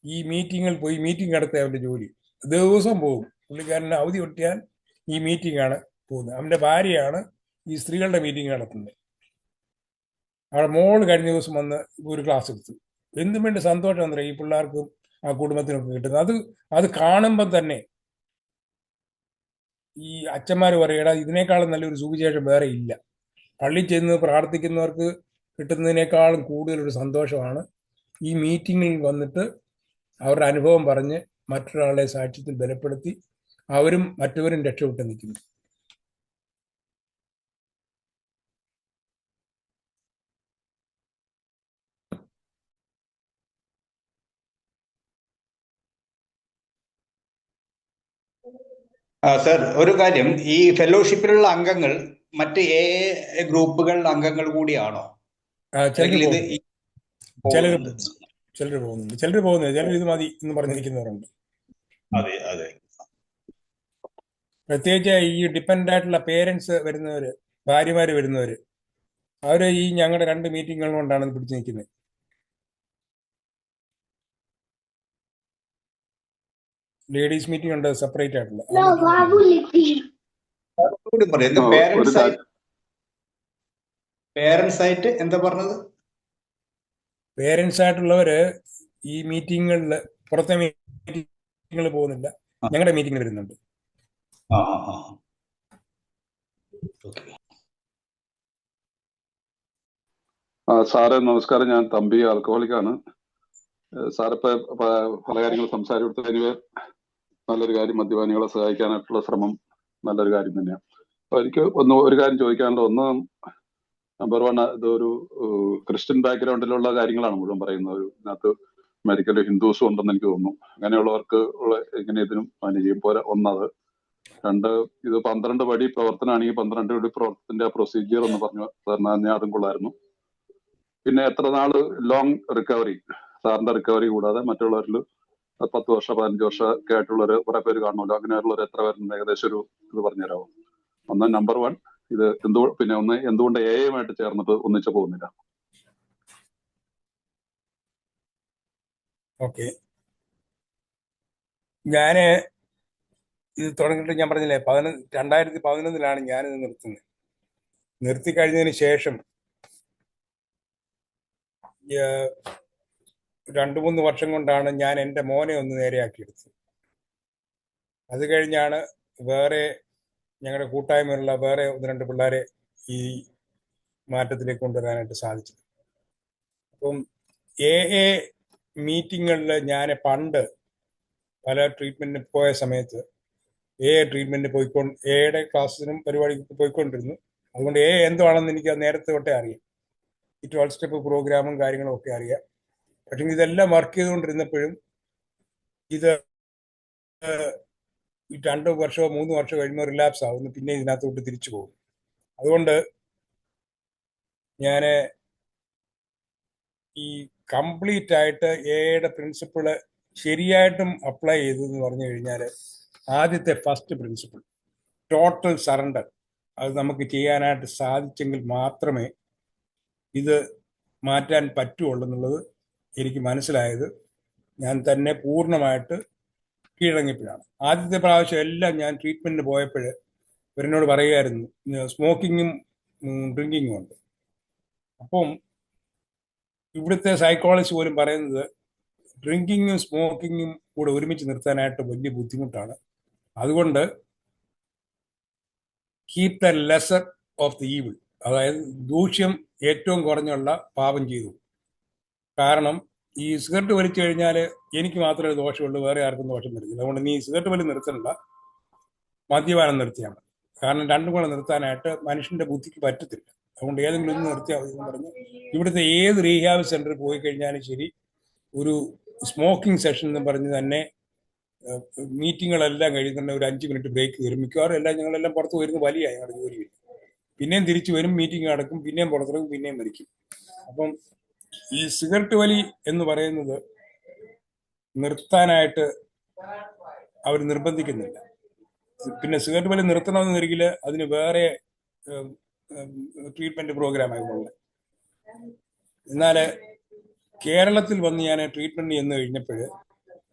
ഈ മീറ്റിങ്ങിൽ പോയി മീറ്റിംഗ് നടത്തുക അവൻ്റെ ജോലി. ദിവസം പോകും. പുള്ളിക്കാരന് അവധി കിട്ടിയാൽ ഈ മീറ്റിംഗാണ് പോകുന്നത്. അവൻ്റെ ഭാര്യയാണ് ഈ സ്ത്രീകളുടെ മീറ്റിംഗ് നടത്തുന്നത്. അവിടെ മോള് കഴിഞ്ഞ ദിവസം വന്ന് ഒരു ക്ലാസ് എടുത്തു. എന്തും വേണ്ടി സന്തോഷം എന്താ ഈ പിള്ളേർക്കും ആ കുടുംബത്തിനൊക്കെ കിട്ടുന്നത്. അത് കാണുമ്പം തന്നെ ഈ അച്ഛന്മാർ പറയടാ, ഇതിനേക്കാളും നല്ലൊരു സുവിശേഷം വേറെ ഇല്ല. പള്ളി ചെന്ന് പ്രാർത്ഥിക്കുന്നവർക്ക് കിട്ടുന്നതിനേക്കാളും കൂടുതലൊരു സന്തോഷമാണ് ഈ മീറ്റിങ്ങിൽ വന്നിട്ട് അവരുടെ അനുഭവം പറഞ്ഞ് മറ്റൊരാളെ സാക്ഷ്യത്തിൽ ബലപ്പെടുത്തി അവരും മറ്റവരും രക്ഷപ്പെട്ട് നിൽക്കുന്നു.
സർ, ഒരു കാര്യം, ഈ ഫെലോഷിപ്പിലുള്ള അംഗങ്ങൾ മറ്റ് ഗ്രൂപ്പുകളിലെ അംഗങ്ങൾ കൂടിയാണോ?
ചിലർ പോകുന്നുണ്ട്, ചിലർ ഇത് മതി എന്ന് പറഞ്ഞിരിക്കുന്നവരുണ്ട്.
അതെ അതെ.
പ്രത്യേകിച്ച് ഈ ഡിപ്പെൻഡ് ആയിട്ടുള്ള പേരൻസ് വരുന്നവര്, ഭാര്യമാര് വരുന്നവര്, അവര് ഈ ഞങ്ങളുടെ 2 മീറ്റിങ്ങുകൾ കൊണ്ടാണ് പിടിച്ചു നിൽക്കുന്നത്. ലേഡീസ് മീറ്റിംഗ് ഉണ്ട് സെപ്പറേറ്റ് ആയിട്ടുള്ള.
പേരൻസ് ആയിട്ട് എന്താ പറഞ്ഞത്?
പേരൻസ് ആയിട്ടുള്ളവര് ഈ മീറ്റിങ്ങുകളിൽ, പുറത്തെ മീറ്റിങ്ങുകളിൽ പോകുന്നില്ല, ഞങ്ങളുടെ മീറ്റിംഗിൽ വരുന്നുണ്ട്.
സാറ് നമസ്കാരം, ഞാൻ തമ്പി ആൽക്കഹോളിക്കാണ്. സാറിപ്പോ പല കാര്യങ്ങൾ സംസാരിച്ചതിന് നല്ലൊരു കാര്യം, മദ്യപാനികളെ സഹായിക്കാനായിട്ടുള്ള ശ്രമം നല്ലൊരു കാര്യം തന്നെയാണ്. അപ്പൊ എനിക്ക് ഒരു കാര്യം ചോദിക്കാനുള്ളത്, ഒന്ന്, നമ്പർ 1, ഇതൊരു ക്രിസ്ത്യൻ ബാക്ക്ഗ്രൗണ്ടിലുള്ള കാര്യങ്ങളാണ് മുഴുവൻ പറയുന്നത്. ഇതിനകത്ത് മെഡിക്കൽ ഹിന്ദുസും ഉണ്ടെന്ന് എനിക്ക് തോന്നുന്നു. അങ്ങനെയുള്ളവർക്ക് എങ്ങനെ ഇതിനും മാനേജ് ചെയ്യും പോലെ ഒന്നത്. 2, ഇത് 12 പടി പ്രവർത്തനമാണെങ്കിൽ 12 പടി പ്രവർത്തനത്തിന്റെ പ്രൊസീജിയർ എന്ന് പറഞ്ഞു സാറിന് അതും കൊള്ളായിരുന്നു. പിന്നെ എത്ര നാള് ലോങ് റിക്കവറി, സാറിന്റെ റിക്കവറി കൂടാതെ മറ്റുള്ളവരിൽ 10 വർഷം 15 വർഷം ഒക്കെ ആയിട്ടുള്ളവർ കുറെ പേര് കാണുമല്ലോ, അങ്ങനെയുള്ളവർ എത്ര പേരുണ്ട് ഏകദേശം ഒരു ഇത് പറഞ്ഞുതരാമോ? ഒന്ന്, നമ്പർ 1 ഇത് പിന്നെ ഒന്ന്, എന്തുകൊണ്ട് AI-യുമായിട്ട് ചേർന്നിട്ട് ഒന്നിച്ചു പോകുന്നില്ല?
ഓക്കെ, ഞാൻ ഇത് തുടങ്ങിയിട്ട് ഞാൻ പറഞ്ഞില്ലേ 2011 ഞാനിത് നിർത്തുന്നത്. നിർത്തി കഴിഞ്ഞതിന് ശേഷം 2-3 വർഷം കൊണ്ടാണ് ഞാൻ എൻ്റെ മോനെ ഒന്ന് നേരെയാക്കിയെടുത്തത്. അത് കഴിഞ്ഞാണ് വേറെ ഞങ്ങളുടെ കൂട്ടായ്മയുള്ള വേറെ 1-2 പിള്ളേരെ ഈ മാറ്റത്തിലേക്ക് കൊണ്ടുവരാനായിട്ട് സാധിച്ചത്. അപ്പം എ മീറ്റിങ്ങുകളിൽ ഞാൻ പണ്ട് പല ട്രീറ്റ്മെന്റിന് പോയ സമയത്ത് എയുടെ ക്ലാസ്സിനും പരിപാടിക്ക് പോയിക്കൊണ്ടിരുന്നു. അതുകൊണ്ട് എന്താണെന്ന് എനിക്ക് നേരത്തെ തൊട്ടേ അറിയാം. ഈ 12 സ്റ്റെപ്പ് പ്രോഗ്രാമും കാര്യങ്ങളും ഒക്കെ അറിയാം. പക്ഷെ ഇതെല്ലാം വർക്ക് ചെയ്തുകൊണ്ടിരുന്നപ്പോഴും ഇത് 2 വർഷമോ 3 വർഷമോ കഴിയുമ്പോൾ റിലാപ്സ് ആവുന്നു, പിന്നെ ഇതിനകത്തോട്ട് തിരിച്ചു പോകും. അതുകൊണ്ട് ഞാൻ ഈ കംപ്ലീറ്റ് ആയിട്ട് എയുടെ പ്രിൻസിപ്പിള് ശരിയായിട്ടും അപ്ലൈ ചെയ്തതെന്ന് പറഞ്ഞു കഴിഞ്ഞാൽ ആദ്യത്തെ ഫസ്റ്റ് പ്രിൻസിപ്പിൾ ടോട്ടൽ സറണ്ടർ, അത് നമുക്ക് ചെയ്യാനായിട്ട് സാധിച്ചെങ്കിൽ മാത്രമേ ഇത് മാറ്റാൻ പറ്റുള്ളൂ എന്നുള്ളത് എനിക്ക് മനസ്സിലായത് ഞാൻ തന്നെ പൂർണ്ണമായിട്ട് കീഴടങ്ങിയപ്പോഴാണ്. ആദ്യത്തെ പ്രാവശ്യം എല്ലാം ഞാൻ ട്രീറ്റ്മെന്റിന് പോയപ്പോൾ ഇവരെന്നോട് പറയുമായിരുന്നു സ്മോക്കിങ്ങും ഡ്രിങ്കിങ്ങും ഉണ്ട്. അപ്പം ഇവിടുത്തെ സൈക്കോളജി പോലും പറയുന്നത് ഡ്രിങ്കിങ്ങും സ്മോക്കിങ്ങും കൂടെ ഒരുമിച്ച് നിർത്താനായിട്ട് വലിയ ബുദ്ധിമുട്ടാണ്. അതുകൊണ്ട് keep the lesser of the evil, അതായത് ദൂഷ്യം ഏറ്റവും കുറഞ്ഞുള്ള പാപം ചെയ്തു. കാരണം ഈ സിഗരറ്റ് വലിച്ചു കഴിഞ്ഞാൽ എനിക്ക് മാത്രമേ ദോഷമുള്ളൂ, വേറെ ആർക്കും ദോഷം വരുന്നില്ല. അതുകൊണ്ട് നീ സിഗരറ്റ് വലി നിർത്തണ്ട, മദ്യപാനം നിർത്തിയാൽ മതി. കാരണം രണ്ടും കൂടെ നിർത്താനായിട്ട് മനുഷ്യന്റെ ബുദ്ധിക്ക് പറ്റത്തില്ല. അതുകൊണ്ട് ഏതെങ്കിലും ഒന്ന് നിർത്തിയാൽ മതി എന്ന് പറഞ്ഞ് ഇവിടുത്തെ ഏത് റീഹാബ് സെന്ററിൽ പോയി കഴിഞ്ഞാലും ശരി, ഒരു സ്മോക്കിംഗ് സെഷൻ എന്ന് പറഞ്ഞ് തന്നെ മീറ്റിങ്ങുകളെല്ലാം കഴിയുന്നുണ്ട്. ഒരു 5 മിനിറ്റ് ബ്രേക്ക് തരും. മിക്കവാറും ഞങ്ങളെല്ലാം പുറത്ത് വരുന്ന വലിയ ഞങ്ങളുടെ ജോലി, പിന്നെയും തിരിച്ചു വരും, മീറ്റിംഗ് നടക്കും, പിന്നെയും പുറത്തിറങ്ങും, പിന്നെയും വലിക്കും. അപ്പം ഈ സിഗരറ്റ് വലി എന്ന് പറയുന്നത് നിർത്താനായിട്ട് അവർ നിർബന്ധിക്കുന്നില്ല. പിന്നെ സിഗരറ്റ് വലി നിർത്തണമെന്നെങ്കിൽ അതിന് വേറെ ട്രീറ്റ്മെന്റ് പ്രോഗ്രാം ആയതുകൊണ്ട്. എന്നാൽ കേരളത്തിൽ വന്ന് ഞാൻ ട്രീറ്റ്മെന്റ് ചെന്ന് കഴിഞ്ഞപ്പോൾ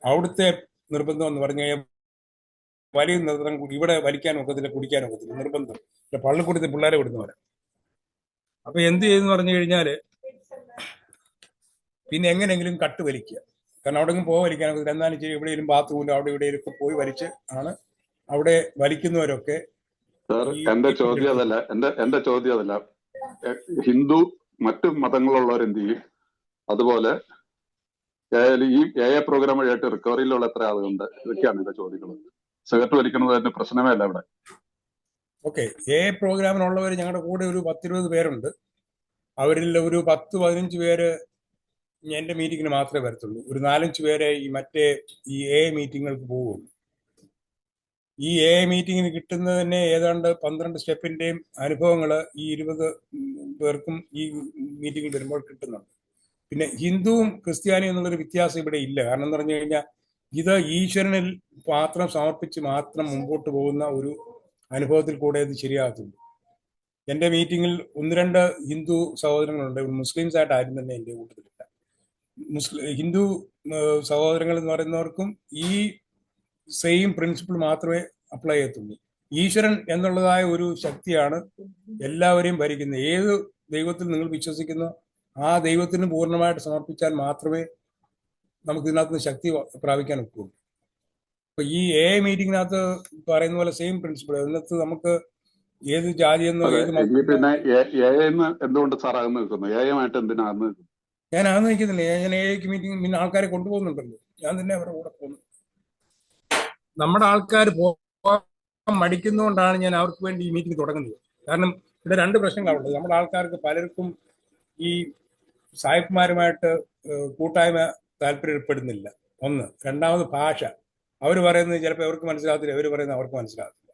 അവിടുത്തെ നിർബന്ധം എന്ന് പറഞ്ഞു കഴിഞ്ഞാൽ വലിയ നിർത്തം ഇവിടെ വലിക്കാനും ഒക്കത്തില്ല, കുടിക്കാനും ഒക്കത്തില്ല, നിർബന്ധം. പള്ളിക്കൂടത്തിൽ പിള്ളേരെ വിടുന്നവരെ. അപ്പൊ എന്ത് ചെയ്തെന്ന് പറഞ്ഞു കഴിഞ്ഞാല് പിന്നെ എങ്ങനെയെങ്കിലും കട്ട് വലിക്കുക. കാരണം അവിടെ പോയി വലിക്കാനൊക്കെ എന്നാലും ശരി, എവിടെയെങ്കിലും ബാത്റൂമിലും അവിടെ ഇവിടെയൊക്കെ പോയി വലിച്ച് ആണ് അവിടെ വലിക്കുന്നവരൊക്കെ.
എന്റെ ചോദ്യം അതല്ല, ഹിന്ദു മറ്റു മതങ്ങളുള്ളവർ എന്ത് ചെയ്യും? അതുപോലെ ഈ പ്രോഗ്രാം വഴിയായിട്ട് റിക്കവറിയിലുള്ള എത്ര ആളുകളുണ്ട്? ഇതൊക്കെയാണ് എന്റെ ചോദ്യങ്ങൾ. സിഗരറ്റ് വലിക്കുന്നത് തന്നെ പ്രശ്നമേ അല്ല ഇവിടെ.
ഓക്കെ, പ്രോഗ്രാമിനുള്ളവർ ഞങ്ങളുടെ കൂടെ ഒരു 10-20 പേരുണ്ട്. അവരിൽ ഒരു 10-15 പേര് എൻ്റെ മീറ്റിങ്ങിന് മാത്രമേ വരത്തുള്ളൂ. ഒരു 4-5 പേരെ ഈ മീറ്റിങ്ങുകൾക്ക് പോകുള്ളൂ. ഈ മീറ്റിങ്ങിന് കിട്ടുന്നത് തന്നെ ഏതാണ്ട് 12 സ്റ്റെപ്പിന്റെയും അനുഭവങ്ങൾ ഈ 20 പേർക്കും ഈ മീറ്റിംഗിൽ വരുമ്പോൾ കിട്ടുന്നുണ്ട്. പിന്നെ ഹിന്ദുവും ക്രിസ്ത്യാനിയും എന്നുള്ളൊരു വ്യത്യാസം ഇവിടെ ഇല്ല. കാരണം എന്ന് പറഞ്ഞു കഴിഞ്ഞാൽ ഇത് ഈശ്വരനിൽ മാത്രം സമർപ്പിച്ച് മാത്രം മുമ്പോട്ട് പോകുന്ന ഒരു അനുഭവത്തിൽ കൂടെ ഇത് ശരിയാകത്തുള്ളൂ. എൻ്റെ മീറ്റിങ്ങിൽ 1-2 ഹിന്ദു സഹോദരങ്ങളുണ്ട്. മുസ്ലിംസ് ആയിട്ട് ആരും തന്നെ എൻ്റെ കൂട്ടത്തിലില്ല. ഹിന്ദു സഹോദരങ്ങൾ എന്ന് പറയുന്നവർക്കും ഈ സെയിം പ്രിൻസിപ്പിൾ മാത്രമേ അപ്ലൈ ചെയ്യത്തുള്ളൂ. ഈശ്വരൻ എന്നുള്ളതായ ഒരു ശക്തിയാണ് എല്ലാവരെയും ഭരിക്കുന്നത്. ഏത് ദൈവത്തിൽ നിങ്ങൾ വിശ്വസിക്കുന്നോ ആ ദൈവത്തിന് പൂർണ്ണമായിട്ട് സമർപ്പിച്ചാൽ മാത്രമേ നമുക്ക് ഇതിനകത്ത് ശക്തി പ്രാപിക്കാൻ ഒക്കുള്ളൂ. അപ്പൊ ഈ മീറ്റിങ്ങിനകത്ത് പറയുന്ന പോലെ സെയിം പ്രിൻസിപ്പിൾ. അതിനകത്ത് നമുക്ക് ഏത് ജാതിയെന്നോ ഏത്
പിന്നെ എന്തുകൊണ്ട് സാർ അകന്ന് നിൽക്കുന്നു? ഏമായിട്ട് എന്തിനാന്ന്?
ഞാൻ അകന്ന് നിൽക്കുന്നില്ല. ഞാൻ മീറ്റിംഗ് പിന്നെ ആൾക്കാരെ കൊണ്ടുപോകുന്നുണ്ടല്ലോ. ഞാൻ തന്നെ അവരുടെ കൂടെ പോകുന്നു. നമ്മുടെ ആൾക്കാർ പോകാൻ മടിക്കുന്നതുകൊണ്ടാണ് ഞാൻ അവർക്ക് വേണ്ടി ഈ മീറ്റിംഗ് തുടങ്ങുന്നത്. കാരണം ഇവിടെ 2 പ്രശ്നങ്ങളുണ്ട്. നമ്മുടെ ആൾക്കാർക്ക് പലർക്കും ഈ സായിപ്പ്മാരുമായിട്ട് കൂട്ടായ്മ താല്പര്യപ്പെടുന്നില്ല. ഒന്ന്. രണ്ടാമത് ഭാഷ. അവർ പറയുന്നത് ചിലപ്പോൾ അവർക്ക് മനസ്സിലാകത്തില്ല, അവർ പറയുന്നത് അവർക്ക് മനസ്സിലാകത്തില്ല.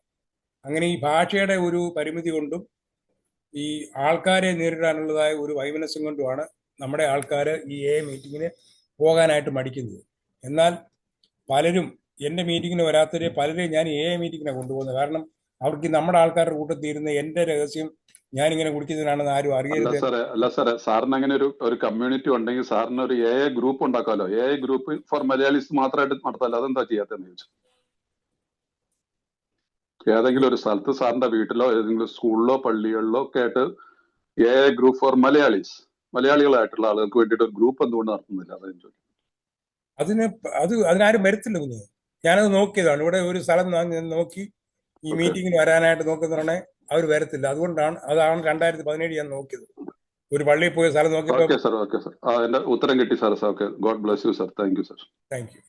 അങ്ങനെ ഈ ഭാഷയുടെ ഒരു പരിമിതി കൊണ്ടും ഈ ആൾക്കാരെ നേരിടാനുള്ളതായ ഒരു വൈമനസ്യം കൊണ്ടുമാണ് നമ്മുടെ ആൾക്കാർ ഈ മീറ്റിങ്ങിന് പോകാനായിട്ട് മടിക്കുന്നത്. എന്നാൽ പലരും എൻ്റെ മീറ്റിങ്ങിന് വരാത്തവരെ പലരെയും ഞാൻ മീറ്റിങ്ങിനെ കൊണ്ടുപോകുന്നത്. കാരണം അവർക്ക് നമ്മുടെ ആൾക്കാരുടെ കൂട്ടത്തിൽ ഇരുന്ന് എൻ്റെ രഹസ്യം ഞാനിങ്ങനെ കുടിക്കുന്നതിനാണെന്ന് ആരും അറിയരുത്.
അല്ല സാറേ സാറിന് അങ്ങനെ ഒരു കമ്മ്യൂണിറ്റി ഉണ്ടെങ്കിൽ സാറിന് ഒരു എ ഗ്രൂപ്പ് ഉണ്ടാക്കാമല്ലോ. എ ഗ്രൂപ്പ് ഫോർ മലയാളീസ് മാത്രമായിട്ട് നടത്താമല്ലോ. അതെന്താ ചെയ്യാത്തെന്ന് ചോദിച്ചു. ഏതെങ്കിലും ഒരു സ്ഥലത്ത് സാറിന്റെ വീട്ടിലോ ഏതെങ്കിലും സ്കൂളിലോ പള്ളികളിലോ ഒക്കെ ആയിട്ട് എ ഗ്രൂപ്പ് ഫോർ മലയാളികളായിട്ടുള്ള ആളുകൾക്ക് വേണ്ടിയിട്ട് ഒരു ഗ്രൂപ്പ് എന്തുകൊണ്ട് നടത്തുന്നില്ല? അതെന്ന് ചോദിച്ചു.
അതിനാരും വരത്തില്ല കുഞ്ഞ്. ഞാനത് നോക്കിയതാണ്. ഇവിടെ ഒരു സ്ഥലം ഞാൻ നോക്കി ഈ മീറ്റിങ്ങിന് വരാനായിട്ട് നോക്കുന്നതാണ്, അവർ വരത്തില്ല. അതാണ് 2017 ഞാൻ നോക്കിയത്. ഒരു പള്ളിയിൽ പോയ സ്ഥലം നോക്കിയപ്പോൾ.
ഓക്കെ സാർ എന്റെ ഉത്തരം കിട്ടി sir. Okay, God bless you sir. Thank you sir.
Thank you.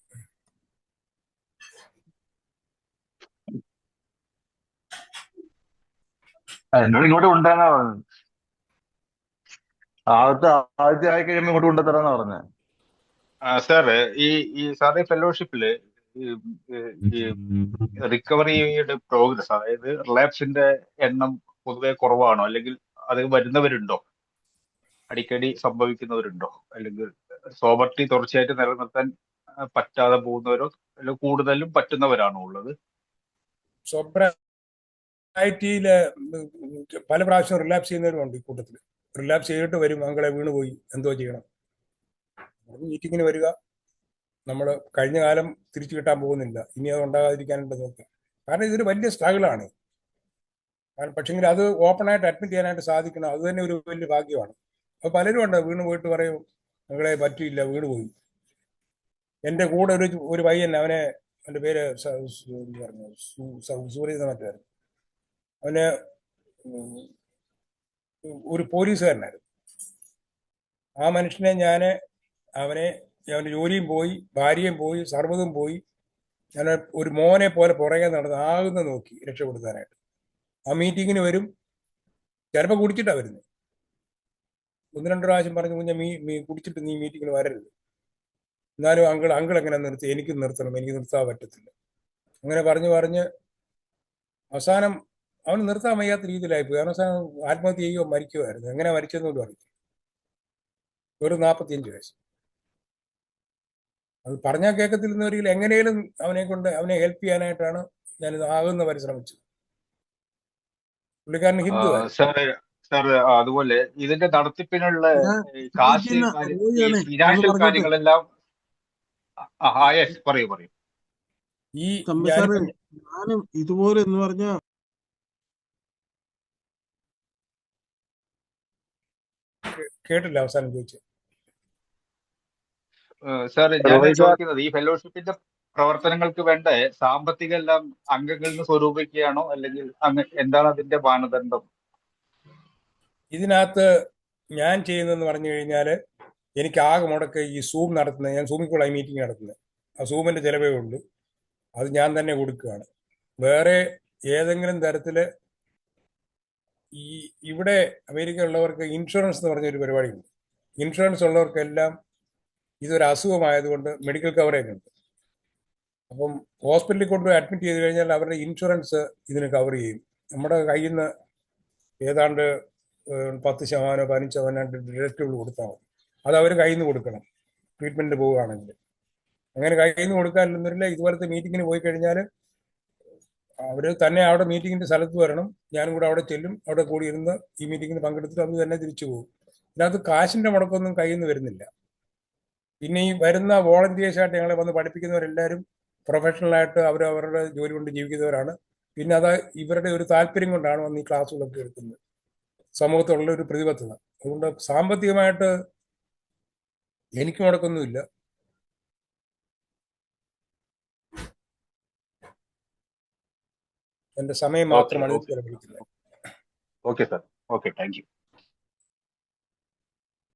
എന്നോട് ഇങ്ങോട്ട് കൊണ്ടുവരാനാ പറഞ്ഞത്. ആദ്യത്തെ ആയി കഴിയുമ്പോൾ ഇങ്ങോട്ട് കൊണ്ടുതരാന്നാ പറഞ്ഞത്.
സാർ ഈ സാറേ ഫെലോഷിപ്പില് ഈ റിക്കവറിയുടെ പ്രോഗ്രസ്, അതായത് റിലാപ്സിന്റെ എണ്ണം പൊതുവെ കുറവാണോ, അല്ലെങ്കിൽ അത് വരുന്നവരുണ്ടോ, അടിക്കടി സംഭവിക്കുന്നവരുണ്ടോ, അല്ലെങ്കിൽ സോബർട്ടി തുടർച്ചയായിട്ട് നിലനിർത്താൻ പറ്റാതെ പോകുന്നവരോ അല്ലെങ്കിൽ കൂടുതലും പറ്റുന്നവരാണോ ഉള്ളത്?
സൊബ്രൈറ്റിയില് പല പ്രാവശ്യം റിലാപ്സ് ചെയ്യുന്നവരുമുണ്ട്. ഈ കൂട്ടത്തിൽ റിലാപ്സ് ചെയ്തിട്ട് വരും, മകളെ വീണുപോയി, എന്തോ ചെയ്യണം. മീറ്റിങ്ങിന് വരിക, നമ്മൾ കഴിഞ്ഞ കാലം തിരിച്ചു കിട്ടാൻ പോകുന്നില്ല, ഇനി അത് ഉണ്ടാകാതിരിക്കാനായിട്ട് നോക്കുക. കാരണം ഇതൊരു വലിയ സ്ട്രഗിളാണ്. പക്ഷെങ്കിൽ അത് ഓപ്പണായിട്ട് അഡ്മിറ്റ് ചെയ്യാനായിട്ട് സാധിക്കണം. അത് തന്നെ ഒരു വലിയ ഭാഗ്യമാണ്. അപ്പോൾ പലരും ഉണ്ട് വീണ് പോയിട്ട് പറയും മകളെ പറ്റിയില്ല, വീണുപോയി. എൻ്റെ കൂടെ ഒരു പയ്യൻ, എൻ്റെ പേര് സൂര്യ മറ്റായിരുന്നു. അവന് ഒരു പോലീസുകാരനായിരുന്നു. ആ മനുഷ്യനെ അവൻ്റെ ജോലിയും പോയി, ഭാര്യയും പോയി, സർവ്വതും പോയി. ഞാൻ ഒരു മോനെ പോലെ പുറകെ നടന്ന് ആകുന്ന നോക്കി രക്ഷപ്പെടുത്താനായിട്ട്. ആ മീറ്റിങ്ങിന് വരും, ചിലപ്പോൾ കുടിച്ചിട്ടാണ് വരുന്നത്. 1-2 പ്രാവശ്യം പറഞ്ഞു, കുഞ്ഞ കുടിച്ചിട്ട് നീ മീറ്റിങ്ങിന് വരരുത്. എന്നാലും അങ്കിൾ എങ്ങനെ നിർത്തി, എനിക്ക് നിർത്തണം, എനിക്ക് നിർത്താൻ പറ്റത്തില്ല. അങ്ങനെ പറഞ്ഞ് അവസാനം അവന് നിർത്താൻ വയ്യാത്ത രീതിയിലായിപ്പോയി. അവസാനം ആത്മഹത്യ ചെയ്യുകയോ മരിക്കുമായിരുന്നു. എങ്ങനെ മരിച്ചെന്നോട് പറഞ്ഞു. ഒരു 45 വയസ്സ്. അത് പറഞ്ഞാൽ കേൾക്കത്തില്ലെന്നവരിൽ എങ്ങനെയും അവനെ ഹെൽപ്പ് ചെയ്യാനായിട്ടാണ് ഞാനിത് ആകുന്ന പരിശ്രമിച്ചത്. പുള്ളിക്കാരൻ ഹിന്ദു.
സാർ അതുപോലെ ഇതിന്റെ നടത്തിപ്പിനുള്ള കാശ്, ഫിനാൻഷ്യൽ കാര്യങ്ങളെല്ലാം പറയൂ.
ഈ ഞാനും ഇതുപോലെ എന്ന് പറഞ്ഞ
കേട്ടില്ല അവസാനം ചോദിച്ചു.
സാർ ഞാൻ ചോദിക്കുന്നത്, ഈ ഫെലോഷിപ്പിന്റെ പ്രവർത്തനങ്ങൾക്ക് വേണ്ട സാമ്പത്തിക എല്ലാം അംഗങ്ങളിൽ നിന്ന് സ്വരൂപിക്കുകയാണോ, അല്ലെങ്കിൽ എന്താണ് അതിന്റെ മാനദണ്ഡം?
ഇതിനകത്ത് ഞാൻ ചെയ്യുന്നതെന്ന് പറഞ്ഞു കഴിഞ്ഞാൽ, എനിക്ക് ആകെ മുടക്ക് ഈ സൂം നടത്തുന്നത്, ഞാൻ സൂമിൽ കൂടെ മീറ്റിംഗ് നടത്തുന്നത്, ആ സൂമിന്റെ ചിലവേ ഉള്ളൂ. അത് ഞാൻ തന്നെ കൊടുക്കുകയാണ്. വേറെ ഏതെങ്കിലും തരത്തിൽ ഇവിടെ അമേരിക്കയിലുള്ളവർക്ക് ഇൻഷുറൻസ് എന്ന് പറഞ്ഞൊരു പരിപാടിയുണ്ട്. ഇൻഷുറൻസ് ഉള്ളവർക്കെല്ലാം ഇതൊരു അസുഖമായതുകൊണ്ട് മെഡിക്കൽ കവറേജ് ഉണ്ട്. അപ്പം ഹോസ്പിറ്റലിൽ കൊണ്ടുപോയി അഡ്മിറ്റ് ചെയ്ത് കഴിഞ്ഞാൽ അവരുടെ ഇൻഷുറൻസ് ഇതിന് കവർ ചെയ്യും. നമ്മുടെ കയ്യിൽ നിന്ന് ഏതാണ്ട് 10% 15% ഡിഡക്റ്റബിൾ കൊടുത്താൽ മതി. അത് അവർ കയ്യിൽ നിന്ന് കൊടുക്കണം ട്രീറ്റ്മെൻറ്റ് പോവുകയാണെങ്കിൽ. അങ്ങനെ കയ്യിൽ നിന്ന് കൊടുക്കാനില്ലെന്നില്ല. ഇതുപോലത്തെ മീറ്റിങ്ങിന് പോയി കഴിഞ്ഞാൽ അവർ തന്നെ അവിടെ മീറ്റിങ്ങിൻ്റെ സ്ഥലത്ത് വരണം. ഞാനും കൂടെ അവിടെ ചെല്ലും. അവിടെ കൂടി ഇരുന്ന് ഈ മീറ്റിങ്ങിന് പങ്കെടുത്തിട്ട് അവർ തന്നെ തിരിച്ചു പോകും. ഇതിനകത്ത് കാശിൻ്റെ മുടക്കൊന്നും കയ്യിൽ നിന്ന് വരുന്നില്ല. പിന്നെ ഈ വരുന്ന വോളണ്ടിയേഴ്സായിട്ട് ഞങ്ങളെ വന്ന് പഠിപ്പിക്കുന്നവരെല്ലാവരും പ്രൊഫഷണലായിട്ട് അവരുടെ ജോലി കൊണ്ട് ജീവിക്കുന്നവരാണ്. പിന്നെ അത് ഇവരുടെ ഒരു താല്പര്യം കൊണ്ടാണ് വന്ന് ഈ ക്ലാസ്സുകളൊക്കെ എടുക്കുന്നത്, സമൂഹത്തിലുള്ള ഒരു പ്രതിബദ്ധത. അതുകൊണ്ട് സാമ്പത്തികമായിട്ട് എനിക്ക് മുടക്കൊന്നുമില്ല. എൻ്റെ സമയം മാത്രമാണ് ചെലവഴിക്കുന്നത്.
Okay sir. Okay, thank you.